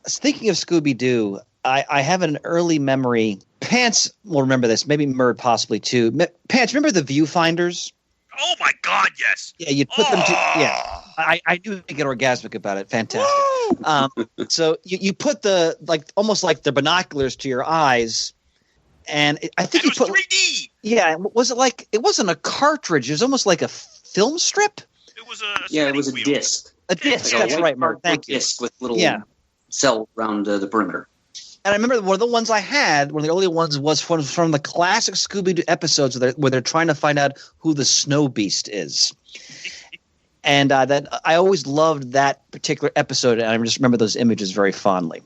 Thinking of Scooby-Doo, I have an early memory. Pants will remember this. Maybe Murd possibly too. Pants, remember the viewfinders? Oh my God, yes. Yeah, you'd put them to. Yeah, I do get orgasmic about it. Fantastic. So you put almost like the binoculars to your eyes, and I think and you it was put 3D. Yeah, was it like it wasn't a cartridge? It was almost like a film strip. It was a Yeah, it was a wheel. disc. A disc. Like a That's white right, Murd. cardboard Thank you. disc with little cell around the perimeter. And I remember one of the ones I had, one of the early ones, was from the classic Scooby-Doo episodes where they're trying to find out who the Snow Beast is. And that I always loved that particular episode, and I just remember those images very fondly.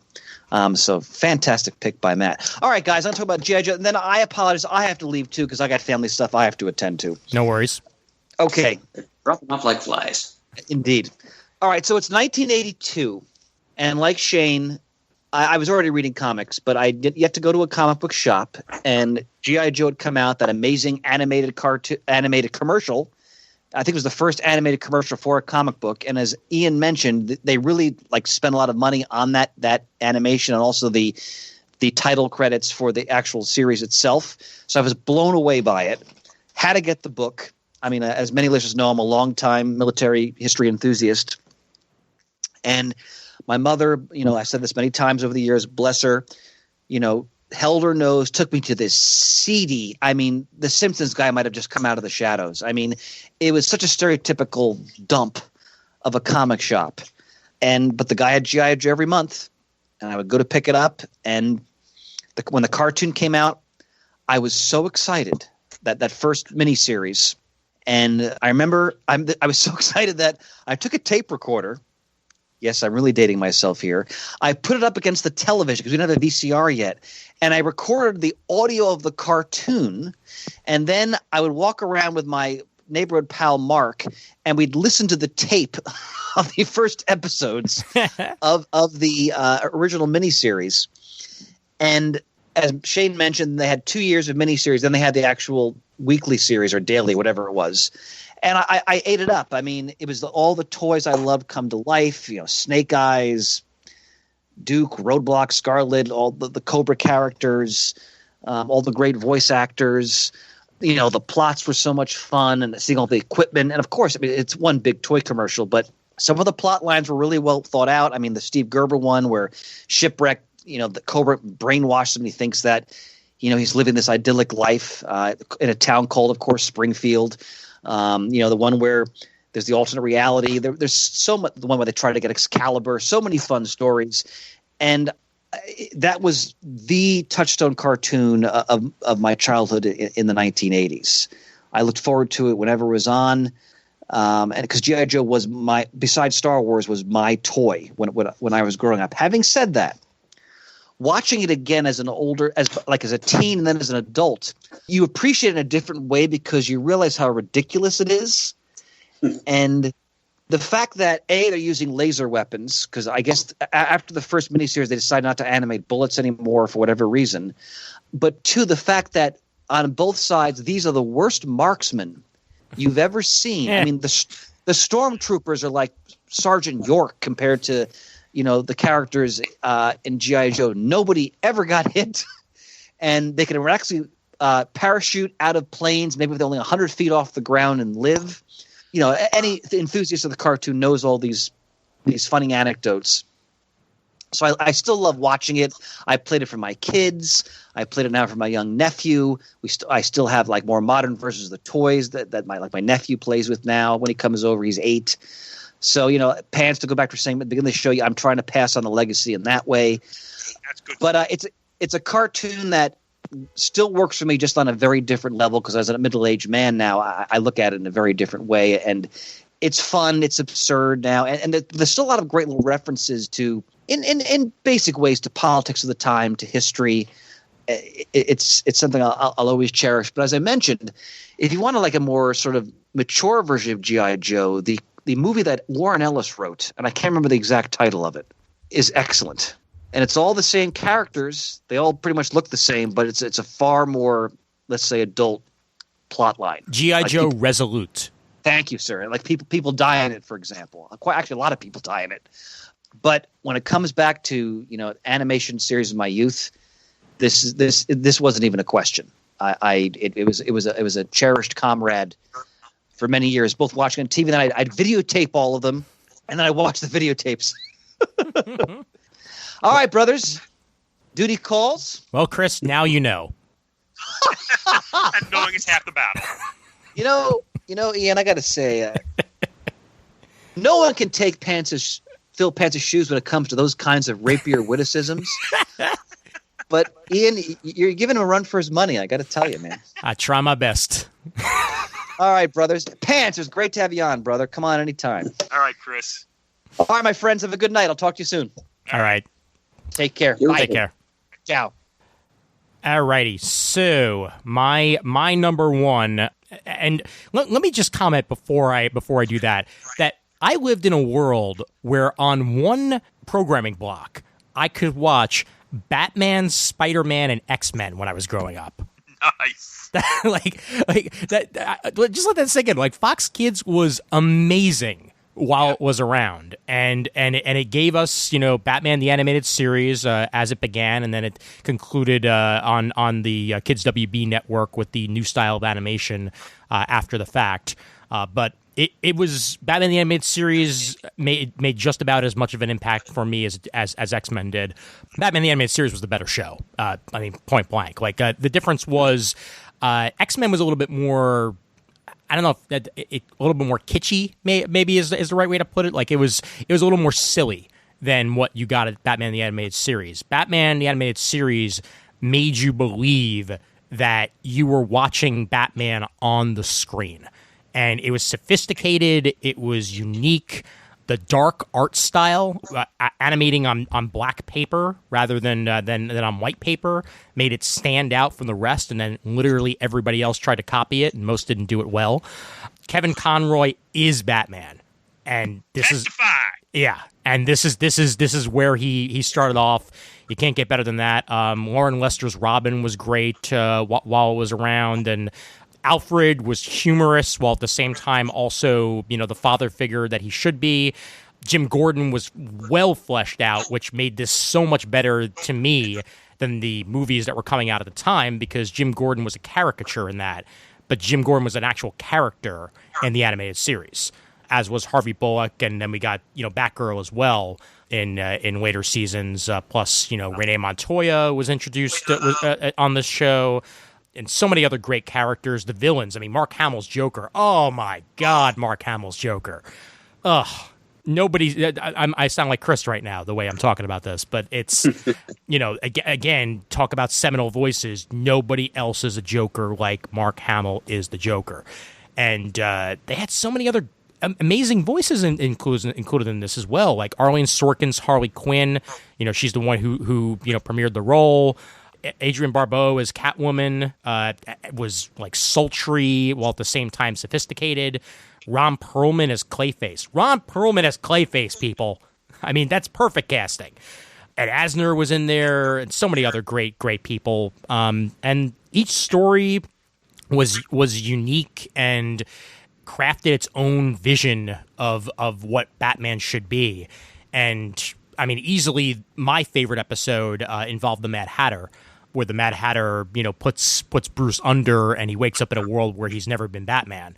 So fantastic pick by Matt. All right, guys, I'm going to talk about G.I. Joe, and then I apologize. I have to leave, too, because I got family stuff I have to attend to. No worries. Okay. Dropping off like flies. Indeed. All right, so it's 1982, and like Shane, I was already reading comics, but I did yet to go to a comic book shop, and G.I. Joe had come out, that amazing animated commercial, I think it was the first animated commercial for a comic book. And as Ian mentioned, they really like spent a lot of money on that animation and also the title credits for the actual series itself. So I was blown away by it. Had to get the book. I mean, as many listeners know, I'm a longtime military history enthusiast. And my mother, I said this many times over the years, bless her, held her nose, took me to this seedy, the Simpsons guy might have just come out of the shadows. It was such a stereotypical dump of a comic shop. But the guy had G.I. Joe every month, and I would go to pick it up. And when the cartoon came out, I was so excited that first miniseries. And I remember I was so excited that I took a tape recorder. Yes, I'm really dating myself here. I put it up against the television because we didn't have a VCR yet. And I recorded the audio of the cartoon. And then I would walk around with my neighborhood pal Mark, and we'd listen to the tape of the first episodes of the original miniseries. And as Shane mentioned, they had 2 years of miniseries. Then they had the actual weekly series or daily, whatever it was. And I ate it up. It was all the toys I loved come to life. Snake Eyes, Duke, Roadblock, Scarlet, all the Cobra characters, all the great voice actors. The plots were so much fun, and seeing all the equipment. And of course, it's one big toy commercial, but some of the plot lines were really well thought out. The Steve Gerber one where Shipwreck, the Cobra brainwashed him, and he thinks that, he's living this idyllic life in a town called, of course, Springfield. The one where there's the alternate reality. There's so much. The one where they try to get Excalibur. So many fun stories, and that was the touchstone cartoon of my childhood in the 1980s. I looked forward to it whenever it was on, and because G.I. Joe was besides Star Wars, was my toy when I was growing up. Having said that, watching it again as a teen and then as an adult, you appreciate it in a different way because you realize how ridiculous it is. And the fact that they're using laser weapons, because I guess after the first miniseries they decided not to animate bullets anymore for whatever reason. But two, the fact that on both sides these are the worst marksmen you've ever seen. The stormtroopers are like Sergeant York compared to the characters in G.I. Joe. Nobody ever got hit, and they can actually parachute out of planes, maybe they're only 100 feet off the ground and live. Any enthusiast of the cartoon knows all these funny anecdotes. So I still love watching it. I played it for my kids. I played it now for my young nephew. I still have like more modern versions of the toys that my nephew plays with now. When he comes over, he's 8. So, Pants, to go back to saying at the beginning of the show, I'm trying to pass on the legacy in that way. That's good. But it's a cartoon that still works for me just on a very different level because as a middle-aged man now, I look at it in a very different way. And it's fun. It's absurd now. And there's still a lot of great little references to, in basic ways, to politics of the time, to history. It's something I'll always cherish. But as I mentioned, if you want a more sort of mature version of G.I. Joe, the movie that Warren Ellis wrote, and I can't remember the exact title of it, is excellent. And it's all the same characters. They all pretty much look the same, but it's a far more, let's say, adult plot line. G.I. Joe Resolute. Thank you, sir. Like people die in it, for example. Actually, a lot of people die in it. But when it comes back to animation series of my youth, this wasn't even a question. It was a cherished comrade for many years, both watching on TV. Then I'd videotape all of them, and then I watched the videotapes. All right, brothers. Duty calls. Well, Chris, now you know. And knowing is half the battle. Ian, I got to say, no one can take Phil Pants' shoes when it comes to those kinds of rapier witticisms. But Ian, you're giving him a run for his money. I got to tell you, man. I try my best. All right, brothers. Pants, it was great to have you on, brother. Come on anytime. All right, Chris. All right, my friends. Have a good night. I'll talk to you soon. All right. Take care. Bye. Take care. Ciao. All righty. So my number one, and let me just comment before I do that I lived in a world where on one programming block I could watch Batman, Spider-Man, and X-Men when I was growing up. Nice. like that. Just let that sink in. Like Fox Kids was amazing while it was around, and it gave us, you know, Batman the Animated Series as it began, and then it concluded on the Kids WB network with the new style of animation after the fact. But it was Batman the Animated Series made just about as much of an impact for me as X-Men did. Batman the Animated Series was the better show. I mean, point blank. Like the difference was X-Men was a little bit more. I don't know if that a little bit more kitschy, maybe is the right way to put it. Like it was a little more silly than what you got at Batman the Animated Series. Batman the Animated Series made you believe that you were watching Batman on the screen, and it was sophisticated. It was unique. The dark art style, animating on black paper rather than on white paper, made it stand out from the rest, and then literally everybody else tried to copy it, and most didn't do it well. Kevin Conroy is Batman, and this is where he started off. You can't get better than that. Lauren Lester's Robin was great while it was around, and Alfred was humorous while at the same time also, you know, the father figure that he should be. Jim Gordon was well fleshed out, which made this so much better to me than the movies that were coming out at the time, because Jim Gordon was a caricature in that, but Jim Gordon was an actual character in the animated series, as was Harvey Bullock, and then we got, you know, Batgirl as well in later seasons. Plus, you know, Renee Montoya was introduced on this show. And so many other great characters. The villains. I mean, Mark Hamill's Joker. Oh, my God, Mark Hamill's Joker. Ugh. Nobody. I sound like Chris right now, the way I'm talking about this. But it's, you know, again, talk about seminal voices. Nobody else is a Joker like Mark Hamill is the Joker. And they had so many other amazing voices included in this as well. Like Arlene Sorkin's Harley Quinn. You know, she's the one who you know, premiered the role. Adrienne Barbeau as Catwoman was like sultry while at the same time sophisticated. Ron Perlman as Clayface. Ron Perlman as Clayface, people. I mean, that's perfect casting. Ed Asner was in there, and so many other great people. And each story was unique and crafted its own vision of what Batman should be. And I mean, easily my favorite episode involved the Mad Hatter, where the Mad Hatter, you know, puts Bruce under, and he wakes up in a world where he's never been Batman,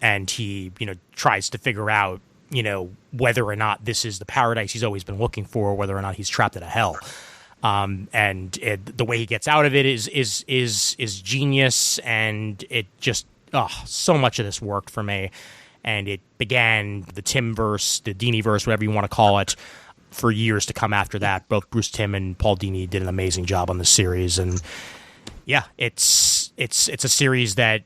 and he, you know, tries to figure out, you know, whether or not this is the paradise he's always been looking for, whether or not he's trapped in a hell. And the way he gets out of it is genius, and it just so much of this worked for me, and it began the Timverse, the Dini-verse, whatever you want to call it, for years to come after that. Both Bruce Timm and Paul Dini did an amazing job on the series, and yeah, it's a series that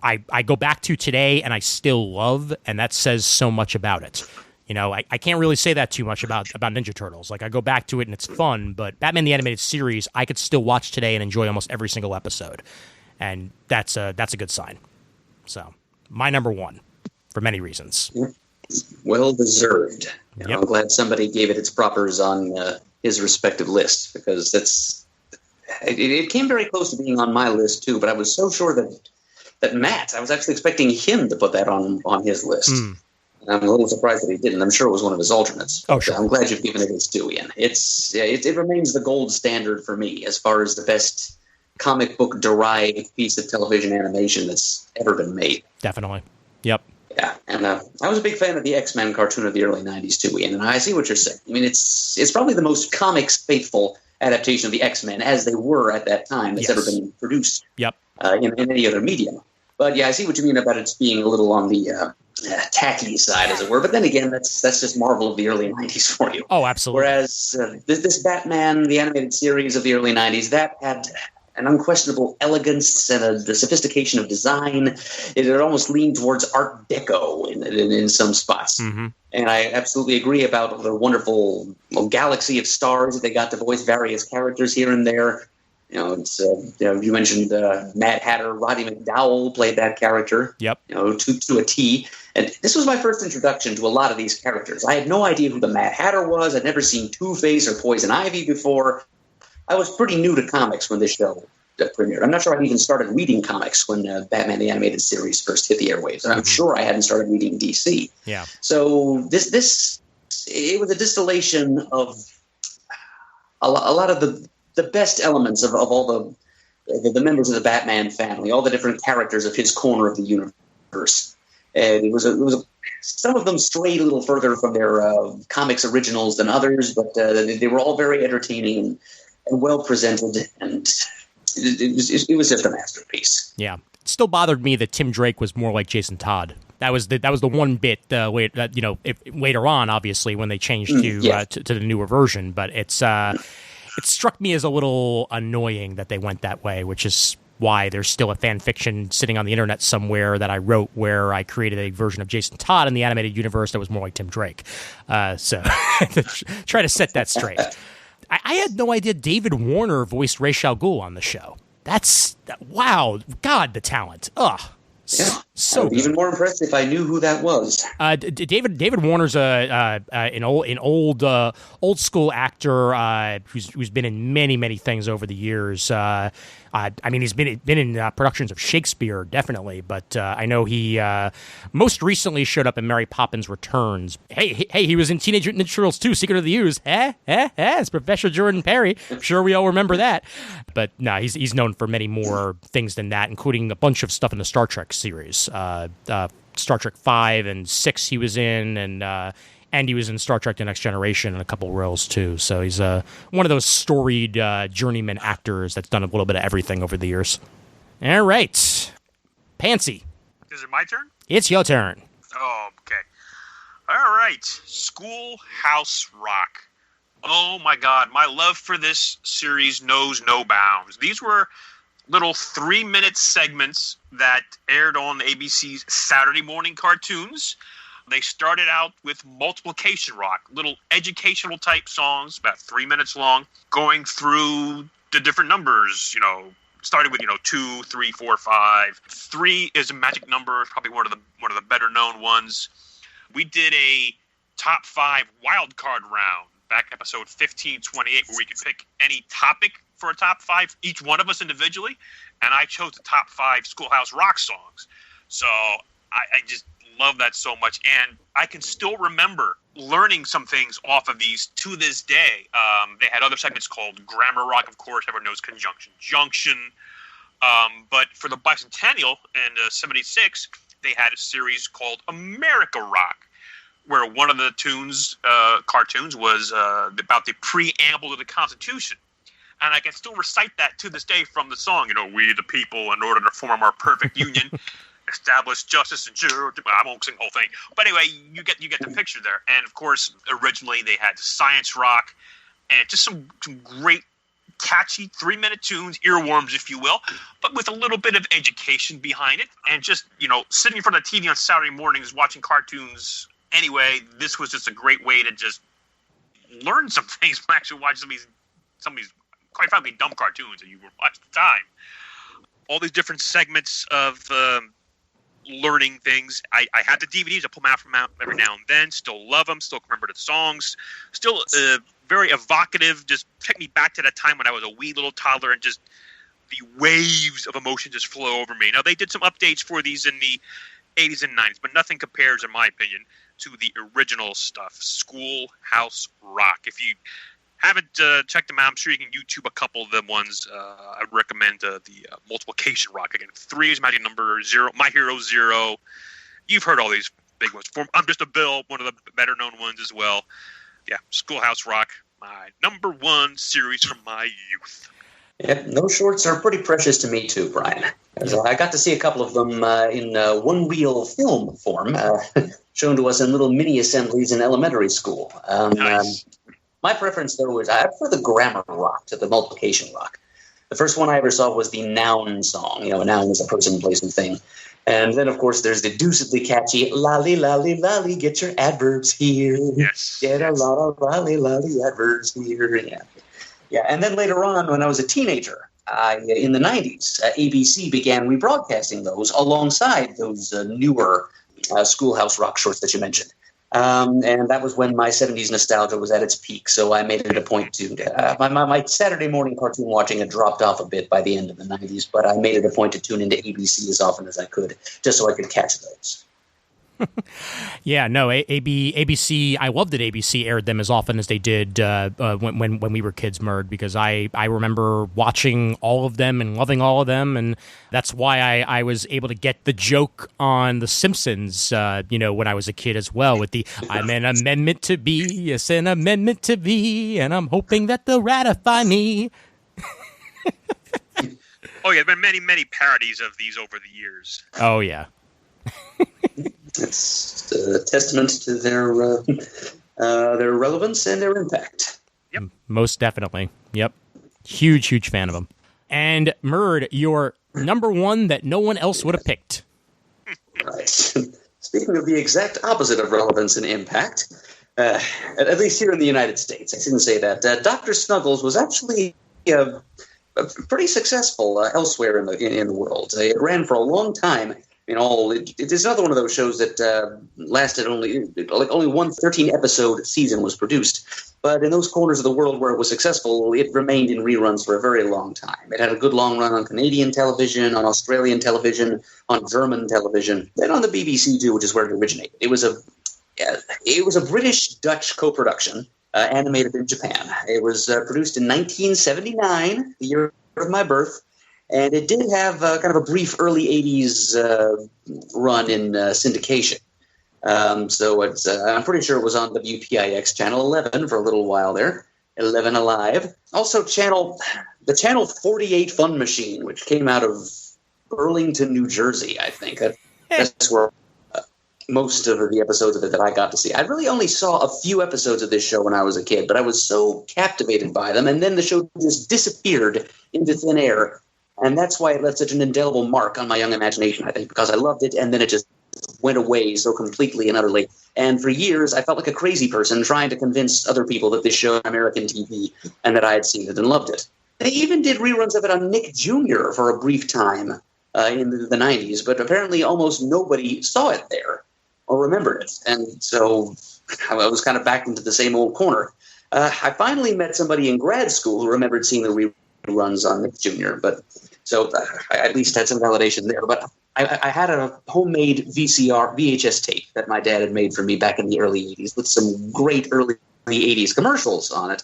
I go back to today and I still love, and that says so much about it. You know, I can't really say that too much about Ninja Turtles. Like, I go back to it and it's fun, but Batman the Animated Series I could still watch today and enjoy almost every single episode, and that's a good sign. So, my number one, for many reasons. Well deserved. You know, Yep. I'm glad somebody gave it its propers on his respective list, because it came very close to being on my list too. But I was so sure that Matt, I was actually expecting him to put that on his list. And I'm a little surprised that he didn't. I'm sure it was one of his alternates. Oh, sure. I'm glad you've given it its due, Ian. It remains the gold standard for me as far as the best comic book derived piece of television animation that's ever been made. Definitely. Yep. Yeah, and I was a big fan of the X-Men cartoon of the early 90s too, Ian, and I see what you're saying. I mean, it's probably the most comics-faithful adaptation of the X-Men, as they were at that time, that's ever been produced Yep. in any other medium. But yeah, I see what you mean about it being a little on the tacky side, as it were. But then again, that's just Marvel of the early 90s for you. Oh, absolutely. Whereas this Batman, the animated series of the early 90s, that had an unquestionable elegance and the sophistication of design. It almost leaned towards Art Deco in some spots. Mm-hmm. And I absolutely agree about the wonderful galaxy of stars that they got to voice various characters here and there. You know, it's you mentioned Mad Hatter. Roddy McDowell played that character. Yep. You know, to a T. And this was my first introduction to a lot of these characters. I had no idea who the Mad Hatter was. I'd never seen Two-Face or Poison Ivy before. I was pretty new to comics when this show premiered. I'm not sure I even started reading comics when Batman the Animated Series first hit the airwaves. And I'm sure I hadn't started reading DC. Yeah. So it was a distillation of a lot of the best elements of all the members of the Batman family, all the different characters of his corner of the universe. And it was some of them strayed a little further from their comics originals than others, but they were all very entertaining and well presented, and it was just a masterpiece. Yeah. It still bothered me that Tim Drake was more like Jason Todd. That was the one bit later on, obviously, when they changed to the newer version. But it struck me as a little annoying that they went that way, which is why there's still a fan fiction sitting on the internet somewhere that I wrote where I created a version of Jason Todd in the animated universe that was more like Tim Drake. So try to set that straight. I had no idea David Warner voiced Ra's al Ghul on the show. Wow. God, the talent. Ugh. Yeah, so good. Even more impressed if I knew who that was. David Warner's an old school actor who's been in many things over the years. He's been in productions of Shakespeare, definitely, but I know he most recently showed up in Mary Poppins Returns. Hey, he was in Teenage Mutant Ninja Turtles 2: Secret of the Ooze. It's Professor Jordan Perry. I'm sure we all remember that. But no, he's known for many more things than that, including a bunch of stuff in the Star Trek series. Star Trek 5 and 6 he was in, and he was in Star Trek The Next Generation in a couple roles, too. So he's one of those storied journeyman actors that's done a little bit of everything over the years. All right. Pansy. Is it my turn? It's your turn. Oh, okay. All right. Schoolhouse Rock. Oh, my God. My love for this series knows no bounds. These were little 3-minute segments that aired on ABC's Saturday morning cartoons. They started out with Multiplication Rock, little educational type songs, about 3 minutes long, going through the different numbers, started with, 2, 3, 4, 5. 3 is a magic number, probably one of the better known ones. We did a top 5 wild card round back episode 1528, where we could pick any topic for a top 5, each one of us individually, and I chose the top 5 Schoolhouse Rock songs. So I just love that so much, and I can still remember learning some things off of these to this day. They had other segments called Grammar Rock, of course, everyone knows Conjunction Junction, but for the bicentennial in 76, they had a series called America Rock, where one of the cartoons was about the preamble to the Constitution. And I can still recite that to this day from the song, we the people, in order to form our perfect union, establish justice and justice. I won't sing the whole thing. But anyway, you get the picture there. And, of course, originally they had Science Rock and just some great, catchy 3-minute tunes, earworms, if you will, but with a little bit of education behind it. And just, sitting in front of the TV on Saturday mornings watching cartoons anyway, this was just a great way to just learn some things when actually watching some of these quite frankly dumb cartoons that you would watch at the time. All these different segments of learning things. I had the DVDs. I pull them out from every now and then. Still love them. Still remember the songs. Still very evocative. Just take me back to that time when I was a wee little toddler and just the waves of emotion just flow over me. Now, they did some updates for these in the 80s and 90s, but nothing compares, in my opinion, to the original stuff. Schoolhouse Rock. If you haven't checked them out, I'm sure you can YouTube a couple of the ones. I'd recommend the Multiplication Rock. Again, 3 is magic number, 0, My Hero 0. You've heard all these big ones. I'm Just a Bill, one of the better known ones as well. Yeah, Schoolhouse Rock, my number 1 series from my youth. Yeah, those shorts are pretty precious to me too, Brian. I got to see a couple of them in one-reel film form, shown to us in little mini-assemblies in elementary school. Nice. My preference, though, is I prefer the Grammar Rock to the Multiplication Rock. The first one I ever saw was the Noun song. A noun is a person, place, and thing. And then, of course, there's the deucedly catchy lolly, lolly, lolly, get your adverbs here. Yes. Get a lot of lolly, lolly adverbs here. Yeah. And then later on, when I was a teenager, in the 90s, ABC began rebroadcasting those alongside those newer Schoolhouse Rock shorts that you mentioned. And that was when my 70s nostalgia was at its peak. So I made it a point to my Saturday morning cartoon watching had dropped off a bit by the end of the 90s, but I made it a point to tune into ABC as often as I could, just so I could catch those. Yeah, no, ABC. I loved that ABC aired them as often as they did when we were kids, Murd, because I remember watching all of them and loving all of them, and that's why I was able to get the joke on The Simpsons, when I was a kid as well, with the "I'm an amendment to be, yes, an amendment to be, and I'm hoping that they'll ratify me." Oh yeah, there have been many, many parodies of these over the years. Oh yeah. It's a testament to their relevance and their impact. Yep. Most definitely. Yep. Huge fan of them. And Murd, your number one that no one else would have picked. Right. Speaking of the exact opposite of relevance and impact, at least here in the United States, I shouldn't say that. Dr. Snuggles was actually pretty successful elsewhere in the world. It ran for a long time. It is another one of those shows that lasted only one 13-episode season was produced. But in those corners of the world where it was successful, it remained in reruns for a very long time. It had a good long run on Canadian television, on Australian television, on German television, and on the BBC too, which is where it originated. It was a British-Dutch co-production, animated in Japan. It was produced in 1979, the year of my birth. And it did have kind of a brief early 80s run in syndication. So I'm pretty sure it was on WPIX Channel 11 for a little while there, 11 Alive. Also the Channel 48 Fun Machine, which came out of Burlington, New Jersey, I think. That's where most of the episodes of it that I got to see. I really only saw a few episodes of this show when I was a kid, but I was so captivated by them. And then the show just disappeared into thin air. And that's why it left such an indelible mark on my young imagination, I think, because I loved it, and then it just went away so completely and utterly. And for years, I felt like a crazy person trying to convince other people that this show was American TV and that I had seen it and loved it. They even did reruns of it on Nick Jr. for a brief time in the 90s, but apparently almost nobody saw it there or remembered it. And so I was kind of backed into the same old corner. I finally met somebody in grad school who remembered seeing the reruns on Nick Jr., but so I at least had some validation there. But I had a homemade VHS tape that my dad had made for me back in the early 80s with some great early 80s commercials on it.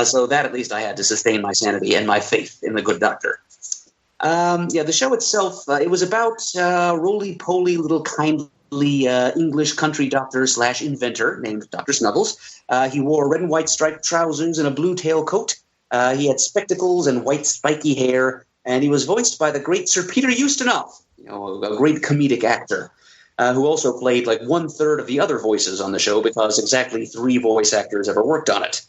So that at least I had to sustain my sanity and my faith in the good doctor. The show itself, it was about roly-poly little kindly English country doctor / inventor named Dr. Snuggles. He wore red and white striped trousers and a blue tailcoat. He had spectacles and white spiky hair, and he was voiced by the great Sir Peter Ustinov, a great comedic actor, who also played like 1/3 of the other voices on the show because exactly 3 voice actors ever worked on it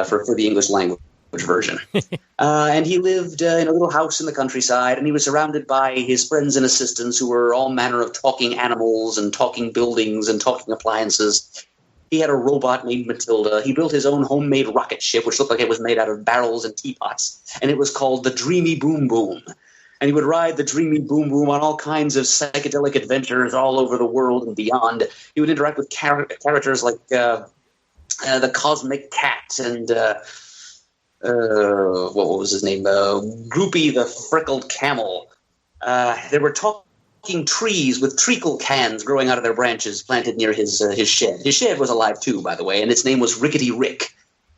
for the English language version. And he lived in a little house in the countryside, and he was surrounded by his friends and assistants who were all manner of talking animals and talking buildings and talking appliances. He had a robot named Matilda. He built his own homemade rocket ship, which looked like it was made out of barrels and teapots, and it was called the Dreamy Boom Boom. And he would ride the Dreamy Boom Boom on all kinds of psychedelic adventures all over the world and beyond. He would interact with characters like the Cosmic Cat and what was his name? Groupie the Freckled Camel. There were talking trees with treacle cans growing out of their branches planted near his shed. His shed was alive too, by the way, and its name was Rickety Rick.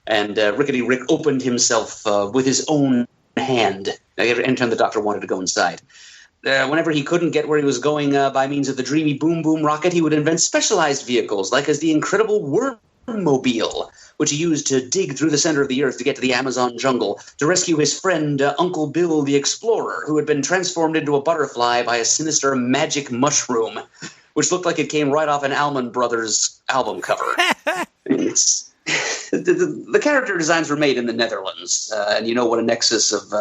And Rickety Rick opened himself with his own hand. Anytime the doctor wanted to go inside. Whenever he couldn't get where he was going by means of the Dreamy Boom Boom rocket, he would invent specialized vehicles, like as the Incredible Wormmobile, which he used to dig through the center of the earth to get to the Amazon jungle, to rescue his friend Uncle Bill the Explorer, who had been transformed into a butterfly by a sinister magic mushroom, which looked like it came right off an Allman Brothers album cover. The character designs were made in the Netherlands, and you know what a nexus of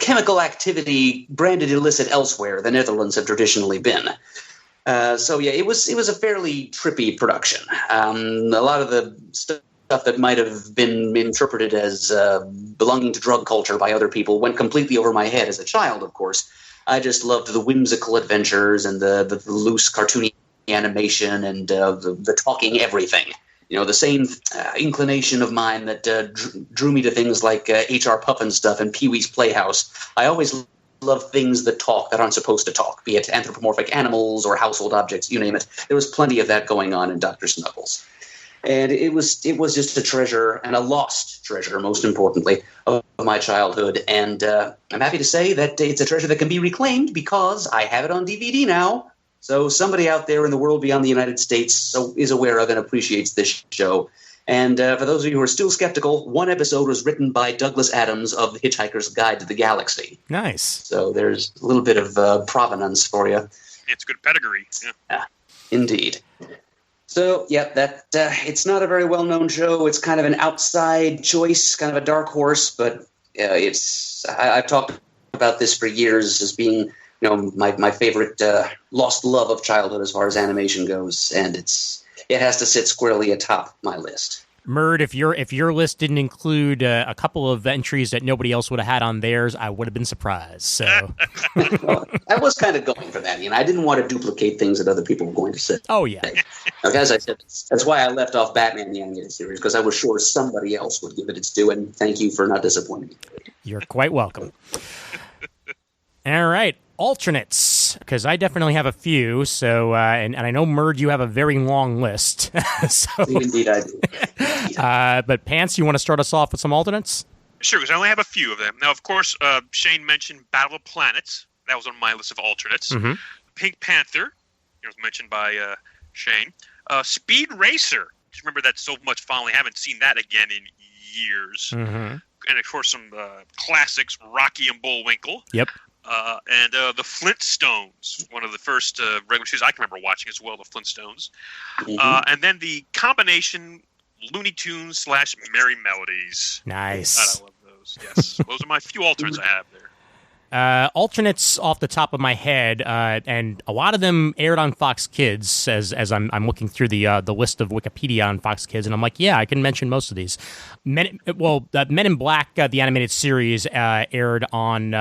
chemical activity branded illicit elsewhere the Netherlands have traditionally been. It was a fairly trippy production. A lot of the stuff that might have been interpreted as belonging to drug culture by other people went completely over my head as a child, of course. I just loved the whimsical adventures and the loose, cartoony animation and the talking everything. The same inclination of mine that drew me to things like H.R. Puffin stuff and Pee-wee's Playhouse. I always love things that talk that aren't supposed to talk, be it anthropomorphic animals or household objects, you name it. There was plenty of that going on in Dr. Snuggles. And it was just a treasure, and a lost treasure, most importantly, of my childhood. And I'm happy to say that it's a treasure that can be reclaimed because I have it on DVD now. So somebody out there in the world beyond the United States is aware of and appreciates this show. And for those of you who are still skeptical, one episode was written by Douglas Adams of The Hitchhiker's Guide to the Galaxy. Nice. So there's a little bit of provenance for you. It's good pedigree. Yeah. Indeed. So, that it's not a very well-known show. It's kind of an outside choice, kind of a dark horse, but I've talked about this for years as being, my favorite lost love of childhood as far as animation goes, and it has to sit squarely atop my list. Murd, if your list didn't include a couple of entries that nobody else would have had on theirs, I would have been surprised. So well, I was kind of going for that. I didn't want to duplicate things that other people were going to say. Oh yeah. As I said, that's why I left off Batman the Animated Series, because I was sure somebody else would give it its due. And thank you for not disappointing me. You're quite welcome. All right. Alternates, because I definitely have a few. So, and I know, Murd, you have a very long list. So, indeed, I do. But Pants, you want to start us off with some alternates? Sure, because I only have a few of them. Now, of course, Shane mentioned Battle of Planets. That was on my list of alternates. Mm-hmm. Pink Panther, was mentioned by Shane. Speed Racer. Just remember that so much fondly. Haven't seen that again in years. Mm-hmm. And, of course, some classics, Rocky and Bullwinkle. Yep. And the Flintstones, one of the first regular shows I can remember watching as well, the Flintstones. Mm-hmm. And then the combination Looney Tunes / Merry Melodies. Nice. God, I love those. Yes, those are my few alternates I have there. Alternates off the top of my head, and a lot of them aired on Fox Kids. As I'm looking through the list of Wikipedia on Fox Kids, and I'm like, yeah, I can mention most of these. Men in Black, the animated series, aired on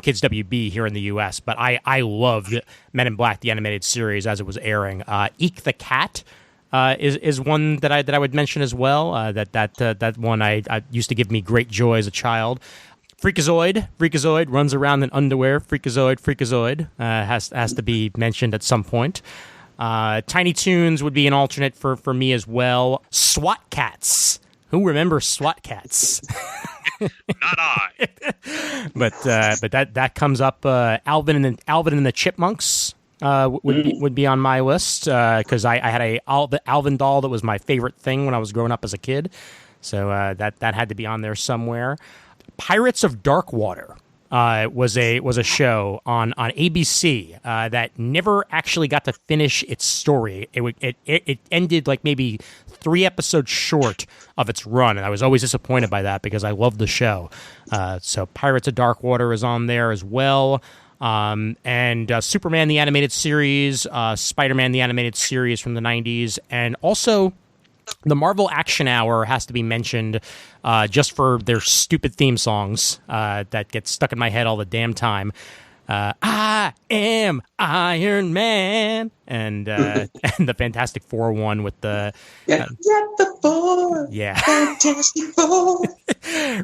Kids WB here in the U.S. But I loved Men in Black, the animated series, as it was airing. Eek the Cat. Is one that I would mention as well. That one I used to give me great joy as a child. Freakazoid runs around in underwear. Freakazoid has to be mentioned at some point. Tiny Toons would be an alternate for me as well. SWAT Cats. Who remembers SWAT Cats? Not I. but that comes up. Alvin and the Chipmunks would be on my list because I had a Alvin doll that was my favorite thing when I was growing up as a kid. So that had to be on there somewhere. Pirates of Darkwater was a show on ABC that never actually got to finish its story. It ended like maybe 3 episodes short of its run, and I was always disappointed by that because I loved the show. So Pirates of Darkwater is on there as well. And Superman the Animated Series, Spider-Man the Animated Series from the 90s, and also the Marvel Action Hour has to be mentioned just for their stupid theme songs that get stuck in my head all the damn time. I am Iron Man, and the Fantastic Four one with the the Four, yeah, Fantastic Four.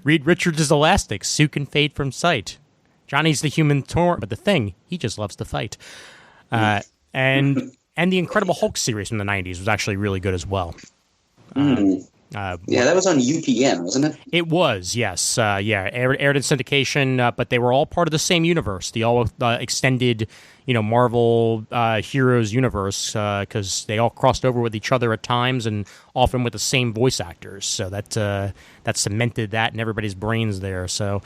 Reed Richards is elastic. Sue can fade from sight. Johnny's the Human Torch, but the Thing, he just loves to fight. And the Incredible Hulk series from the 90s was actually really good as well. Yeah, that was on UPN, wasn't it? It was, yes. Aired in syndication, but they were all part of the same universe, the all extended, Marvel Heroes universe, because they all crossed over with each other at times and often with the same voice actors. So that cemented that in everybody's brains there. So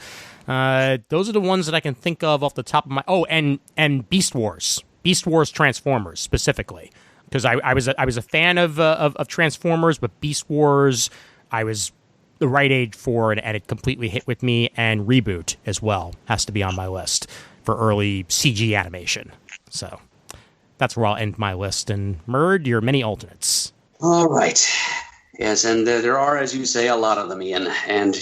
those are the ones that I can think of off the top of my. Oh, and Beast Wars Transformers specifically. Because I was a fan of Transformers, but Beast Wars I was the right age for, and it completely hit with me. And Reboot as well has to be on my list for early CG animation. So that's where I'll end my list. And Murd, your many alternates. All right. Yes, and there are, as you say, a lot of them, Ian. And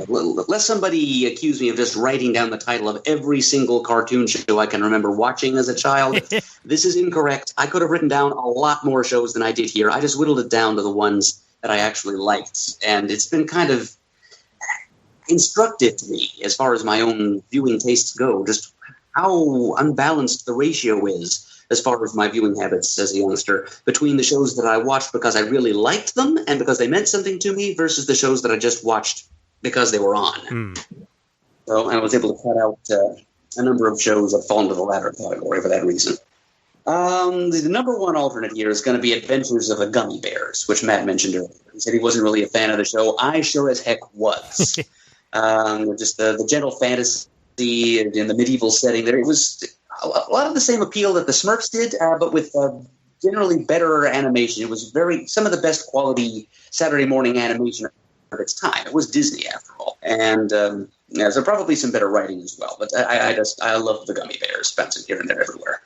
Lest somebody accuse me of just writing down the title of every single cartoon show I can remember watching as a child, this is incorrect. I could have written down a lot more shows than I did here. I just whittled it down to the ones that I actually liked. And it's been kind of instructive to me as far as my own viewing tastes go, just how unbalanced the ratio is as far as my viewing habits as a youngster between the shows that I watched because I really liked them and because they meant something to me versus the shows that I just watched because they were on. So I was able to cut out a number of shows that fall into the latter category for that reason. The number one alternate here is going to be Adventures of the Gummy Bears, which Matt mentioned earlier. He said he wasn't really a fan of the show. I sure as heck was. Just the gentle fantasy in the medieval setting there. It was a lot of the same appeal that the Smurfs did, but with generally better animation. It was some of the best quality Saturday morning animation of its time. It was Disney, after all. And so probably some better writing as well. But I love the Gummy Bears, bouncing here and there everywhere.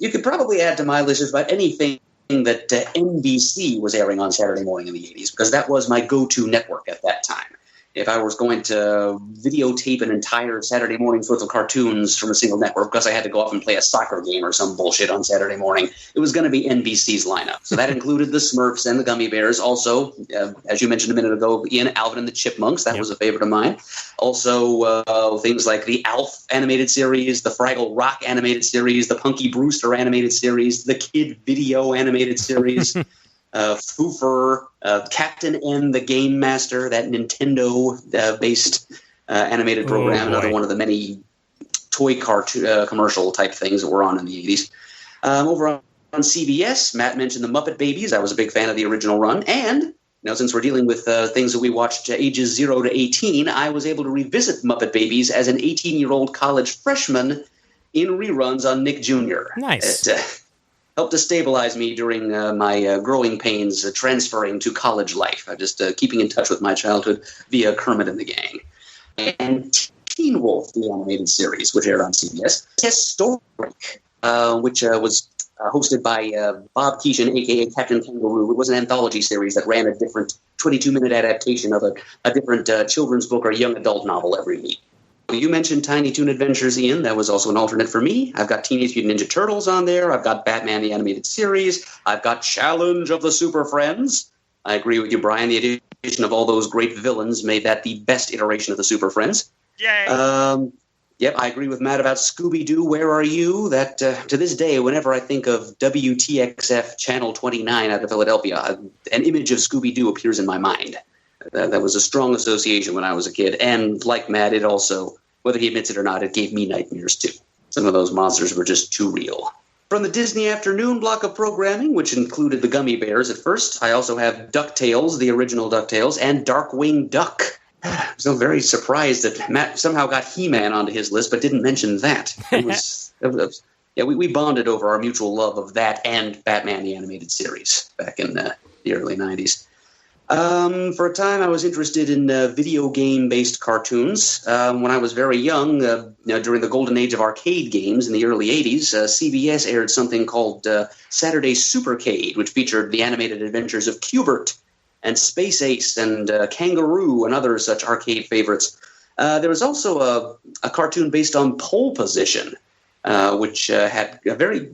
You could probably add to my list just about anything that NBC was airing on Saturday morning in the 80s, because that was my go-to network at that time. If I was going to videotape an entire Saturday morning's worth of cartoons from a single network because I had to go off and play a soccer game or some bullshit on Saturday morning, it was going to be NBC's lineup. So that included the Smurfs and the Gummy Bears. Also, as you mentioned a minute ago, Ian, Alvin and the Chipmunks. That was a favorite of mine. Also, things like the Alf animated series, the Fraggle Rock animated series, the Punky Brewster animated series, the Kid Video animated series. Foofer, Captain N, the Game Master, that Nintendo-based animated program, another one of the many toy cartoon commercial type things that were on in the 80s. Over on CBS, Matt mentioned the Muppet Babies. I was a big fan of the original run. And since we're dealing with things that we watched ages 0 to 18, I was able to revisit Muppet Babies as an 18-year-old college freshman in reruns on Nick Jr. Nice. It helped to stabilize me during my growing pains transferring to college life. Just keeping in touch with my childhood via Kermit and the Gang. And Teen Wolf, the animated series, which aired on CBS. Historic, which was hosted by Bob Keeshan, a.k.a. Captain Kangaroo. It was an anthology series that ran a different 22-minute adaptation of a different children's book or young adult novel every week. You mentioned Tiny Toon Adventures, Ian. That was also an alternate for me. I've got Teenage Mutant Ninja Turtles on there. I've got Batman the Animated Series. I've got Challenge of the Super Friends. I agree with you, Brian. The addition of all those great villains made that the best iteration of the Super Friends. Yay! Yep, I agree with Matt about Scooby-Doo, Where Are You? That, to this day, whenever I think of WTXF Channel 29 out of Philadelphia, an image of Scooby-Doo appears in my mind. That was a strong association when I was a kid. And like Matt, it also, whether he admits it or not, it gave me nightmares too. Some of those monsters were just too real. From the Disney afternoon block of programming, which included the Gummy Bears at first, I also have DuckTales, the original DuckTales, and Darkwing Duck. I'm so very surprised that Matt somehow got He-Man onto his list, but didn't mention that. We bonded over our mutual love of that and Batman the Animated Series back in the early 90s. For a time, I was interested in video game-based cartoons. When I was very young, during the golden age of arcade games in the early 80s, CBS aired something called Saturday Supercade, which featured the animated adventures of Q*bert and Space Ace and Kangaroo and other such arcade favorites. There was also a cartoon based on Pole Position, which had a very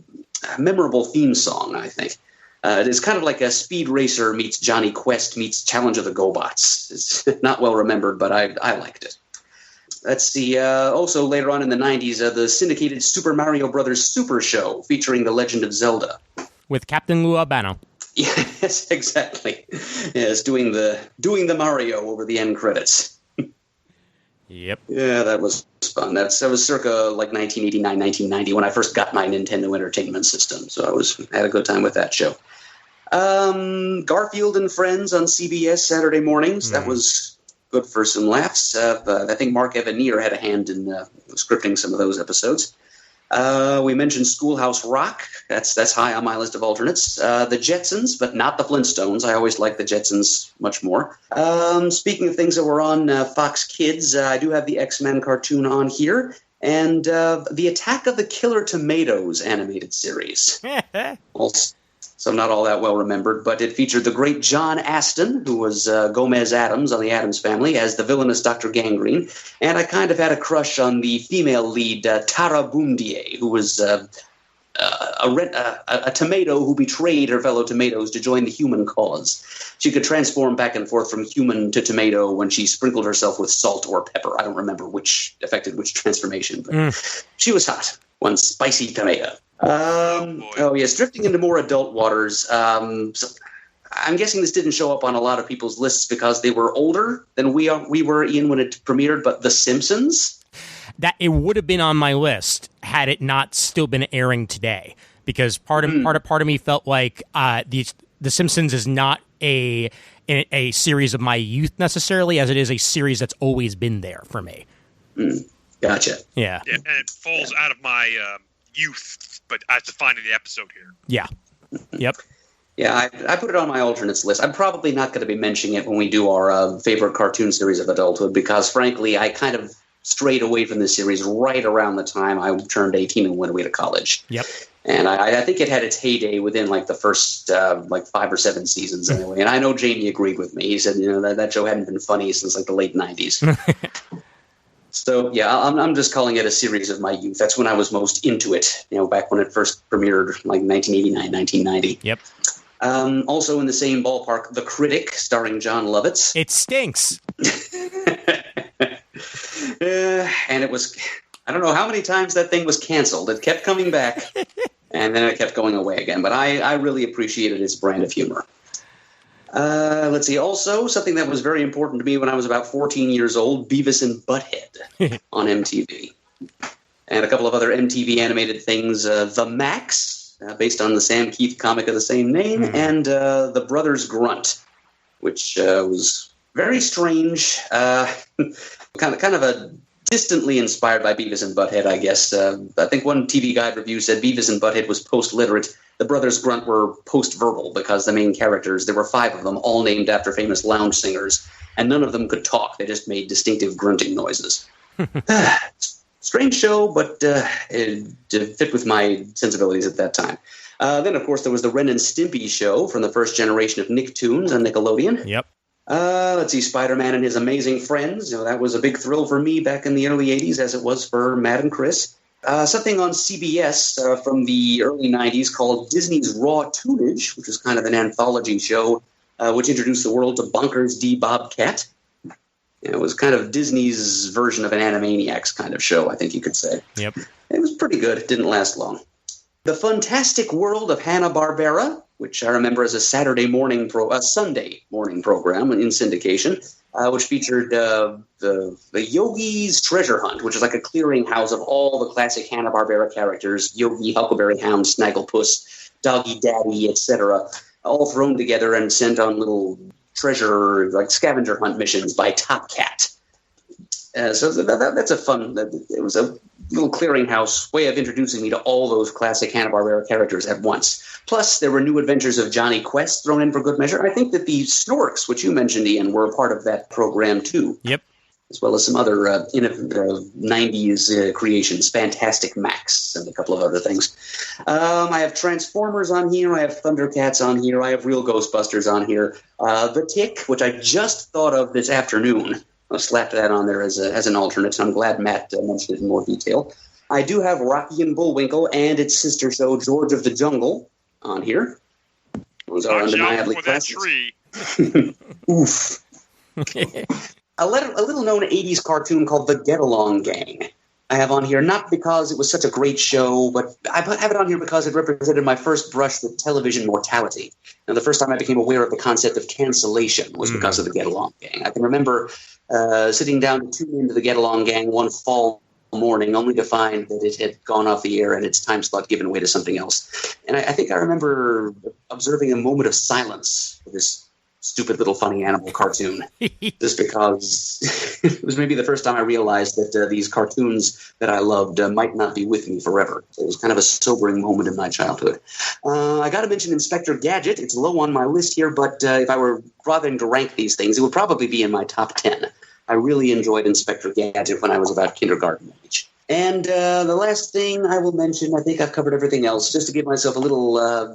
memorable theme song, I think. It is kind of like a Speed Racer meets Johnny Quest meets Challenge of the GoBots. It's not well remembered, but I liked it. Let's see. Also, later on in the 90s, the syndicated Super Mario Brothers Super Show featuring The Legend of Zelda. With Captain Lou Albano. Yes, exactly. Yes, doing the Mario over the end credits. Yep. Yeah, that was fun. That was circa like 1989, 1990 when I first got my Nintendo Entertainment System. So I had a good time with that show. Garfield and Friends on CBS Saturday mornings. That was good for some laughs. I think Mark Evanier had a hand in scripting some of those episodes. We mentioned Schoolhouse Rock. That's high on my list of alternates. The Jetsons, but not the Flintstones. I always liked the Jetsons much more. Speaking of things that were on Fox Kids, I do have the X-Men cartoon on here. And the Attack of the Killer Tomatoes animated series. so not all that well remembered, but it featured the great John Aston, who was Gomez Addams on the Addams Family, as the villainous Dr. Gangrene, and I kind of had a crush on the female lead, Tara Boumdier, who was a tomato who betrayed her fellow tomatoes to join the human cause. She could transform back and forth from human to tomato when she sprinkled herself with salt or pepper. I don't remember which affected which transformation, but she was hot. One spicy tomato. Yes, drifting into more adult waters. So I'm guessing this didn't show up on a lot of people's lists because they were older than we were, Ian, when it premiered, but The Simpsons? That it would have been on my list had it not still been airing today, because part of me felt like The Simpsons is not a series of my youth necessarily, as it is a series that's always been there for me. Gotcha. Yeah, and it falls out of my youth, but I have to find the episode here. Yeah. Yep. Yeah, I put it on my alternates list. I'm probably not going to be mentioning it when we do our favorite cartoon series of adulthood, because frankly, I kind of strayed away from this series right around the time I turned 18 and went away to college. Yep. And I think it had its heyday within like the first 5 or 7 seasons anyway. And I know Jamie agreed with me. He said, that show hadn't been funny since like the late 90s. So, yeah, I'm just calling it a series of my youth. That's when I was most into it, back when it first premiered, like 1989, 1990. Yep. Also in the same ballpark, The Critic, starring John Lovitz. It stinks. And it was, I don't know how many times that thing was canceled. It kept coming back, and then it kept going away again. But I really appreciated its brand of humor. Let's see. Also, something that was very important to me when I was about 14 years old, Beavis and Butthead on MTV. And a couple of other MTV animated things, The Max, based on the Sam Keith comic of the same name, and The Brothers Grunt, which was very strange, kind of a distantly inspired by Beavis and Butthead, I guess. I think one TV Guide review said Beavis and Butthead was post-literate. The Brothers Grunt were post-verbal because the main characters, there were 5 of them, all named after famous lounge singers, and none of them could talk. They just made distinctive grunting noises. Strange show, but it fit with my sensibilities at that time. Then, of course, there was the Ren and Stimpy show from the first generation of Nicktoons on Nickelodeon. Yep. Let's see, Spider-Man and His Amazing Friends. That was a big thrill for me back in the early 80s, as it was for Matt and Chris. Something on CBS from the early 90s called Disney's Raw Toonage, which was kind of an anthology show, which introduced the world to Bonkers D. Bobcat. It was kind of Disney's version of an Animaniacs kind of show, I think you could say. Yep. It was pretty good. It didn't last long. The Fantastic World of Hanna-Barbera, which I remember as a Sunday morning program in syndication, which featured the Yogi's Treasure Hunt, which is like a clearinghouse of all the classic Hanna-Barbera characters, Yogi, Huckleberry Hound, Snagglepuss, Doggy Daddy, etc., all thrown together and sent on little treasure, like scavenger hunt missions by Top Cat. So that's a fun, it was a little clearinghouse way of introducing me to all those classic Hanna-Barbera characters at once. Plus, there were new adventures of Johnny Quest thrown in for good measure. I think that the Snorks, which you mentioned, Ian, were a part of that program too. Yep. As well as some other 90s creations, Fantastic Max and a couple of other things. I have Transformers on here. I have Thundercats on here. I have Real Ghostbusters on here. The Tick, which I just thought of this afternoon. I'll slap that on there as an alternate. I'm glad Matt mentioned it in more detail. I do have Rocky and Bullwinkle and its sister show, George of the Jungle, on here. Those are undeniably classics. Oof. A little-known 80s cartoon called The Get-Along Gang. I have on here not because it was such a great show, but I have it on here because it represented my first brush with television mortality. And the first time I became aware of the concept of cancellation was because of The Get-Along Gang. I can remember sitting down to tune into The Get-Along Gang one fall morning only to find that it had gone off the air and its time slot given away to something else. And I think I remember observing a moment of silence for this stupid little funny animal cartoon, just because it was maybe the first time I realized that these cartoons that I loved might not be with me forever. So it was kind of a sobering moment in my childhood. I got to mention Inspector Gadget. It's low on my list here, but if I were bothering to rank these things, it would probably be in my top 10. I really enjoyed Inspector Gadget when I was about kindergarten age. And the last thing I will mention, I think I've covered everything else, just to give myself a little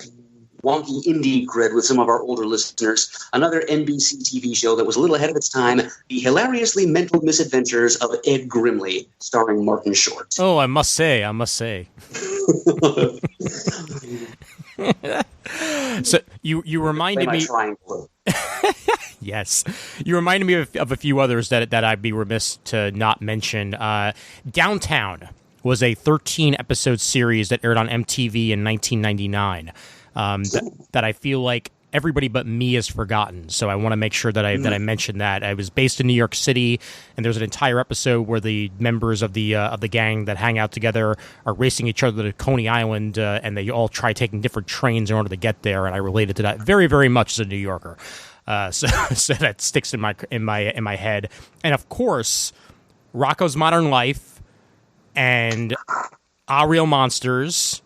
wonky indie cred with some of our older listeners. Another NBC TV show that was a little ahead of its time, The Hilariously Mental Misadventures of Ed Grimley, starring Martin Short. Oh, I must say. So you reminded me. Yes, you reminded me of a few others that I'd be remiss to not mention. Downtown was a 13-episode series that aired on MTV in 1999. That I feel like everybody but me has forgotten. So I want to make sure that I mention that. I was based in New York City, and there's an entire episode where the members of the gang that hang out together are racing each other to Coney Island, and they all try taking different trains in order to get there. And I related to that very, very much as a New Yorker. So that sticks in my head. And of course, Rocko's Modern Life and Ah Real Monsters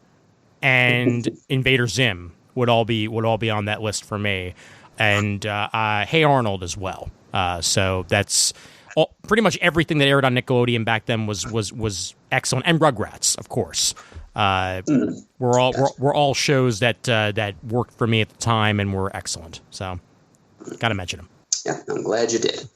and Invader Zim would all be on that list for me, and Hey Arnold as well. So that's pretty much everything that aired on Nickelodeon back then was excellent, and Rugrats, of course. Were all shows that worked for me at the time and were excellent. So, got to mention them. Yeah, I'm glad you did.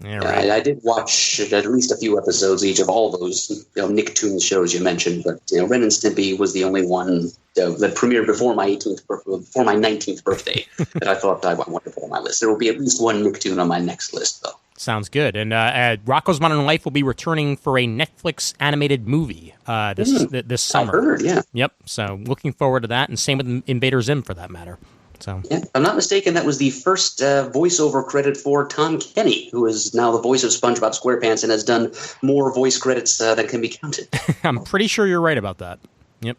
Yeah, right. I did watch at least a few episodes each of all those Nicktoons shows you mentioned, but Ren and Stimpy was the only one that premiered before my 19th birthday that I thought I wanted to put on my list. There will be at least one Nicktoon on my next list, though. Sounds good. And Rocko's Modern Life will be returning for a Netflix animated movie this summer. I heard, yeah. Yep. So looking forward to that, and same with Invader Zim for that matter. So, yeah, if I'm not mistaken, that was the first voiceover credit for Tom Kenny, who is now the voice of SpongeBob SquarePants and has done more voice credits than can be counted. I'm pretty sure you're right about that. Yep.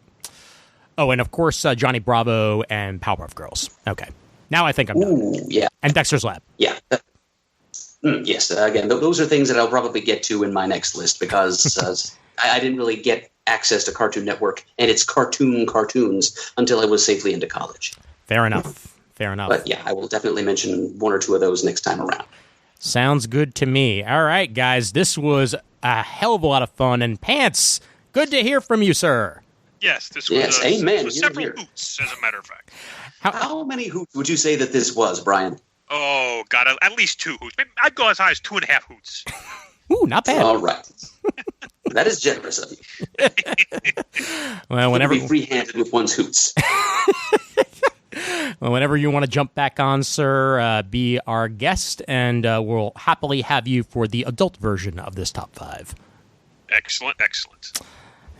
Oh, and of course, Johnny Bravo and Powerpuff Girls. Okay. Now I think I'm done. Ooh, yeah. And Dexter's Lab. Yeah. Yes. Again, those are things that I'll probably get to in my next list because I didn't really get access to Cartoon Network and its cartoons until I was safely into college. Fair enough. But yeah, I will definitely mention one or two of those next time around. Sounds good to me. All right, guys, this was a hell of a lot of fun. And Pants, good to hear from you, sir. Yes, this was, amen. Was several hoots, as a matter of fact. How many hoots would you say that this was, Brian? Oh, God, at least 2 hoots. I'd go as high as 2.5 hoots. Ooh, not bad. All right. That is generous of you. Well, whenever be free-handed with one's hoots. Well, whenever you want to jump back on, sir, be our guest, and we'll happily have you for the adult version of this top 5. Excellent.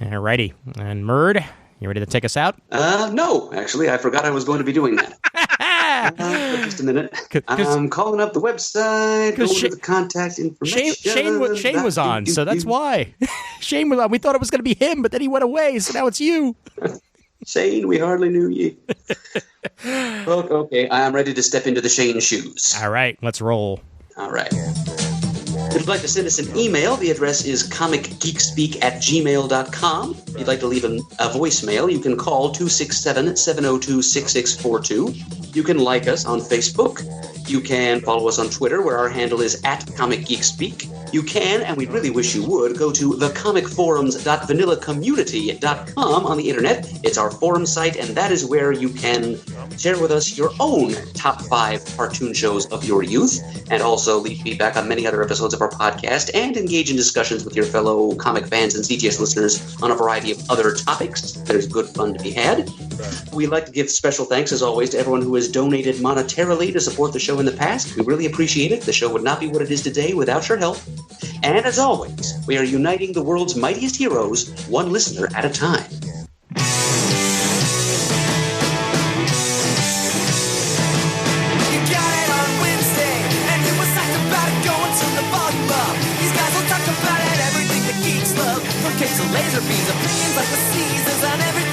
All righty. And Murd, you ready to take us out? No, actually, I forgot I was going to be doing that. Just a minute. I'm calling up the website, going to the contact information. Shane was on, so that's why. Shane was on. We thought it was going to be him, but then he went away, so now it's you. Shane, we hardly knew you. Okay, I am ready to step into the Shane shoes. All right, let's roll. All right. If you'd like to send us an email, the address is comicgeekspeak@gmail.com. If you'd like to leave a voicemail, you can call 267-702-6642. You can like us on Facebook. You can follow us on Twitter, where our handle is @comicgeekspeak. You can, and we really wish you would, go to thecomicforums.vanillacommunity.com on the internet. It's our forum site, and that is where you can share with us your own top 5 cartoon shows of your youth, and also leave feedback on many other episodes of our podcast, and engage in discussions with your fellow comic fans and CGS listeners on a variety of other topics. There's good fun to be had. We'd like to give special thanks, as always, to everyone who has donated monetarily to support the show in the past. We really appreciate it. The show would not be what it is today without your help. And as always, we are uniting the world's mightiest heroes, one listener at a time. You got it on Wednesday, and you were psyched about it going to the volume up. These guys will talk about it, everything the geeks love. From cakes to laser beams, opinions like the seasons, and everything.